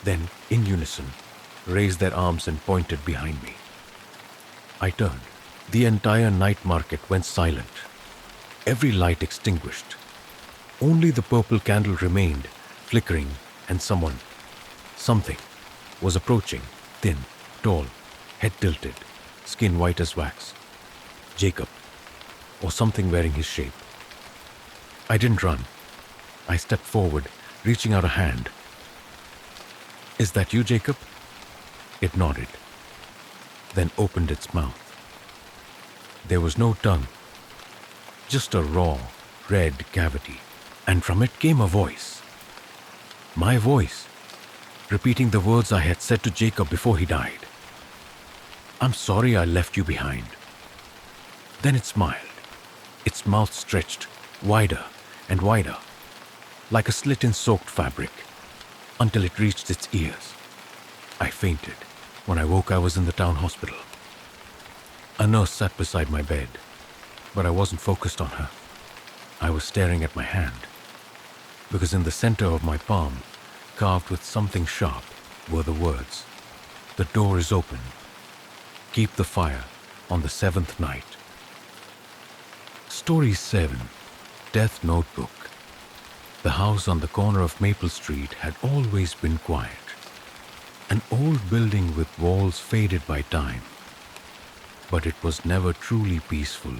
then in unison raised their arms and pointed behind me. I turned. The entire night market went silent, every light extinguished. Only the purple candle remained, flickering, and something, was approaching, thin, tall, head tilted, skin white as wax. Jacob, or something wearing his shape. I didn't run. I stepped forward, reaching out a hand. "Is that you, Jacob?" It nodded, then opened its mouth. There was no tongue, just a raw, red cavity, and from it came a voice. My voice, repeating the words I had said to Jacob before he died. "I'm sorry I left you behind." Then it smiled, its mouth stretched wider and wider, like a slit in soaked fabric, until it reached its ears. I fainted. When I woke, I was in the town hospital. A nurse sat beside my bed, but I wasn't focused on her. I was staring at my hand, because in the center of my palm, carved with something sharp, were the words, "The door is open. Keep the fire on the 7th night." Story 7, Death Notebook. The house on the corner of Maple Street had always been quiet. An old building with walls faded by time. But it was never truly peaceful.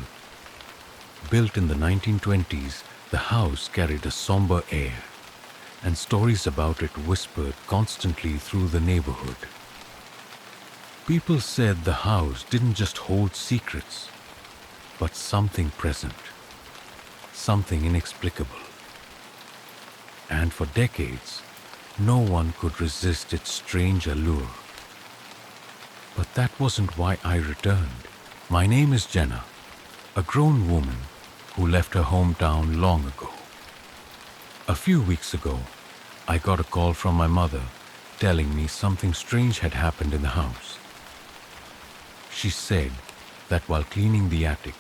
Built in the 1920s, the house carried a somber air, and stories about it whispered constantly through the neighborhood. People said the house didn't just hold secrets, but something present, something inexplicable. And for decades, no one could resist its strange allure. But that wasn't why I returned. My name is Jenna, a grown woman who left her hometown long ago. A few weeks ago, I got a call from my mother telling me something strange had happened in the house. She said that while cleaning the attic,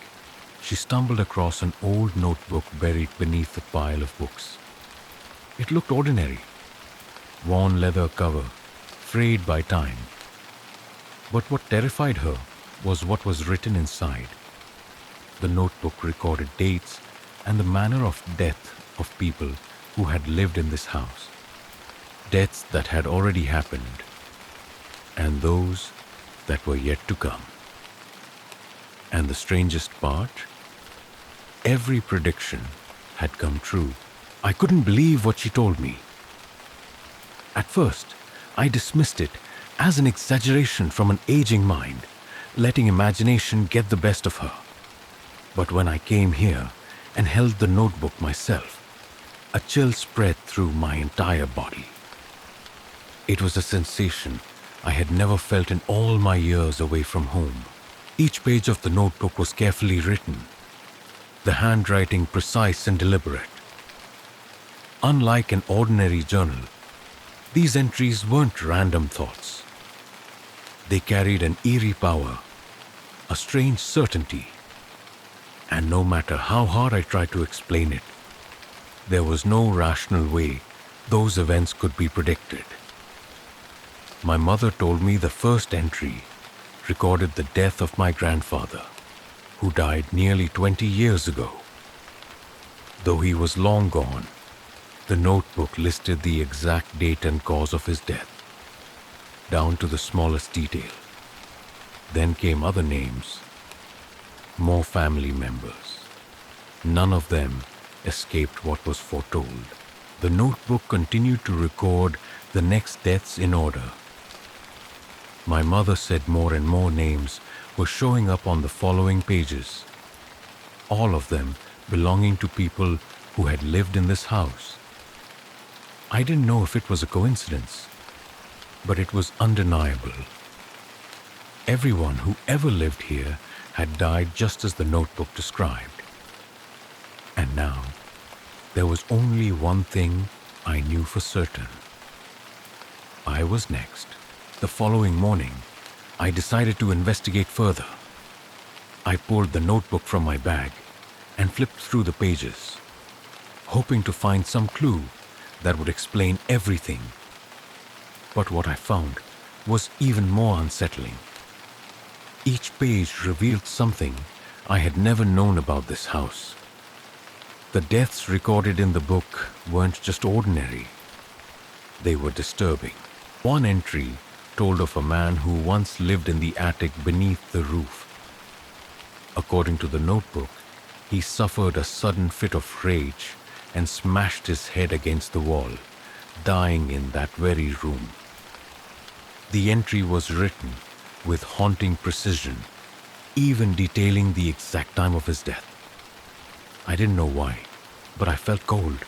she stumbled across an old notebook buried beneath a pile of books. It looked ordinary, worn leather cover, frayed by time. But what terrified her was what was written inside. The notebook recorded dates and the manner of death of people who had lived in this house. Deaths that had already happened, and those that were yet to come. And the strangest part, every prediction had come true. I couldn't believe what she told me. At first, I dismissed it as an exaggeration from an aging mind, letting imagination get the best of her. But when I came here and held the notebook myself, a chill spread through my entire body. It was a sensation I had never felt in all my years away from home. Each page of the notebook was carefully written, the handwriting precise and deliberate. Unlike an ordinary journal, these entries weren't random thoughts. They carried an eerie power, a strange certainty, and no matter how hard I tried to explain it, there was no rational way those events could be predicted. My mother told me the first entry recorded the death of my grandfather, who died nearly 20 years ago. Though he was long gone, the notebook listed the exact date and cause of his death, down to the smallest detail. Then came other names, more family members. None of them escaped what was foretold. The notebook continued to record the next deaths in order. My mother said more and more names were showing up on the following pages, all of them belonging to people who had lived in this house. I didn't know if it was a coincidence, but it was undeniable. Everyone who ever lived here had died just as the notebook described. And now, there was only one thing I knew for certain. I was next. The following morning, I decided to investigate further. I pulled the notebook from my bag and flipped through the pages, hoping to find some clue that would explain everything. But what I found was even more unsettling. Each page revealed something I had never known about this house. The deaths recorded in the book weren't just ordinary. They were disturbing. One entry told of a man who once lived in the attic beneath the roof. According to the notebook, he suffered a sudden fit of rage and smashed his head against the wall, dying in that very room. The entry was written with haunting precision, even detailing the exact time of his death. I didn't know why, but I felt cold,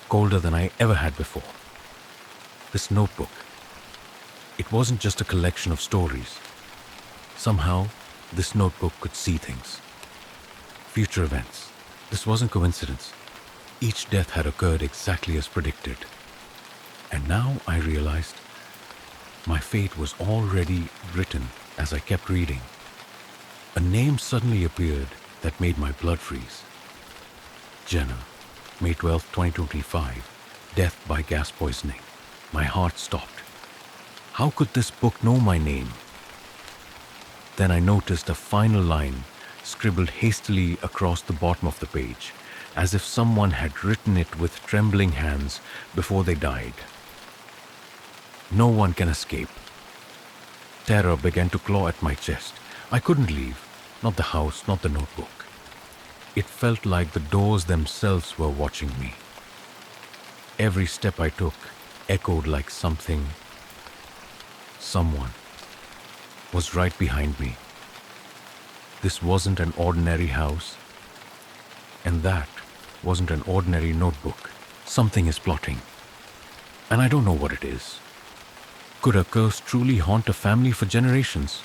colder than I ever had before. This notebook, it wasn't just a collection of stories. Somehow, this notebook could see things. Future events. This wasn't coincidence. Each death had occurred exactly as predicted. And now I realized my fate was already written as I kept reading. A name suddenly appeared that made my blood freeze. Jenna, May 12, 2025, death by gas poisoning. My heart stopped. How could this book know my name? Then I noticed a final line scribbled hastily across the bottom of the page, as if someone had written it with trembling hands before they died. No one can escape. Terror began to claw at my chest. I couldn't leave, not the house, not the notebook. It felt like the doors themselves were watching me. Every step I took echoed like someone was right behind me. This wasn't an ordinary house, and that wasn't an ordinary notebook. Something is plotting, and I don't know what it is. Could a curse truly haunt a family for generations?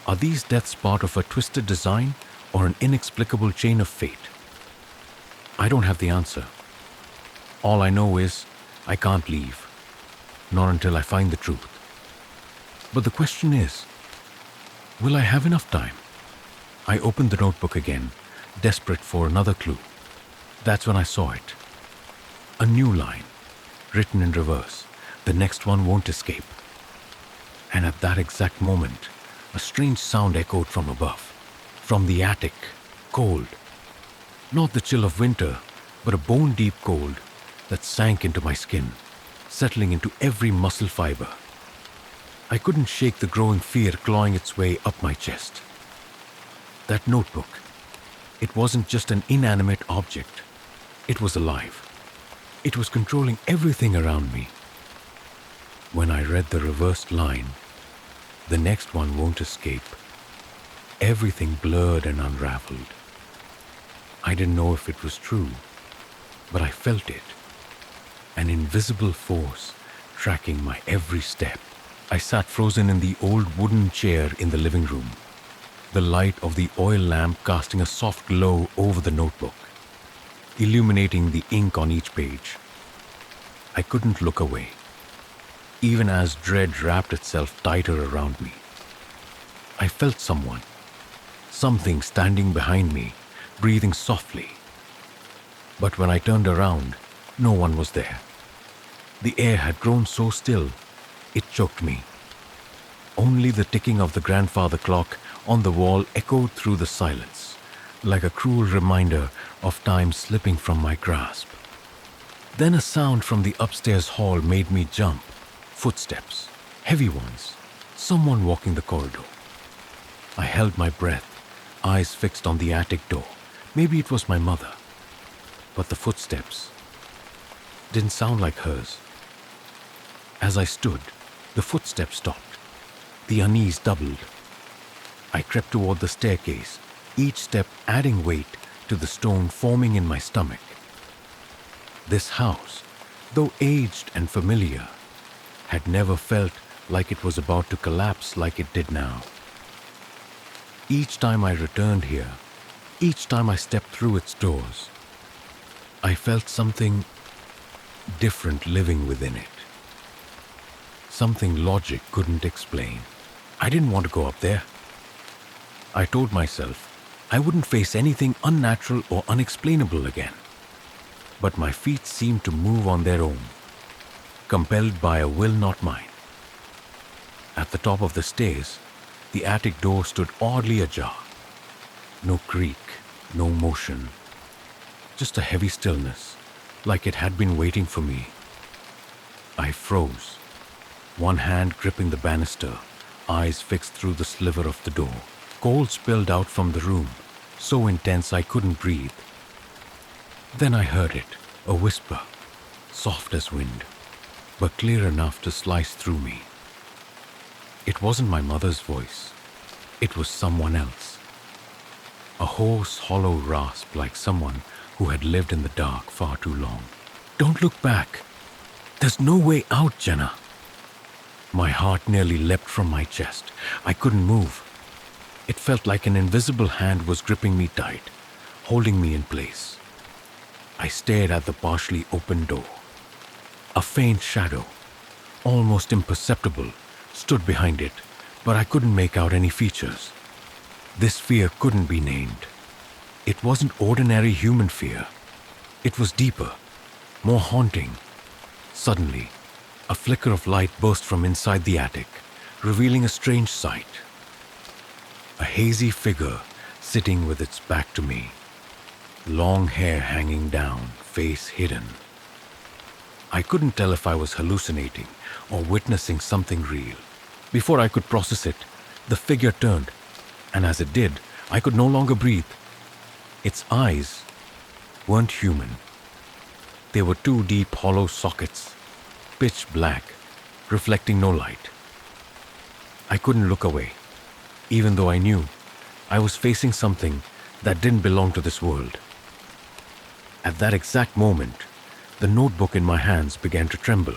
Are these deaths part of a twisted design or an inexplicable chain of fate? I don't have the answer. All I know is I can't leave, not until I find the truth. But the question is, will I have enough time? I opened the notebook again, desperate for another clue. That's when I saw it. A new line, written in reverse. The next one won't escape. And at that exact moment, a strange sound echoed from above, from the attic, cold. Not the chill of winter, but a bone-deep cold that sank into my skin, settling into every muscle fiber. I couldn't shake the growing fear clawing its way up my chest. That notebook, it wasn't just an inanimate object. It was alive. It was controlling everything around me. When I read the reversed line, the next one won't escape, everything blurred and unraveled. I didn't know if it was true, but I felt it. An invisible force tracking my every step. I sat frozen in the old wooden chair in the living room, the light of the oil lamp casting a soft glow over the notebook, illuminating the ink on each page. I couldn't look away, even as dread wrapped itself tighter around me. I felt something standing behind me, breathing softly. But when I turned around, no one was there. The air had grown so still, it choked me. Only the ticking of the grandfather clock on the wall echoed through the silence, like a cruel reminder of time slipping from my grasp. Then a sound from the upstairs hall made me jump. Footsteps, heavy ones, someone walking the corridor. I held my breath, eyes fixed on the attic door. Maybe it was my mother. But the footsteps didn't sound like hers. As I stood, the footsteps stopped. The unease doubled. I crept toward the staircase, each step adding weight to the stone forming in my stomach. This house, though aged and familiar, had never felt like it was about to collapse like it did now. Each time I returned here, each time I stepped through its doors, I felt something different living within it. Something logic couldn't explain. I didn't want to go up there. I told myself I wouldn't face anything unnatural or unexplainable again. But my feet seemed to move on their own, compelled by a will not mine. At the top of the stairs, the attic door stood oddly ajar. No creak, no motion, just a heavy stillness, like it had been waiting for me. I froze, one hand gripping the banister, eyes fixed through the sliver of the door. Cold spilled out from the room, so intense I couldn't breathe. Then I heard it, a whisper, soft as wind, but clear enough to slice through me. It wasn't my mother's voice. It was someone else. A hoarse, hollow rasp like someone who had lived in the dark far too long. Don't look back. There's no way out, Jenna. My heart nearly leapt from my chest. I couldn't move. It felt like an invisible hand was gripping me tight, holding me in place. I stared at the partially open door. A faint shadow, almost imperceptible, stood behind it, but I couldn't make out any features. This fear couldn't be named. It wasn't ordinary human fear. It was deeper, more haunting. Suddenly, a flicker of light burst from inside the attic, revealing a strange sight. A hazy figure sitting with its back to me, long hair hanging down, face hidden. I couldn't tell if I was hallucinating or witnessing something real. Before I could process it, the figure turned, and as it did, I could no longer breathe. Its eyes weren't human. They were two deep, hollow sockets, pitch black, reflecting no light. I couldn't look away, even though I knew I was facing something that didn't belong to this world. At that exact moment, the notebook in my hands began to tremble.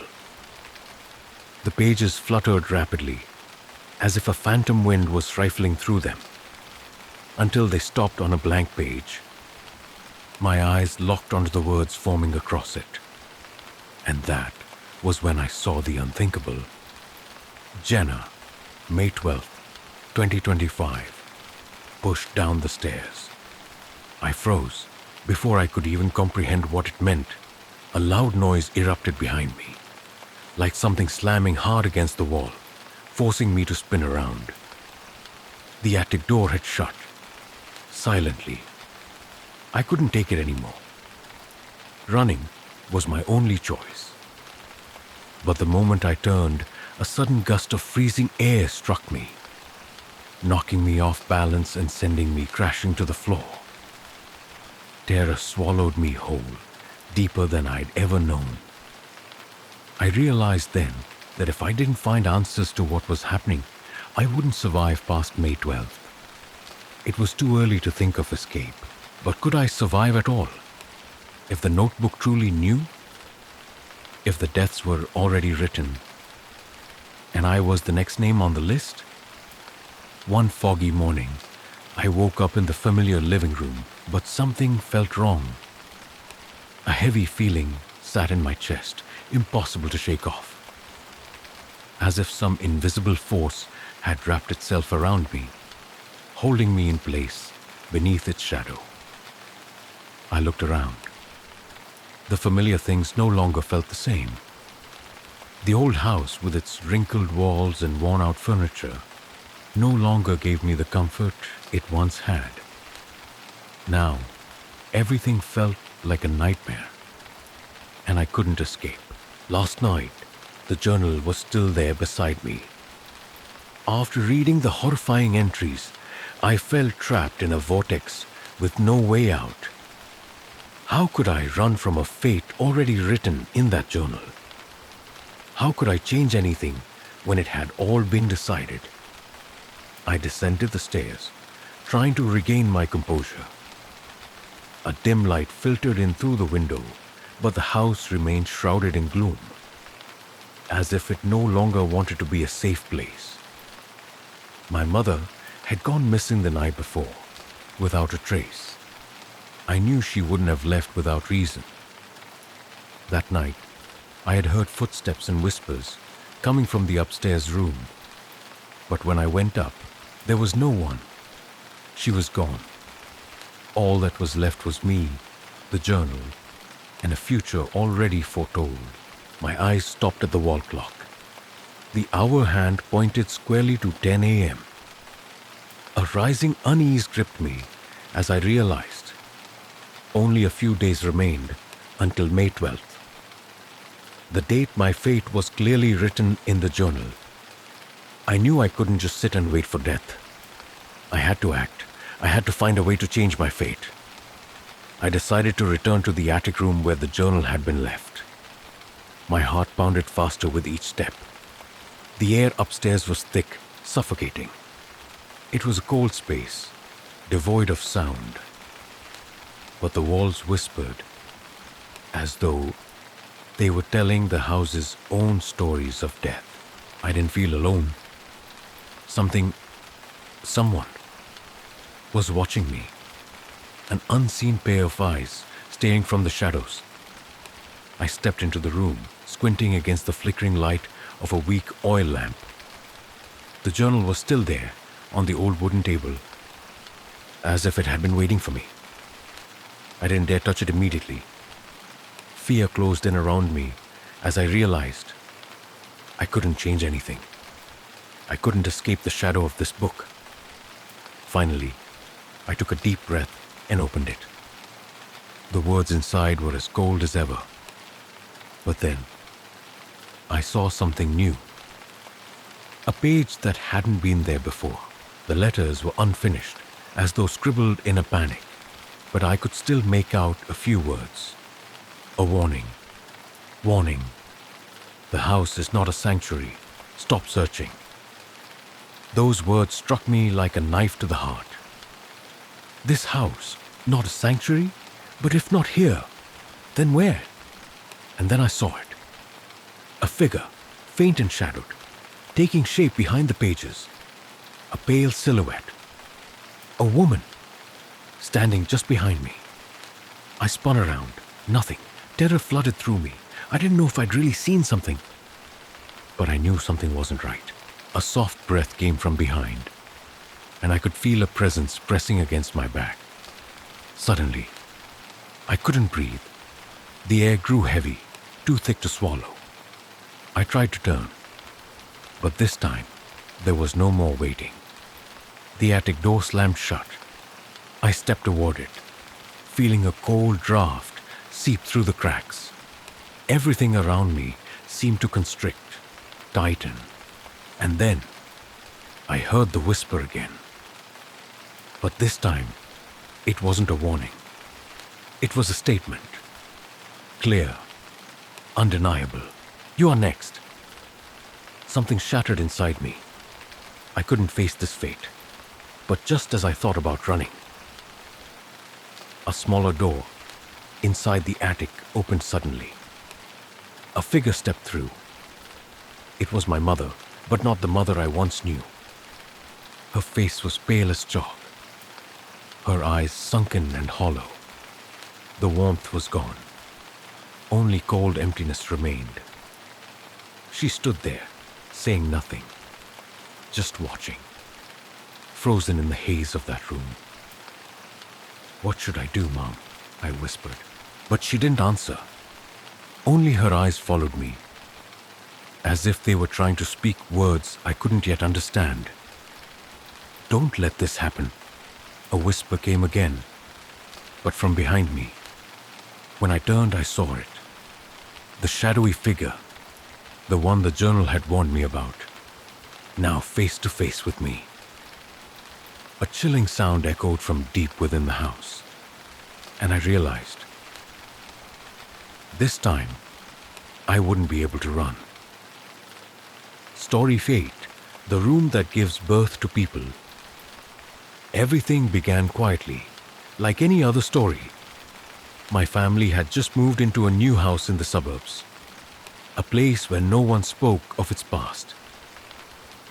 The pages fluttered rapidly, as if a phantom wind was rifling through them, until they stopped on a blank page. My eyes locked onto the words forming across it. And that was when I saw the unthinkable. Jenna, May 12th, 2025, pushed down the stairs. I froze before I could even comprehend what it meant. A loud noise erupted behind me, like something slamming hard against the wall, forcing me to spin around. The attic door had shut, silently. I couldn't take it anymore. Running was my only choice. But the moment I turned, a sudden gust of freezing air struck me, knocking me off balance and sending me crashing to the floor. Terror swallowed me whole, deeper than I'd ever known. I realized then that if I didn't find answers to what was happening, I wouldn't survive past May 12th. It was too early to think of escape, but could I survive at all? If the notebook truly knew? If the deaths were already written, and I was the next name on the list? One foggy morning, I woke up in the familiar living room, but something felt wrong. A heavy feeling sat in my chest, impossible to shake off. As if some invisible force had wrapped itself around me, holding me in place beneath its shadow. I looked around. The familiar things no longer felt the same. The old house with its wrinkled walls and worn-out furniture no longer gave me the comfort it once had. Now, everything felt like a nightmare, and I couldn't escape. Last night, the journal was still there beside me. After reading the horrifying entries, I felt trapped in a vortex with no way out. How could I run from a fate already written in that journal? How could I change anything when it had all been decided? I descended the stairs, trying to regain my composure. A dim light filtered in through the window, but the house remained shrouded in gloom, as if it no longer wanted to be a safe place. My mother had gone missing the night before, without a trace. I knew she wouldn't have left without reason. That night, I had heard footsteps and whispers coming from the upstairs room. But when I went up, there was no one. She was gone. All that was left was me, the journal, and a future already foretold. My eyes stopped at the wall clock. The hour hand pointed squarely to 10 a.m. A rising unease gripped me as I realized only a few days remained until May 12th. The date my fate was clearly written in the journal. I knew I couldn't just sit and wait for death. I had to act. I had to find a way to change my fate. I decided to return to the attic room where the journal had been left. My heart pounded faster with each step. The air upstairs was thick, suffocating. It was a cold space, devoid of sound. But the walls whispered, as though they were telling the house's own stories of death. I didn't feel alone. Someone was watching me. An unseen pair of eyes staring from the shadows. I stepped into the room, squinting against the flickering light of a weak oil lamp. The journal was still there, on the old wooden table, as if it had been waiting for me. I didn't dare touch it immediately. Fear closed in around me as I realized I couldn't change anything. I couldn't escape the shadow of this book. Finally, I took a deep breath and opened it. The words inside were as cold as ever. But then, I saw something new. A page that hadn't been there before. The letters were unfinished, as though scribbled in a panic, but I could still make out a few words. A warning. Warning. The house is not a sanctuary. Stop searching. Those words struck me like a knife to the heart. This house, not a sanctuary? But if not here, then where? And then I saw it. A figure, faint and shadowed, taking shape behind the pages. A pale silhouette. A woman, standing just behind me. I spun around. Nothing. Terror flooded through me. I didn't know if I'd really seen something. But I knew something wasn't right. A soft breath came from behind, and I could feel a presence pressing against my back. Suddenly, I couldn't breathe. The air grew heavy, too thick to swallow. I tried to turn, but this time there was no more waiting. The attic door slammed shut. I stepped toward it, feeling a cold draft seep through the cracks. Everything around me seemed to constrict, tighten, and then I heard the whisper again. But this time, it wasn't a warning. It was a statement. Clear, undeniable. You are next. Something shattered inside me. I couldn't face this fate. But just as I thought about running, a smaller door inside the attic opened suddenly. A figure stepped through. It was my mother, but not the mother I once knew. Her face was pale as chalk, her eyes sunken and hollow. The warmth was gone. Only cold emptiness remained. She stood there, saying nothing, just watching, frozen in the haze of that room. "What should I do, Mom?" I whispered. But she didn't answer. Only her eyes followed me, as if they were trying to speak words I couldn't yet understand. "Don't let this happen," a whisper came again, but from behind me. When I turned, I saw it. The shadowy figure, the one the journal had warned me about, now face to face with me. A chilling sound echoed from deep within the house, and I realized this time I wouldn't be able to run. Story 8, the room that gives birth to people. Everything began quietly, like any other story. My family had just moved into a new house in the suburbs, a place where no one spoke of its past.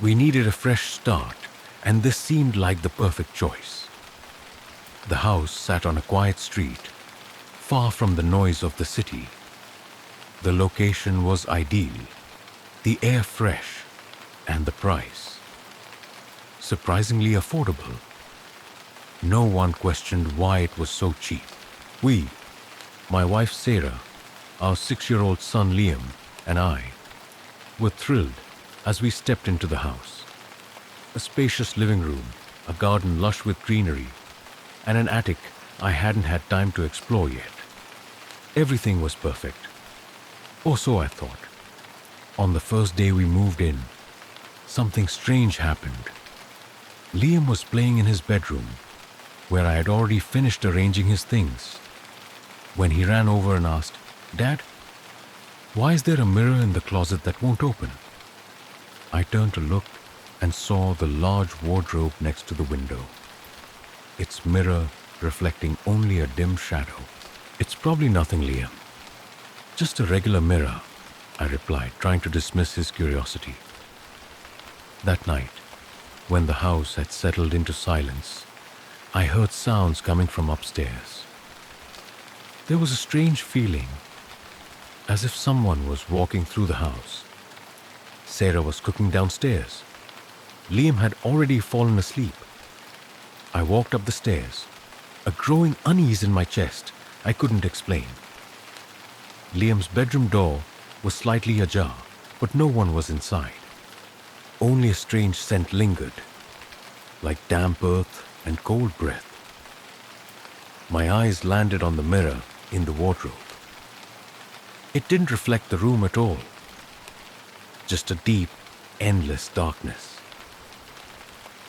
We needed a fresh start, and this seemed like the perfect choice. The house sat on a quiet street, far from the noise of the city. The location was ideal, the air fresh, and the price surprisingly affordable. No one questioned why it was so cheap. We, my wife Sarah, our 6-year-old son Liam, and I, were thrilled as we stepped into the house. A spacious living room, a garden lush with greenery, and an attic I hadn't had time to explore yet. Everything was perfect. Or so I thought. On the first day we moved in, something strange happened. Liam was playing in his bedroom, where I had already finished arranging his things, when he ran over and asked, "Dad, why is there a mirror in the closet that won't open?" I turned to look and saw the large wardrobe next to the window, its mirror reflecting only a dim shadow. "It's probably nothing, Liam. Just a regular mirror," I replied, trying to dismiss his curiosity. That night, when the house had settled into silence, I heard sounds coming from upstairs. There was a strange feeling, as if someone was walking through the house. Sarah was cooking downstairs. Liam had already fallen asleep. I walked up the stairs, a growing unease in my chest I couldn't explain. Liam's bedroom door was slightly ajar, but no one was inside. Only a strange scent lingered, like damp earth and cold breath. My eyes landed on the mirror in the wardrobe. It didn't reflect the room at all, just a deep, endless darkness.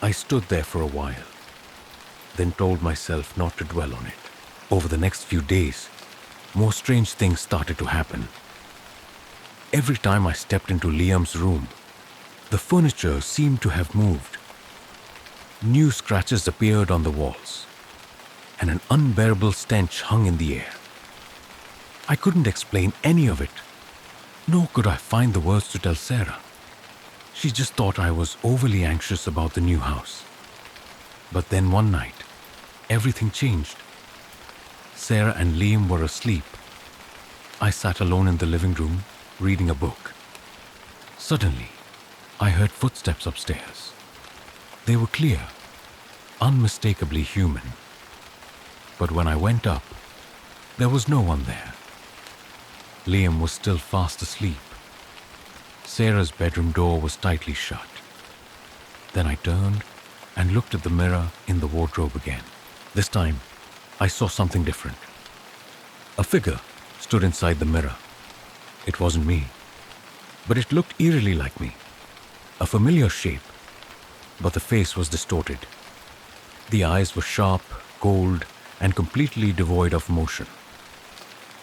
I stood there for a while, then told myself not to dwell on it. Over the next few days, more strange things started to happen. Every time I stepped into Liam's room, the furniture seemed to have moved. New scratches appeared on the walls, and an unbearable stench hung in the air. I couldn't explain any of it, nor could I find the words to tell Sarah. She just thought I was overly anxious about the new house. But then one night, everything changed. Sarah and Liam were asleep. I sat alone in the living room, reading a book. Suddenly, I heard footsteps upstairs. They were clear, unmistakably human. But when I went up, there was no one there. Liam was still fast asleep. Sarah's bedroom door was tightly shut. Then I turned and looked at the mirror in the wardrobe again. This time, I saw something different. A figure stood inside the mirror. It wasn't me, but it looked eerily like me. A familiar shape, but the face was distorted. The eyes were sharp, cold, and completely devoid of motion.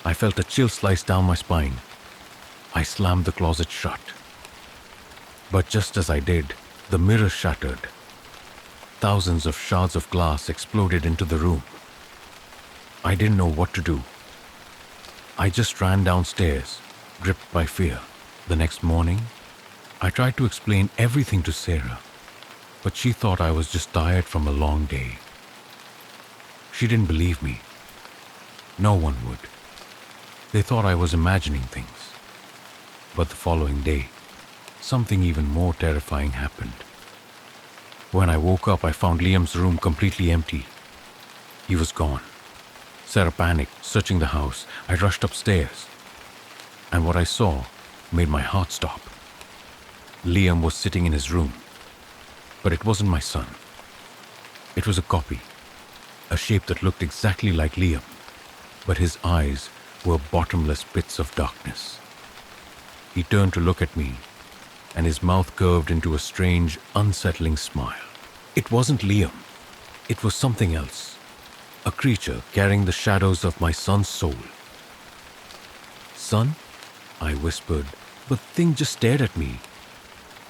I felt a chill slice down my spine. I slammed the closet shut. But just as I did, the mirror shattered. Thousands of shards of glass exploded into the room. I didn't know what to do. I just ran downstairs, gripped by fear. The next morning, I tried to explain everything to Sarah, but she thought I was just tired from a long day. She didn't believe me. No one would. They thought I was imagining things. But the following day, something even more terrifying happened. When I woke up, I found Liam's room completely empty. He was gone. Sarah panicked, searching the house. I rushed upstairs, and what I saw made my heart stop. Liam was sitting in his room, but it wasn't my son. It was a copy, a shape that looked exactly like Liam, but his eyes were bottomless pits of darkness. He turned to look at me, and his mouth curved into a strange, unsettling smile. It wasn't Liam. It was something else. A creature carrying the shadows of my son's soul. "Son?" I whispered, but the thing just stared at me,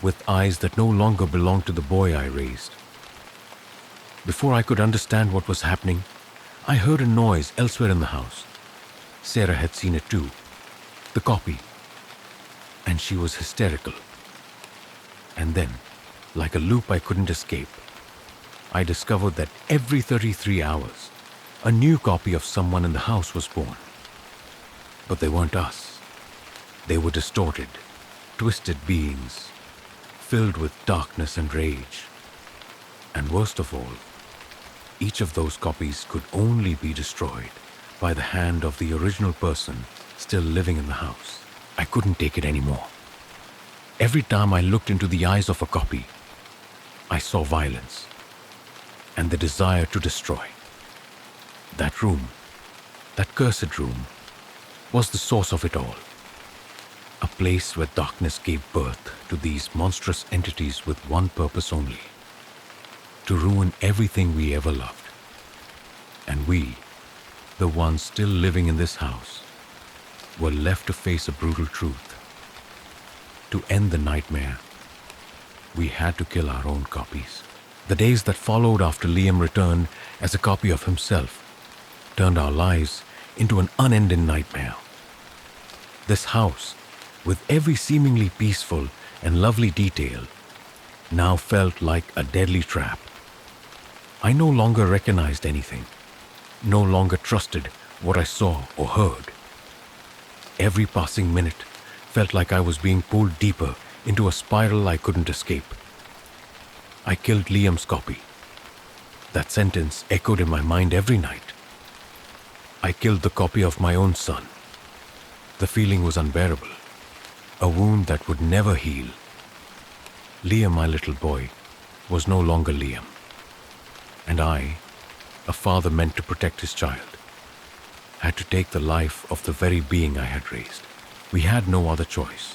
with eyes that no longer belonged to the boy I raised. Before I could understand what was happening, I heard a noise elsewhere in the house. Sarah had seen it too, the copy, and she was hysterical. And then, like a loop I couldn't escape, I discovered that every 33 hours, a new copy of someone in the house was born. But they weren't us. They were distorted, twisted beings, filled with darkness and rage. And worst of all, each of those copies could only be destroyed by the hand of the original person still living in the house. I couldn't take it anymore. Every time I looked into the eyes of a copy, I saw violence and the desire to destroy. That room, that cursed room, was the source of it all. A place where darkness gave birth to these monstrous entities with one purpose only: to ruin everything we ever loved. And we, the ones still living in this house, were left to face a brutal truth. To end the nightmare, we had to kill our own copies. The days that followed after Liam returned as a copy of himself turned our lives into an unending nightmare. This house, with every seemingly peaceful and lovely detail, now felt like a deadly trap. I no longer recognized anything, no longer trusted what I saw or heard. Every passing minute felt like I was being pulled deeper into a spiral I couldn't escape. I killed Liam's copy. That sentence echoed in my mind every night. I killed the copy of my own son. The feeling was unbearable, a wound that would never heal. Liam, my little boy, was no longer Liam. And I, a father meant to protect his child, had to take the life of the very being I had raised. We had no other choice.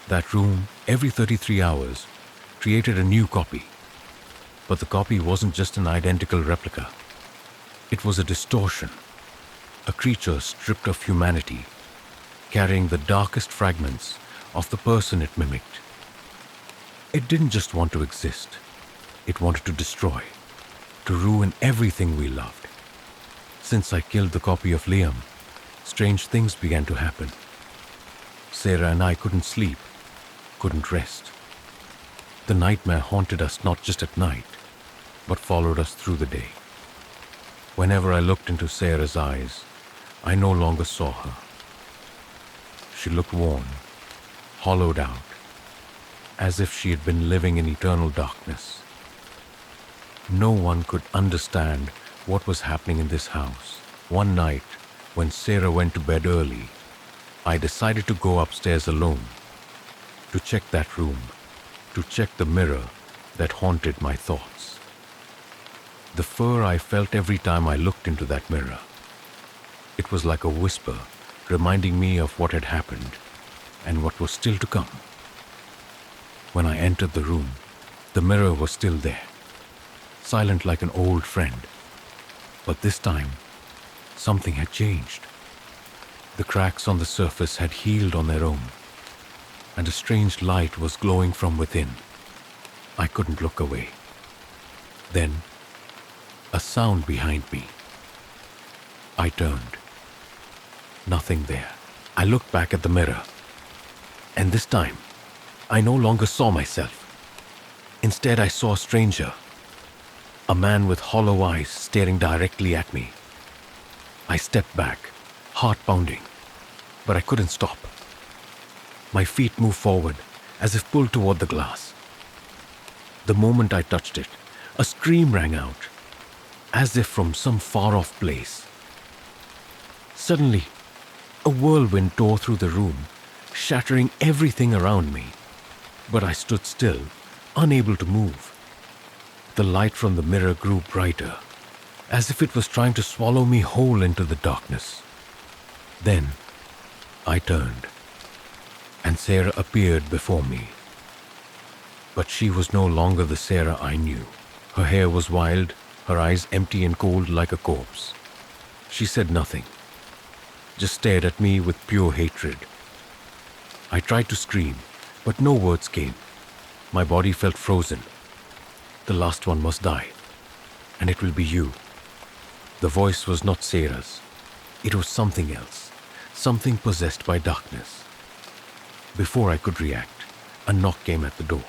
That room, every 33 hours, created a new copy. But the copy wasn't just an identical replica. It was a distortion, a creature stripped of humanity, carrying the darkest fragments of the person it mimicked. It didn't just want to exist. It wanted to destroy, to ruin everything we loved. Since I killed the copy of Liam, strange things began to happen. Sarah and I couldn't sleep, couldn't rest. The nightmare haunted us not just at night, but followed us through the day. Whenever I looked into Sarah's eyes, I no longer saw her. She looked worn, hollowed out, as if she had been living in eternal darkness. No one could understand what was happening in this house. One night, when Sarah went to bed early, I decided to go upstairs alone, to check that room, to check the mirror that haunted my thoughts. The fear I felt every time I looked into that mirror. It was like a whisper, reminding me of what had happened and what was still to come. When I entered the room, the mirror was still there, silent like an old friend. But this time, something had changed. The cracks on the surface had healed on their own, and a strange light was glowing from within. I couldn't look away. Then, a sound behind me. I turned. Nothing there. I looked back at the mirror, and this time, I no longer saw myself. Instead, I saw a stranger, a man with hollow eyes staring directly at me. I stepped back, heart pounding, but I couldn't stop. My feet moved forward, as if pulled toward the glass. The moment I touched it, a scream rang out, as if from some far-off place. Suddenly, a whirlwind tore through the room, shattering everything around me. But I stood still, unable to move. The light from the mirror grew brighter, as if it was trying to swallow me whole into the darkness. Then, I turned, and Sarah appeared before me. But she was no longer the Sarah I knew. Her hair was wild, her eyes empty and cold like a corpse. She said nothing, just stared at me with pure hatred. I tried to scream, but no words came. My body felt frozen. The last one must die, and it will be you. The voice was not Sarah's. It was something else, something possessed by darkness. Before I could react, a knock came at the door.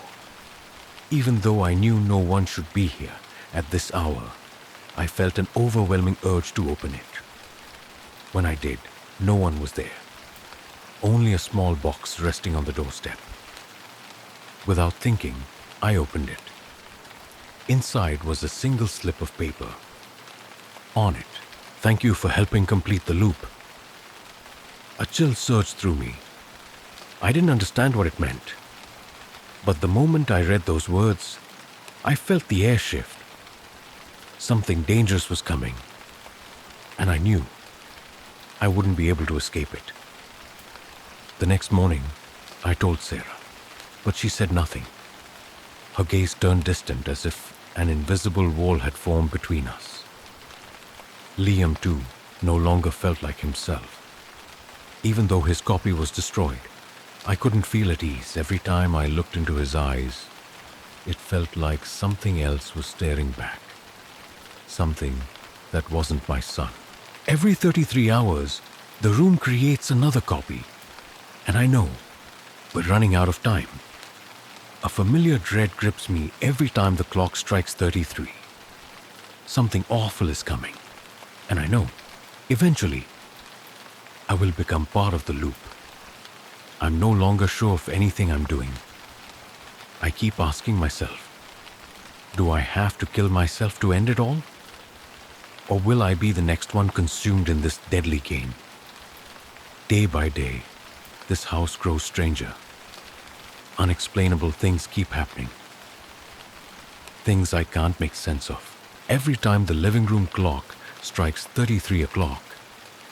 Even though I knew no one should be here at this hour, I felt an overwhelming urge to open it. When I did, no one was there. Only a small box resting on the doorstep. Without thinking, I opened it. Inside was a single slip of paper. On it, "Thank you for helping complete the loop." A chill surged through me. I didn't understand what it meant. But the moment I read those words, I felt the air shift. Something dangerous was coming, and I knew I wouldn't be able to escape it. The next morning, I told Sarah, but she said nothing. Her gaze turned distant as if an invisible wall had formed between us. Liam, too, no longer felt like himself. Even though his copy was destroyed, I couldn't feel at ease. Every time I looked into his eyes, it felt like something else was staring back. Something that wasn't my son. Every 33 hours, the room creates another copy. And I know, we're running out of time. A familiar dread grips me every time the clock strikes 33. Something awful is coming. And I know, eventually, I will become part of the loop. I'm no longer sure of anything I'm doing. I keep asking myself, do I have to kill myself to end it all? Or will I be the next one consumed in this deadly game? Day by day, this house grows stranger. Unexplainable things keep happening. Things I can't make sense of. Every time the living room clock strikes 33 o'clock,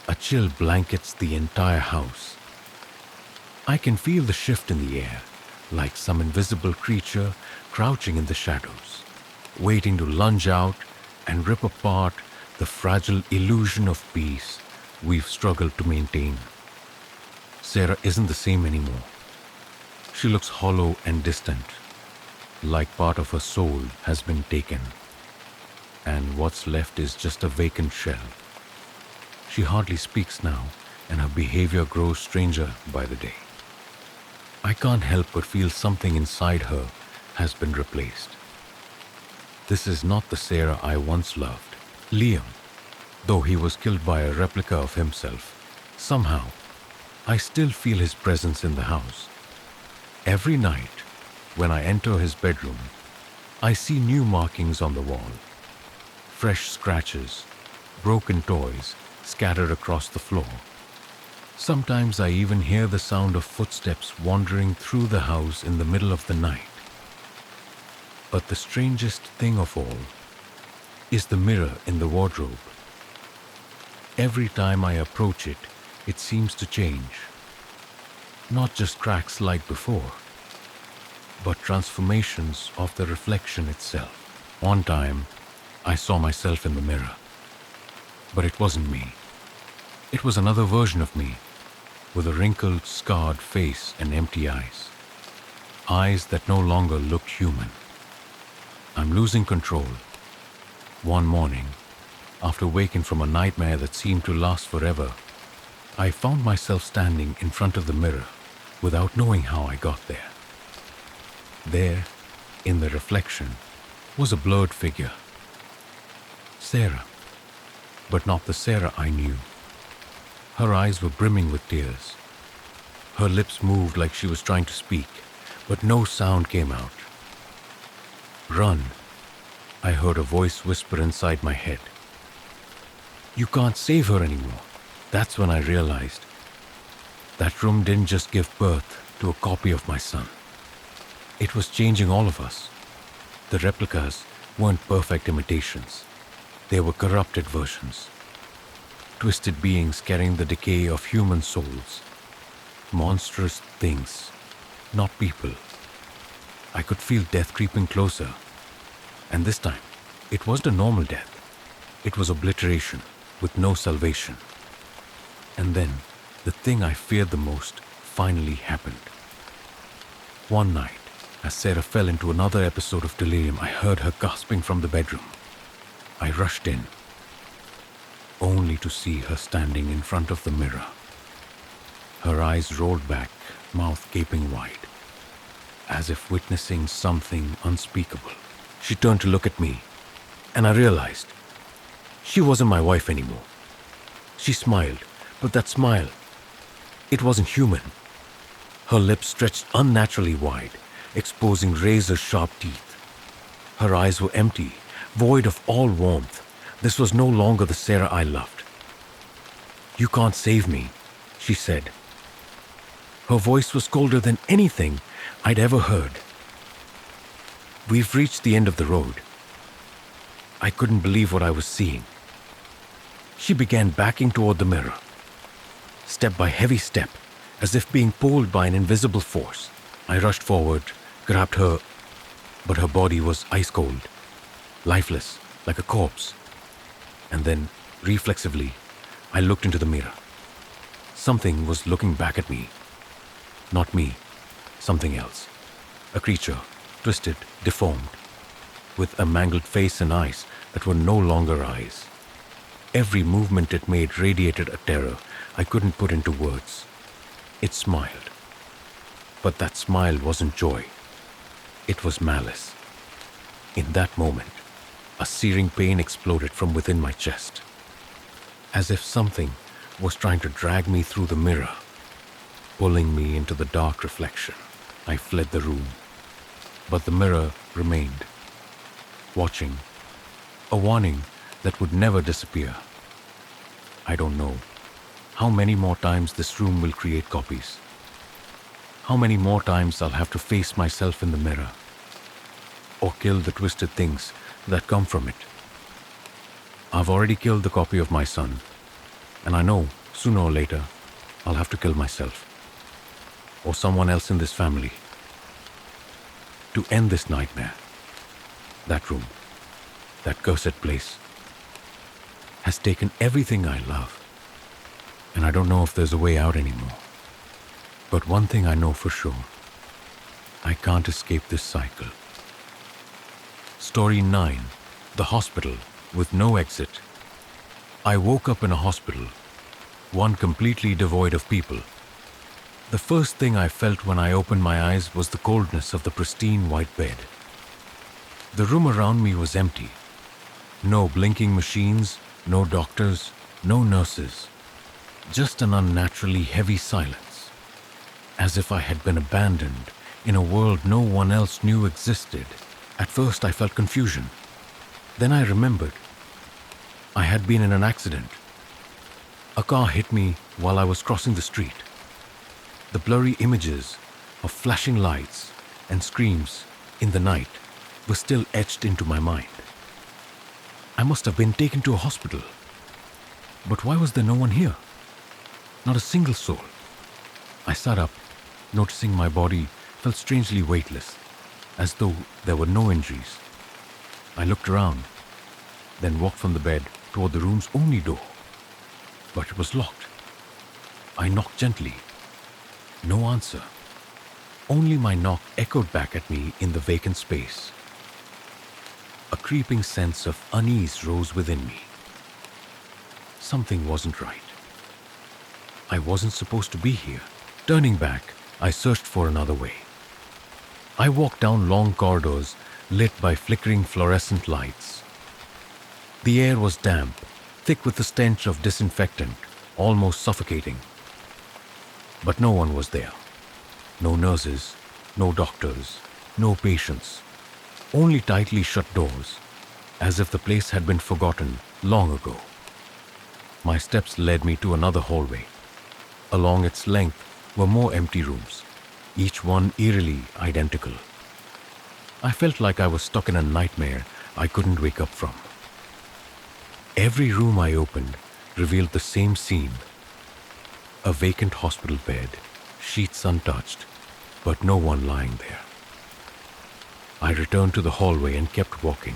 a chill blankets the entire house. I can feel the shift in the air, like some invisible creature crouching in the shadows, waiting to lunge out and rip apart the fragile illusion of peace we've struggled to maintain. Sarah isn't the same anymore. She looks hollow and distant, like part of her soul has been taken, and what's left is just a vacant shell. She hardly speaks now, and her behavior grows stranger by the day. I can't help but feel something inside her has been replaced. This is not the Sarah I once loved. Liam, though he was killed by a replica of himself, somehow, I still feel his presence in the house. Every night, when I enter his bedroom, I see new markings on the wall. Fresh scratches, broken toys scattered across the floor. Sometimes I even hear the sound of footsteps wandering through the house in the middle of the night. But the strangest thing of all is the mirror in the wardrobe. Every time I approach it, it seems to change. Not just cracks like before, but transformations of the reflection itself. One time, I saw myself in the mirror, but it wasn't me. It was another version of me, with a wrinkled, scarred face and empty eyes. Eyes that no longer looked human. I'm losing control. One morning, after waking from a nightmare that seemed to last forever, I found myself standing in front of the mirror without knowing how I got there. There, in the reflection, was a blurred figure. Sarah, but not the Sarah I knew. Her eyes were brimming with tears. Her lips moved like she was trying to speak, but no sound came out. "Run," I heard a voice whisper inside my head. "You can't save her anymore." That's when I realized that room didn't just give birth to a copy of my son. It was changing all of us. The replicas weren't perfect imitations. They were corrupted versions. Twisted beings carrying the decay of human souls. Monstrous things, not people. I could feel death creeping closer. And this time, it wasn't a normal death. It was obliteration, with no salvation. And then, the thing I feared the most finally happened. One night, as Sarah fell into another episode of delirium, I heard her gasping from the bedroom. I rushed in, only to see her standing in front of the mirror. Her eyes rolled back, mouth gaping wide, as if witnessing something unspeakable. She turned to look at me, and I realized she wasn't my wife anymore. She smiled, but that smile, it wasn't human. Her lips stretched unnaturally wide, exposing razor-sharp teeth. Her eyes were empty, void of all warmth. This was no longer the Sarah I loved. "You can't save me," she said. Her voice was colder than anything I'd ever heard. "We've reached the end of the road." I couldn't believe what I was seeing. She began backing toward the mirror, step by heavy step, as if being pulled by an invisible force. I rushed forward, grabbed her, but her body was ice cold, lifeless, like a corpse. And then, reflexively, I looked into the mirror. Something was looking back at me. Not me, something else. A creature, twisted, deformed, with a mangled face and eyes that were no longer eyes. Every movement it made radiated a terror I couldn't put into words. It smiled. But that smile wasn't joy. It was malice. In that moment, a searing pain exploded from within my chest, as if something was trying to drag me through the mirror, pulling me into the dark reflection. I fled the room, but the mirror remained, watching, a warning that would never disappear. I don't know how many more times this room will create copies. How many more times I'll have to face myself in the mirror, or kill the twisted things that come from it. I've already killed the copy of my son, and I know sooner or later I'll have to kill myself, or someone else in this family, to end this nightmare. That room, that cursed place, has taken everything I love, and I don't know if there's a way out anymore. But one thing I know for sure, I can't escape this cycle. Story 9. The hospital with no exit. I woke up in a hospital, one completely devoid of people. The first thing I felt when I opened my eyes was the coldness of the pristine white bed. The room around me was empty. No blinking machines, no doctors, no nurses. Just an unnaturally heavy silence, as if I had been abandoned in a world no one else knew existed. At first I felt confusion. Then I remembered. I had been in an accident. A car hit me while I was crossing the street. The blurry images of flashing lights and screams in the night were still etched into my mind. I must have been taken to a hospital. But why was there no one here? Not a single soul. I sat up, noticing my body felt strangely weightless, as though there were no injuries. I looked around, then walked from the bed toward the room's only door. But it was locked. I knocked gently. No answer. Only my knock echoed back at me in the vacant space. A creeping sense of unease rose within me. Something wasn't right. I wasn't supposed to be here. Turning back, I searched for another way. I walked down long corridors lit by flickering fluorescent lights. The air was damp, thick with the stench of disinfectant, almost suffocating. But no one was there. No nurses, no doctors, no patients. Only tightly shut doors, as if the place had been forgotten long ago. My steps led me to another hallway. Along its length were more empty rooms, each one eerily identical. I felt like I was stuck in a nightmare I couldn't wake up from. Every room I opened revealed the same scene. A vacant hospital bed, sheets untouched, but no one lying there. I returned to the hallway and kept walking,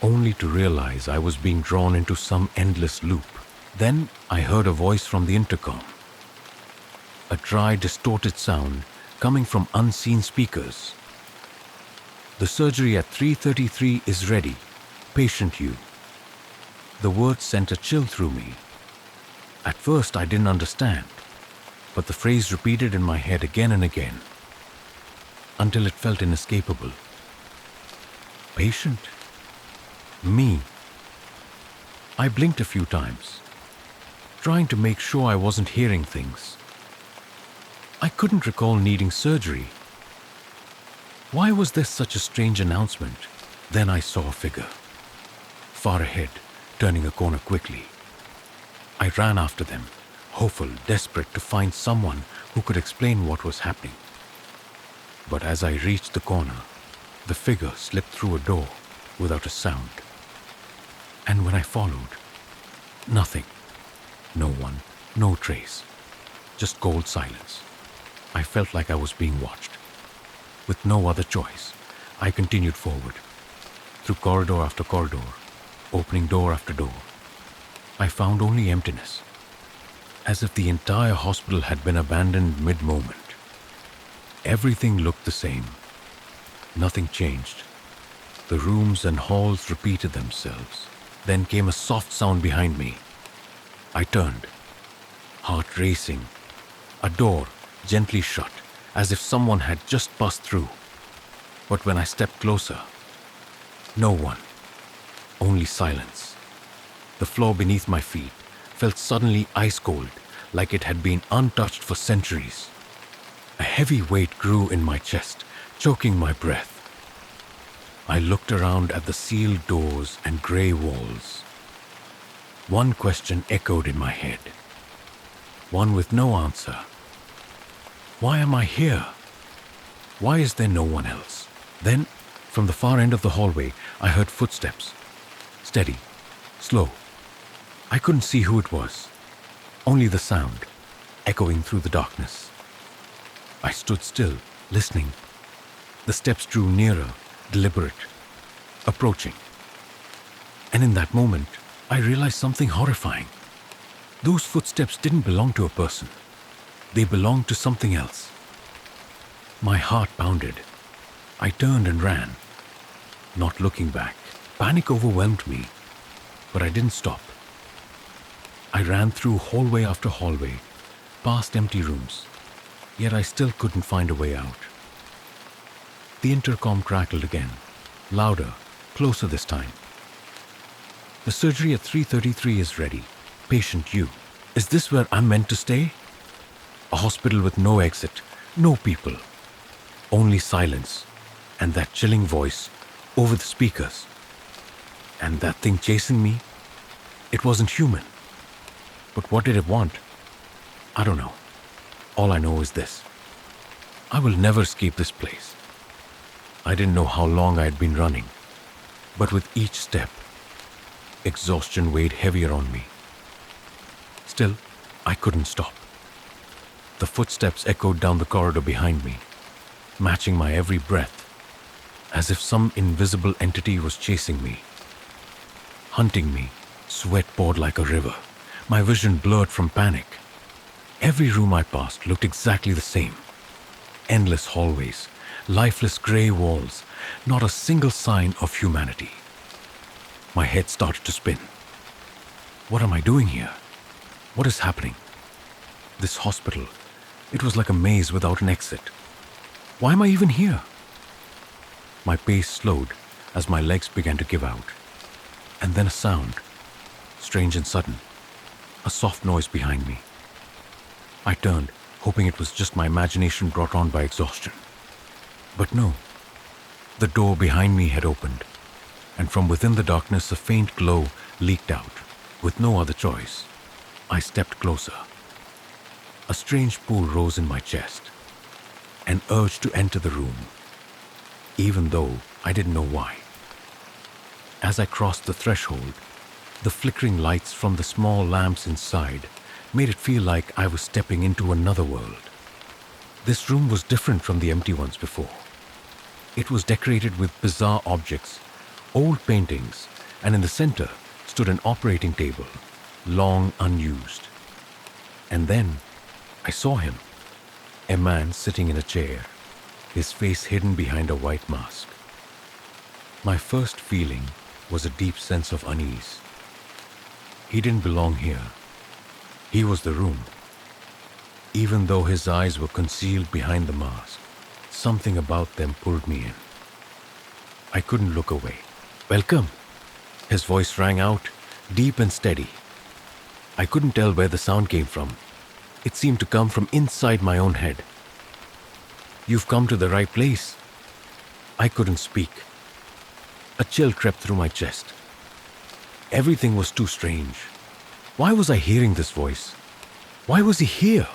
only to realize I was being drawn into some endless loop. Then I heard a voice from the intercom. A dry, distorted sound coming from unseen speakers. The surgery at 3:33 is ready. Patient you. The words sent a chill through me. At first I didn't understand, but the phrase repeated in my head again and again, until it felt inescapable. Patient? Me? I blinked a few times, trying to make sure I wasn't hearing things. I couldn't recall needing surgery. Why was there such a strange announcement? Then I saw a figure, far ahead, turning a corner quickly. I ran after them, hopeful, desperate to find someone who could explain what was happening. But as I reached the corner, the figure slipped through a door without a sound. And when I followed, nothing. No one, no trace. Just cold silence. I felt like I was being watched. With no other choice, I continued forward, through corridor after corridor, opening door after door. I found only emptiness, as if the entire hospital had been abandoned mid-moment. Everything looked the same. Nothing changed. The rooms and halls repeated themselves. Then came a soft sound behind me. I turned, heart racing. A door gently shut, as if someone had just passed through. But when I stepped closer, no one, only silence. The floor beneath my feet felt suddenly ice cold, like it had been untouched for centuries. A heavy weight grew in my chest, choking my breath. I looked around at the sealed doors and gray walls. One question echoed in my head, one with no answer. Why am I here? Why is there no one else? Then, from the far end of the hallway, I heard footsteps. Steady, slow. I couldn't see who it was, only the sound, echoing through the darkness. I stood still, listening. The steps drew nearer, deliberate, approaching. And in that moment, I realized something horrifying. Those footsteps didn't belong to a person. They belonged to something else. My heart pounded. I turned and ran, not looking back. Panic overwhelmed me, but I didn't stop. I ran through hallway after hallway, past empty rooms, yet I still couldn't find a way out. The intercom crackled again, louder, closer this time. The surgery at 3:33 is ready. Patient you. Is this where I'm meant to stay? A hospital with no exit, no people. Only silence, and that chilling voice over the speakers. And that thing chasing me, it wasn't human. But what did it want? I don't know. All I know is this. I will never escape this place. I didn't know how long I had been running, but with each step, exhaustion weighed heavier on me. Still, I couldn't stop. The footsteps echoed down the corridor behind me, matching my every breath, as if some invisible entity was chasing me, hunting me. Sweat poured like a river. My vision blurred from panic. Every room I passed looked exactly the same. Endless hallways, lifeless gray walls, not a single sign of humanity. My head started to spin. What am I doing here? What is happening? This hospital, it was like a maze without an exit. Why am I even here? My pace slowed as my legs began to give out. And then a sound, strange and sudden, a soft noise behind me. I turned, hoping it was just my imagination brought on by exhaustion. But no. The door behind me had opened, and from within the darkness a faint glow leaked out. With no other choice, I stepped closer. A strange pull rose in my chest, an urge to enter the room, even though I didn't know why. As I crossed the threshold, the flickering lights from the small lamps inside made it feel like I was stepping into another world. This room was different from the empty ones before. It was decorated with bizarre objects, old paintings, and in the center stood an operating table, long unused. And then I saw him, a man sitting in a chair, his face hidden behind a white mask. My first feeling was a deep sense of unease. He didn't belong here. He was the room. Even though his eyes were concealed behind the mask, something about them pulled me in. I couldn't look away. "Welcome." His voice rang out, deep and steady. I couldn't tell where the sound came from. It seemed to come from inside my own head. "You've come to the right place." I couldn't speak. A chill crept through my chest. Everything was too strange. Why was I hearing this voice? Why was he here?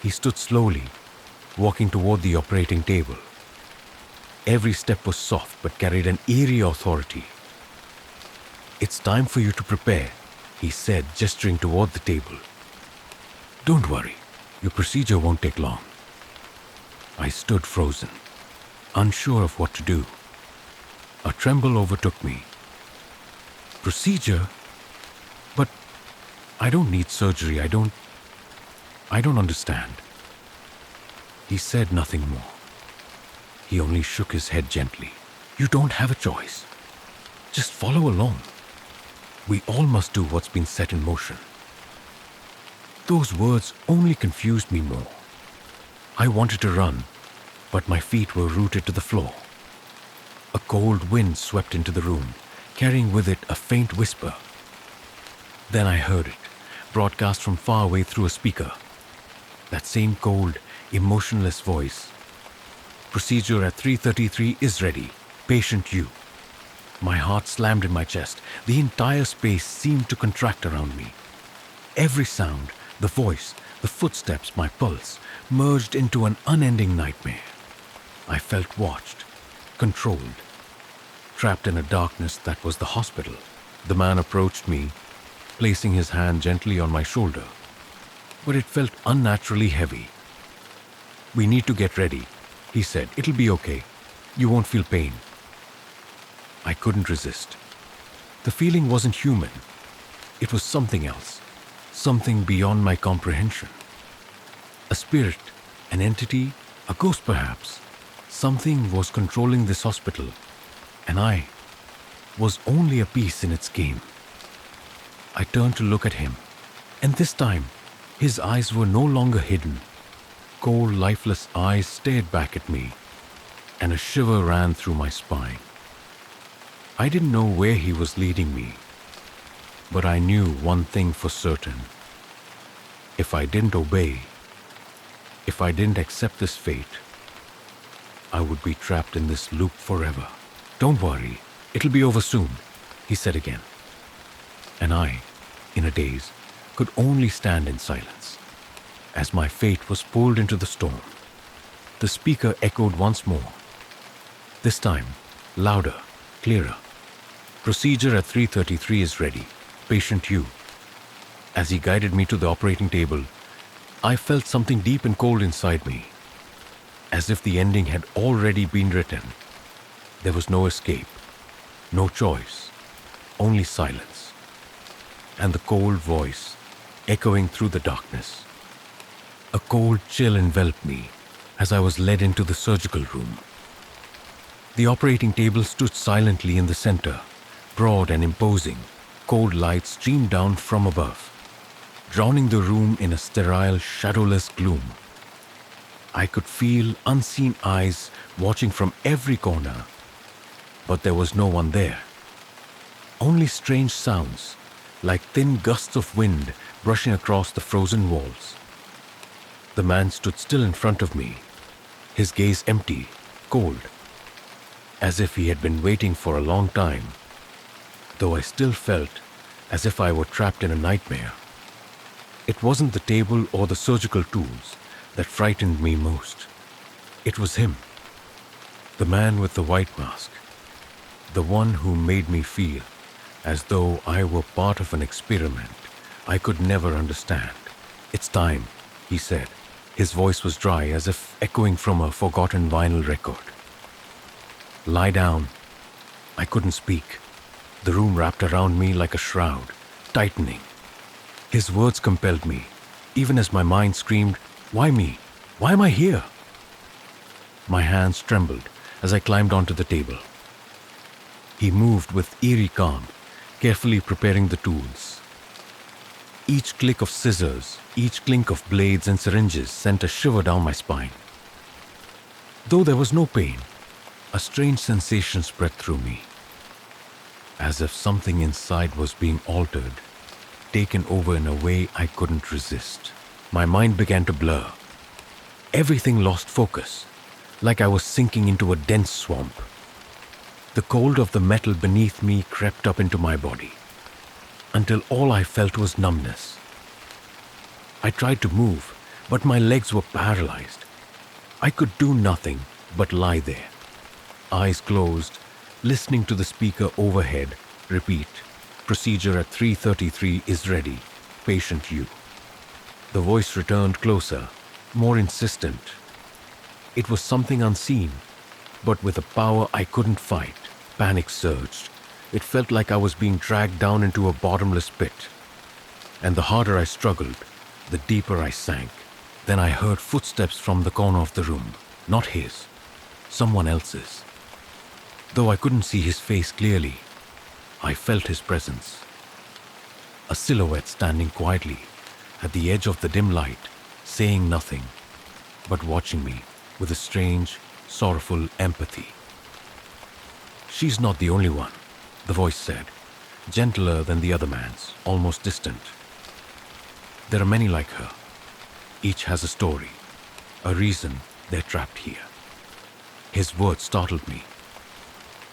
He stood slowly, walking toward the operating table. Every step was soft but carried an eerie authority. "It's time for you to prepare," he said, gesturing toward the table. "Don't worry, your procedure won't take long." I stood frozen, unsure of what to do. A tremble overtook me. "Procedure? But I don't need surgery. I don't understand." He said nothing more. He only shook his head gently. "You don't have a choice. Just follow along. We all must do what's been set in motion." Those words only confused me more. I wanted to run, but my feet were rooted to the floor. A cold wind swept into the room, carrying with it a faint whisper. Then I heard it, broadcast from far away through a speaker. That same cold, emotionless voice. "Procedure at 3:33 is ready. Patient you." My heart slammed in my chest. The entire space seemed to contract around me. Every sound, the voice, the footsteps, my pulse, merged into an unending nightmare. I felt watched, controlled, trapped in a darkness that was the hospital. The man approached me, placing his hand gently on my shoulder, but it felt unnaturally heavy. "We need to get ready," he said. "It'll be okay. You won't feel pain." I couldn't resist. The feeling wasn't human. It was something else, something beyond my comprehension. A spirit, an entity, a ghost perhaps. Something was controlling this hospital, and I was only a piece in its game. I turned to look at him, and this time, his eyes were no longer hidden. Cold, lifeless eyes stared back at me, and a shiver ran through my spine. I didn't know where he was leading me, but I knew one thing for certain. If I didn't obey, if I didn't accept this fate, I would be trapped in this loop forever. "Don't worry, it'll be over soon," he said again. And I, in a daze, could only stand in silence as my fate was pulled into the storm. The speaker echoed once more, this time louder, clearer. Procedure at 3:33 is ready. Patient you. As he guided me to the operating table, I felt something deep and cold inside me, as if the ending had already been written. There was no escape, no choice, only silence, and the cold voice echoing through the darkness. A cold chill enveloped me as I was led into the surgical room. The operating table stood silently in the center, broad and imposing. Cold light streamed down from above, drowning the room in a sterile, shadowless gloom. I could feel unseen eyes watching from every corner, but there was no one there. Only strange sounds, like thin gusts of wind brushing across the frozen walls. The man stood still in front of me, his gaze empty, cold, as if he had been waiting for a long time, though I still felt as if I were trapped in a nightmare. It wasn't the table or the surgical tools that frightened me most. It was him, the man with the white mask, the one who made me feel as though I were part of an experiment I could never understand. "It's time," he said. His voice was dry, as if echoing from a forgotten vinyl record. "Lie down." I couldn't speak. The room wrapped around me like a shroud, tightening. His words compelled me, even as my mind screamed, "Why me? Why am I here?" My hands trembled as I climbed onto the table. He moved with eerie calm, carefully preparing the tools. Each click of scissors, each clink of blades and syringes sent a shiver down my spine. Though there was no pain, a strange sensation spread through me, as if something inside was being altered, taken over in a way I couldn't resist. My mind began to blur. Everything lost focus, like I was sinking into a dense swamp. The cold of the metal beneath me crept up into my body, until all I felt was numbness. I tried to move, but my legs were paralyzed. I could do nothing but lie there, eyes closed, listening to the speaker overhead repeat, "Procedure at 3:33 is ready. Patient you." The voice returned closer, more insistent. It was something unseen, but with a power I couldn't fight. Panic surged. It felt like I was being dragged down into a bottomless pit. And the harder I struggled, the deeper I sank. Then I heard footsteps from the corner of the room. Not his, someone else's. Though I couldn't see his face clearly, I felt his presence. A silhouette standing quietly at the edge of the dim light, saying nothing, but watching me with a strange, sorrowful empathy. "She's not the only one," the voice said, gentler than the other man's, almost distant. "There are many like her. Each has a story, a reason they're trapped here." His words startled me.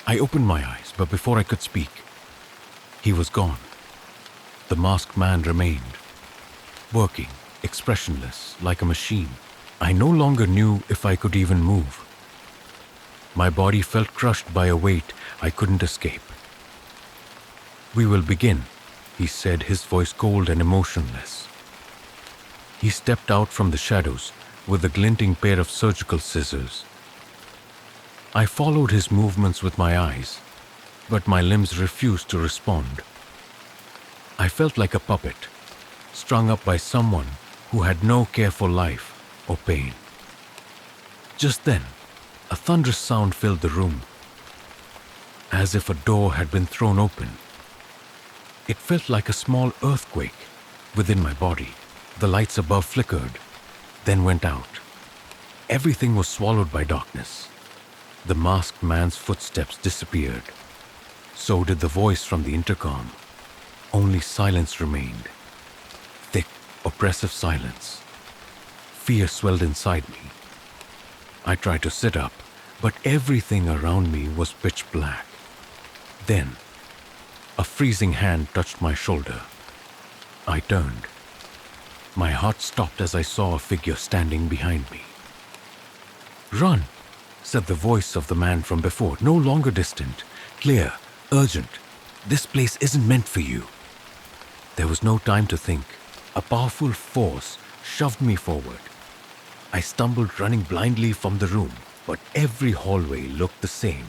I opened my eyes, but before I could speak, he was gone. The masked man remained, working, expressionless, like a machine. I no longer knew if I could even move. My body felt crushed by a weight I couldn't escape. "We will begin," he said, his voice cold and emotionless. He stepped out from the shadows with a glinting pair of surgical scissors. I followed his movements with my eyes, but my limbs refused to respond. I felt like a puppet, strung up by someone who had no care for life or pain. Just then, a thunderous sound filled the room, as if a door had been thrown open. It felt like a small earthquake within my body. The lights above flickered, then went out. Everything was swallowed by darkness. The masked man's footsteps disappeared. So did the voice from the intercom. Only silence remained. Thick, oppressive silence. Fear swelled inside me. I tried to sit up, but everything around me was pitch black. Then, a freezing hand touched my shoulder. I turned. My heart stopped as I saw a figure standing behind me. "Run," said the voice of the man from before, no longer distant, clear, urgent. "This place isn't meant for you." There was no time to think. A powerful force shoved me forward. I stumbled, running blindly from the room, but every hallway looked the same.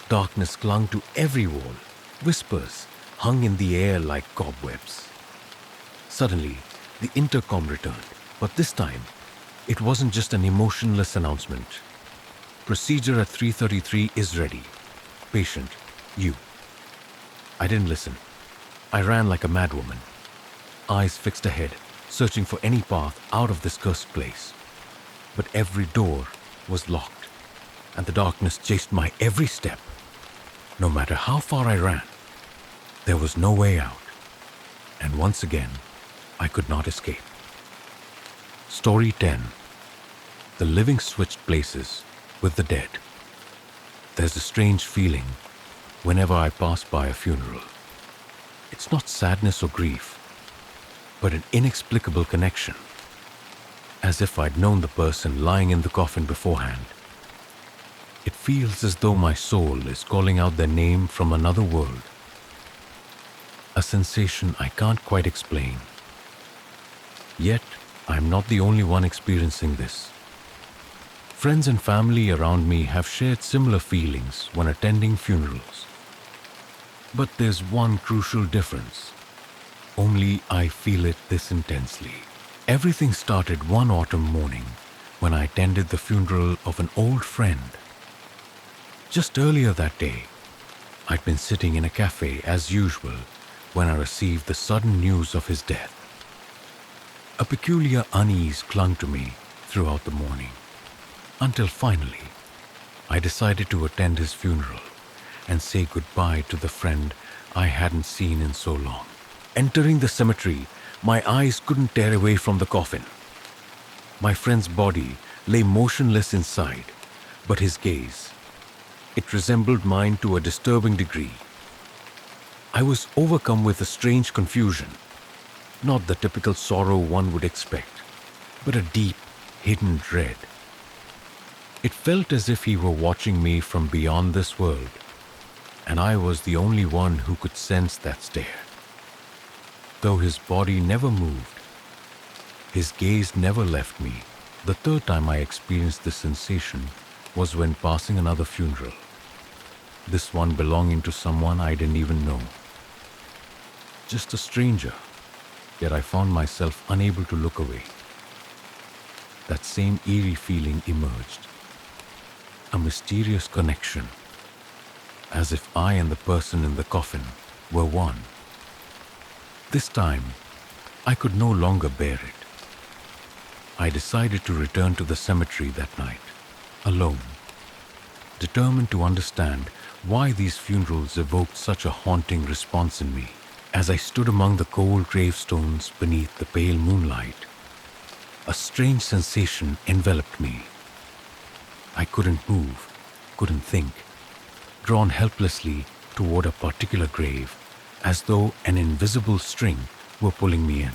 Darkness clung to every wall. Whispers hung in the air like cobwebs. Suddenly, the intercom returned, but this time, it wasn't just an emotionless announcement. "Procedure at 3:33 is ready. Patient, you." I didn't listen. I ran like a madwoman, eyes fixed ahead, searching for any path out of this cursed place. But every door was locked, and the darkness chased my every step. No matter how far I ran, there was no way out. And once again, I could not escape. Story 10. The living switched places with the dead. There's a strange feeling whenever I pass by a funeral. It's not sadness or grief, but an inexplicable connection, as if I'd known the person lying in the coffin beforehand. It feels as though my soul is calling out their name from another world. A sensation I can't quite explain. Yet, I'm not the only one experiencing this. Friends and family around me have shared similar feelings when attending funerals. But there's one crucial difference. Only I feel it this intensely. Everything started one autumn morning when I attended the funeral of an old friend. Just earlier that day, I'd been sitting in a cafe as usual when I received the sudden news of his death. A peculiar unease clung to me throughout the morning, until finally, I decided to attend his funeral and say goodbye to the friend I hadn't seen in so long. Entering the cemetery, my eyes couldn't tear away from the coffin. My friend's body lay motionless inside, but his gaze, it resembled mine to a disturbing degree. I was overcome with a strange confusion, not the typical sorrow one would expect, but a deep, hidden dread. It felt as if he were watching me from beyond this world, and I was the only one who could sense that stare. Though his body never moved, his gaze never left me. The third time I experienced this sensation was when passing another funeral, this one belonging to someone I didn't even know. Just a stranger, yet I found myself unable to look away. That same eerie feeling emerged, a mysterious connection, as if I and the person in the coffin were one. This time, I could no longer bear it. I decided to return to the cemetery that night, alone, determined to understand why these funerals evoked such a haunting response in me. As I stood among the cold gravestones beneath the pale moonlight, a strange sensation enveloped me. I couldn't move, couldn't think, drawn helplessly toward a particular grave, as though an invisible string were pulling me in.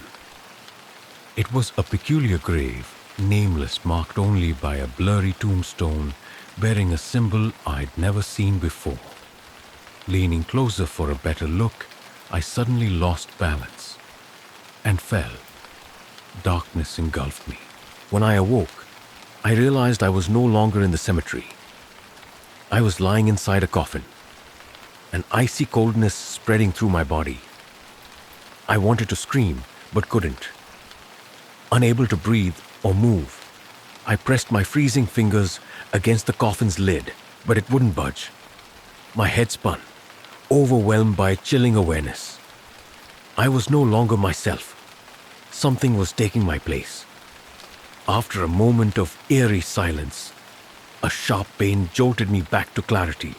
It was a peculiar grave, nameless, marked only by a blurry tombstone bearing a symbol I'd never seen before. Leaning closer for a better look, I suddenly lost balance and fell. Darkness engulfed me. When I awoke, I realized I was no longer in the cemetery. I was lying inside a coffin, an icy coldness spreading through my body. I wanted to scream, but couldn't. Unable to breathe or move, I pressed my freezing fingers against the coffin's lid, but it wouldn't budge. My head spun, overwhelmed by a chilling awareness. I was no longer myself. Something was taking my place. After a moment of eerie silence, a sharp pain jolted me back to clarity.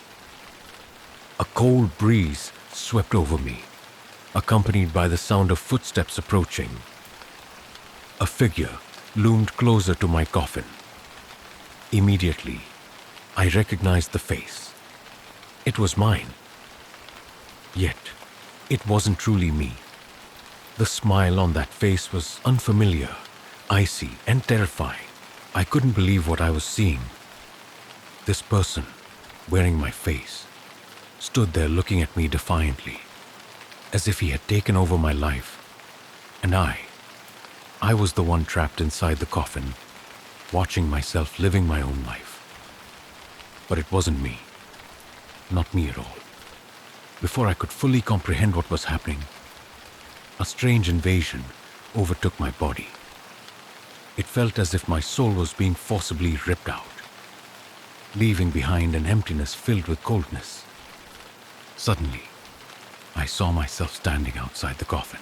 A cold breeze swept over me, accompanied by the sound of footsteps approaching. A figure loomed closer to my coffin. Immediately, I recognized the face. It was mine. Yet, it wasn't truly me. The smile on that face was unfamiliar, icy, and terrifying. I couldn't believe what I was seeing. This person, wearing my face, stood there looking at me defiantly, as if he had taken over my life. And I was the one trapped inside the coffin, watching myself living my own life. But it wasn't me. Not me at all. Before I could fully comprehend what was happening, a strange invasion overtook my body. It felt as if my soul was being forcibly ripped out, leaving behind an emptiness filled with coldness. Suddenly, I saw myself standing outside the coffin,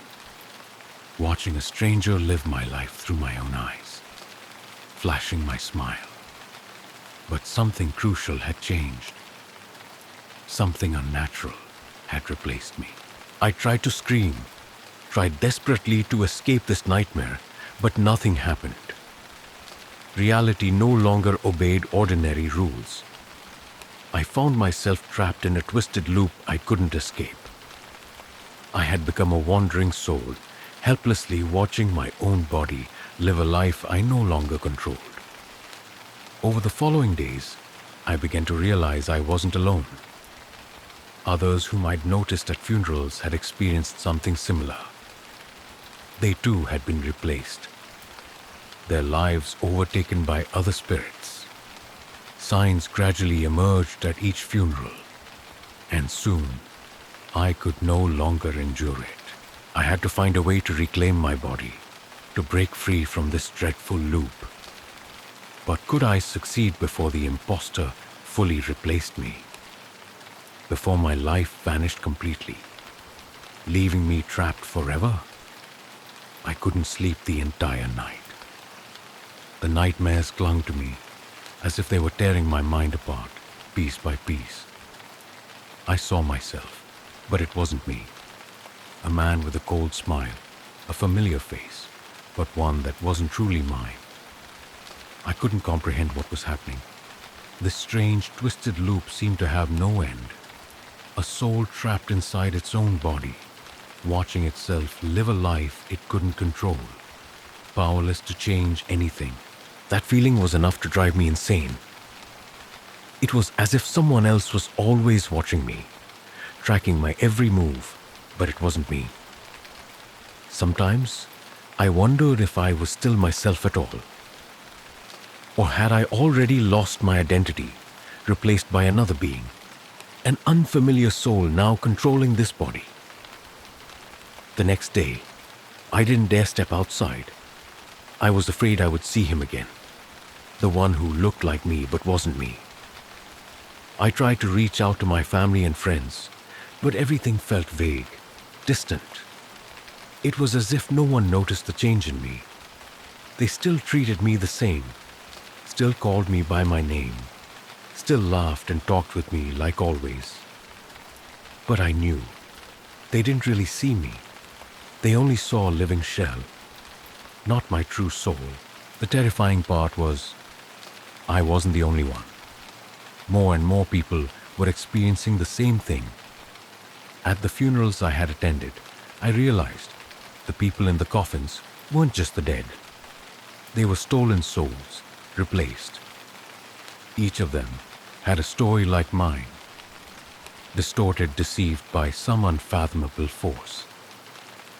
watching a stranger live my life through my own eyes, flashing my smile. But something crucial had changed. Something unnatural had replaced me. I tried to scream, tried desperately to escape this nightmare, but nothing happened. Reality no longer obeyed ordinary rules. I found myself trapped in a twisted loop I couldn't escape. I had become a wandering soul, helplessly watching my own body live a life I no longer controlled. Over the following days, I began to realize I wasn't alone. Others whom I'd noticed at funerals had experienced something similar. They too had been replaced, their lives overtaken by other spirits. Signs gradually emerged at each funeral, and soon I could no longer endure it. I had to find a way to reclaim my body, to break free from this dreadful loop. But could I succeed before the imposter fully replaced me? Before my life vanished completely, leaving me trapped forever? I couldn't sleep the entire night. The nightmares clung to me, as if they were tearing my mind apart, piece by piece. I saw myself, but it wasn't me. A man with a cold smile, a familiar face, but one that wasn't truly mine. I couldn't comprehend what was happening. This strange, twisted loop seemed to have no end. A soul trapped inside its own body, watching itself live a life it couldn't control, powerless to change anything. That feeling was enough to drive me insane. It was as if someone else was always watching me, tracking my every move, but it wasn't me. Sometimes, I wondered if I was still myself at all. Or had I already lost my identity, replaced by another being, an unfamiliar soul now controlling this body? The next day, I didn't dare step outside. I was afraid I would see him again, the one who looked like me but wasn't me. I tried to reach out to my family and friends, but everything felt vague, distant. It was as if no one noticed the change in me. They still treated me the same, still called me by my name, still laughed and talked with me like always. But I knew they didn't really see me. They only saw a living shell, not my true soul. The terrifying part was, I wasn't the only one. More and more people were experiencing the same thing. At the funerals I had attended, I realized the people in the coffins weren't just the dead. They were stolen souls, replaced. Each of them had a story like mine, distorted, deceived by some unfathomable force.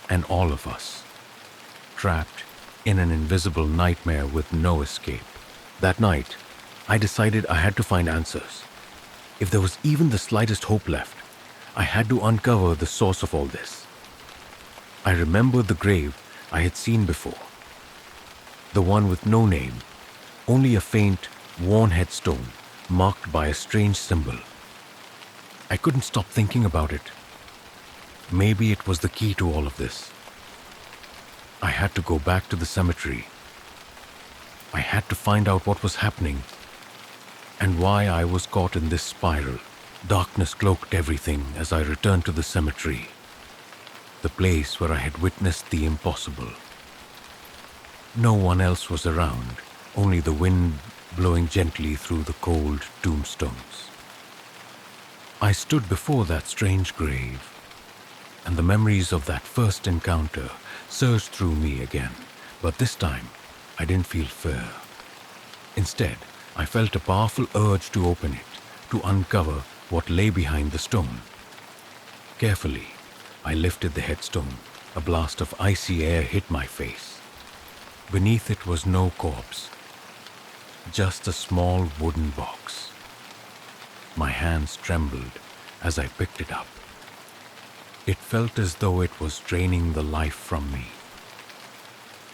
And all of us, trapped in an invisible nightmare with no escape. That night, I decided I had to find answers. If there was even the slightest hope left, I had to uncover the source of all this. I remembered the grave I had seen before. The one with no name, only a faint, worn headstone marked by a strange symbol. I couldn't stop thinking about it. Maybe it was the key to all of this. I had to go back to the cemetery. I had to find out what was happening and why I was caught in this spiral. Darkness cloaked everything as I returned to the cemetery, the place where I had witnessed the impossible. No one else was around, only the wind blowing gently through the cold tombstones. I stood before that strange grave, and the memories of that first encounter surged through me again. But this time, I didn't feel fear. Instead, I felt a powerful urge to open it, to uncover what lay behind the stone. Carefully, I lifted the headstone. A blast of icy air hit my face. Beneath it was no corpse, just a small wooden box. My hands trembled as I picked it up. It felt as though it was draining the life from me.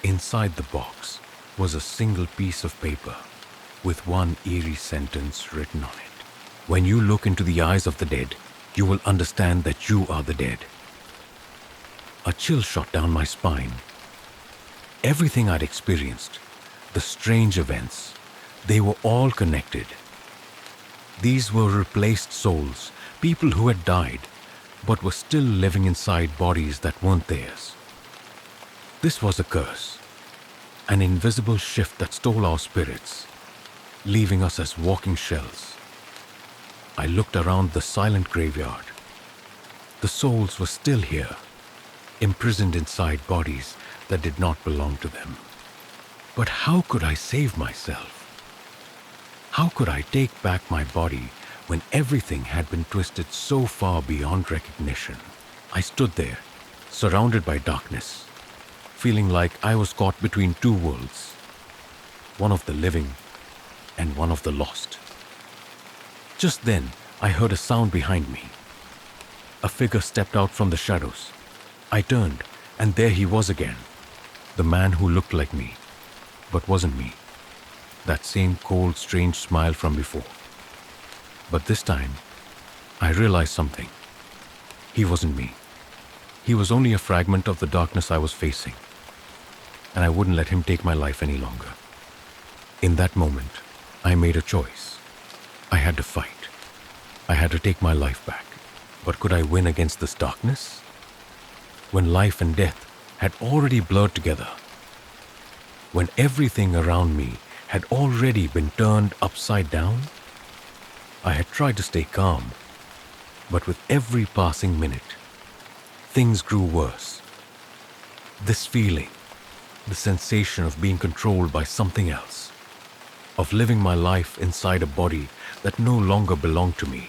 Inside the box was a single piece of paper with one eerie sentence written on it. When you look into the eyes of the dead, you will understand that you are the dead. A chill shot down my spine. Everything I'd experienced, the strange events, they were all connected. These were replaced souls, people who had died, but were still living inside bodies that weren't theirs. This was a curse, an invisible shift that stole our spirits, leaving us as walking shells. I looked around the silent graveyard. The souls were still here, imprisoned inside bodies that did not belong to them. But how could I save myself? How could I take back my body when everything had been twisted so far beyond recognition? I stood there, surrounded by darkness, feeling like I was caught between two worlds, one of the living and one of the lost. Just then, I heard a sound behind me. A figure stepped out from the shadows. I turned, and there he was again, the man who looked like me, but wasn't me. That same cold, strange smile from before. But this time, I realized something. He wasn't me. He was only a fragment of the darkness I was facing, and I wouldn't let him take my life any longer. In that moment, I made a choice. I had to fight. I had to take my life back. But could I win against this darkness? When life and death had already blurred together, when everything around me had already been turned upside down, I had tried to stay calm, but with every passing minute, things grew worse. This feeling, the sensation of being controlled by something else, of living my life inside a body that no longer belonged to me,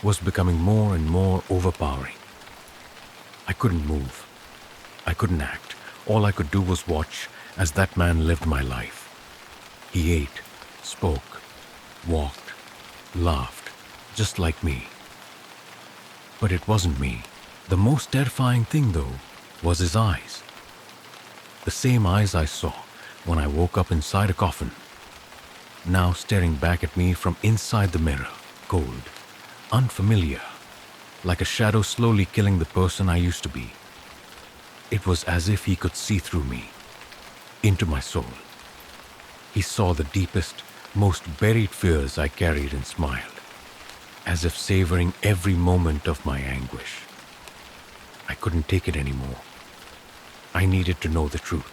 was becoming more and more overpowering. I couldn't move. I couldn't act. All I could do was watch as that man lived my life. He ate, spoke, walked, laughed, just like me. But it wasn't me. The most terrifying thing, though, was his eyes. The same eyes I saw when I woke up inside a coffin, now staring back at me from inside the mirror, cold, unfamiliar, like a shadow slowly killing the person I used to be. It was as if he could see through me, into my soul. He saw the deepest, most buried fears I carried and smiled, as if savoring every moment of my anguish. I couldn't take it anymore. I needed to know the truth.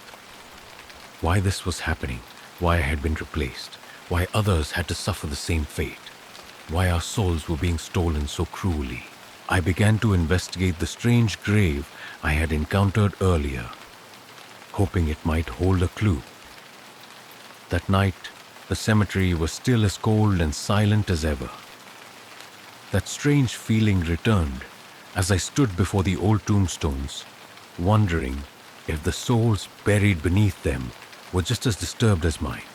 Why this was happening, why I had been replaced, why others had to suffer the same fate, why our souls were being stolen so cruelly. I began to investigate the strange grave I had encountered earlier, hoping it might hold a clue. That night, the cemetery was still as cold and silent as ever. That strange feeling returned as I stood before the old tombstones, wondering if the souls buried beneath them were just as disturbed as mine.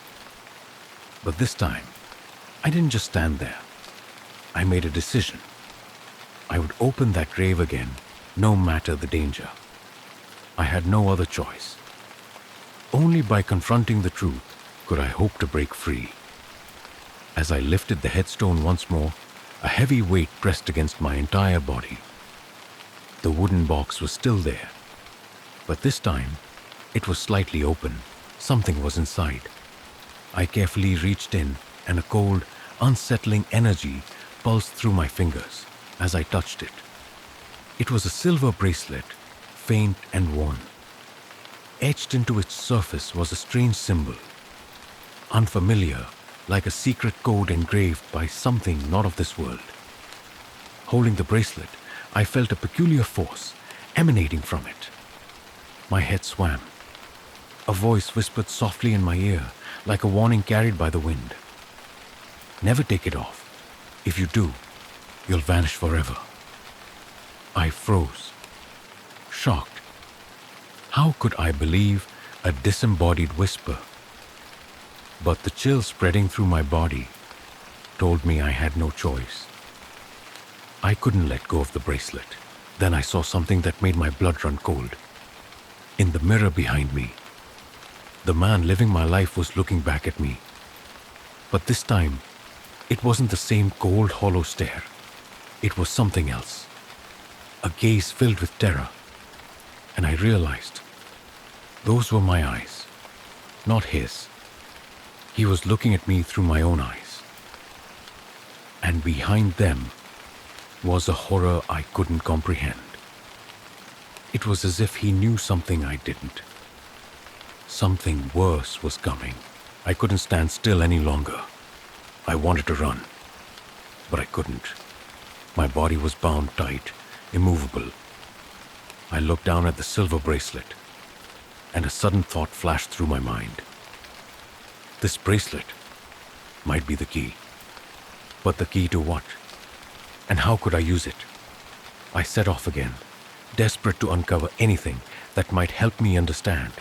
But this time, I didn't just stand there. I made a decision. I would open that grave again, no matter the danger. I had no other choice. Only by confronting the truth could I hope to break free. As I lifted the headstone once more, a heavy weight pressed against my entire body. The wooden box was still there, but this time it was slightly open. Something was inside. I carefully reached in, and a cold, unsettling energy pulsed through my fingers as I touched it. It was a silver bracelet, faint and worn. Etched into its surface was a strange symbol, unfamiliar, like a secret code engraved by something not of this world. Holding the bracelet, I felt a peculiar force, emanating from it. My head swam. A voice whispered softly in my ear, like a warning carried by the wind. Never take it off. If you do, you'll vanish forever. I froze, shocked. How could I believe a disembodied whisper? But the chill spreading through my body told me I had no choice. I couldn't let go of the bracelet. Then I saw something that made my blood run cold. In the mirror behind me, the man living my life was looking back at me. But this time, it wasn't the same cold, hollow stare. It was something else. A gaze filled with terror. And I realized those were my eyes, not his. He was looking at me through my own eyes. And behind them was a horror I couldn't comprehend. It was as if he knew something I didn't. Something worse was coming. I couldn't stand still any longer. I wanted to run, but I couldn't. My body was bound tight, immovable. I looked down at the silver bracelet, and a sudden thought flashed through my mind. This bracelet might be the key. But the key to what? And how could I use it? I set off again, desperate to uncover anything that might help me understand.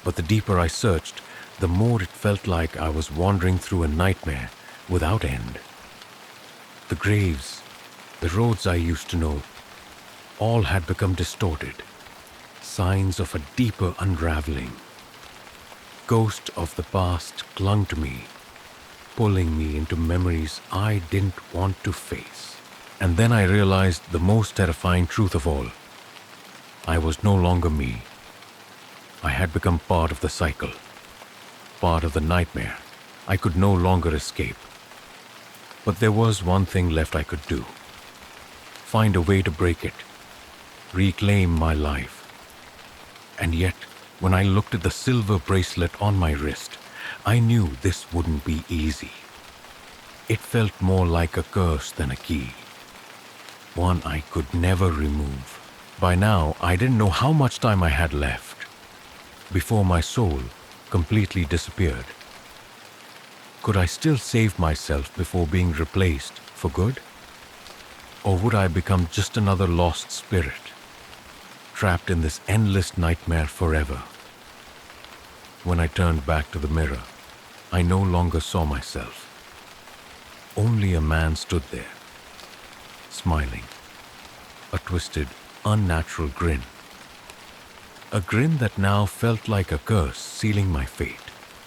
But the deeper I searched, the more it felt like I was wandering through a nightmare without end. The graves, the roads I used to know, all had become distorted, signs of a deeper unraveling. Ghosts of the past clung to me, pulling me into memories I didn't want to face. And then I realized the most terrifying truth of all. I was no longer me. I had become part of the cycle, part of the nightmare I could no longer escape. But there was one thing left I could do. Find a way to break it, reclaim my life. And yet, when I looked at the silver bracelet on my wrist, I knew this wouldn't be easy. It felt more like a curse than a key, one I could never remove. By now, I didn't know how much time I had left before my soul completely disappeared. Could I still save myself before being replaced for good? Or would I become just another lost spirit, trapped in this endless nightmare forever? When I turned back to the mirror, I no longer saw myself. Only a man stood there, smiling, a twisted, unnatural grin. A grin that now felt like a curse sealing my fate.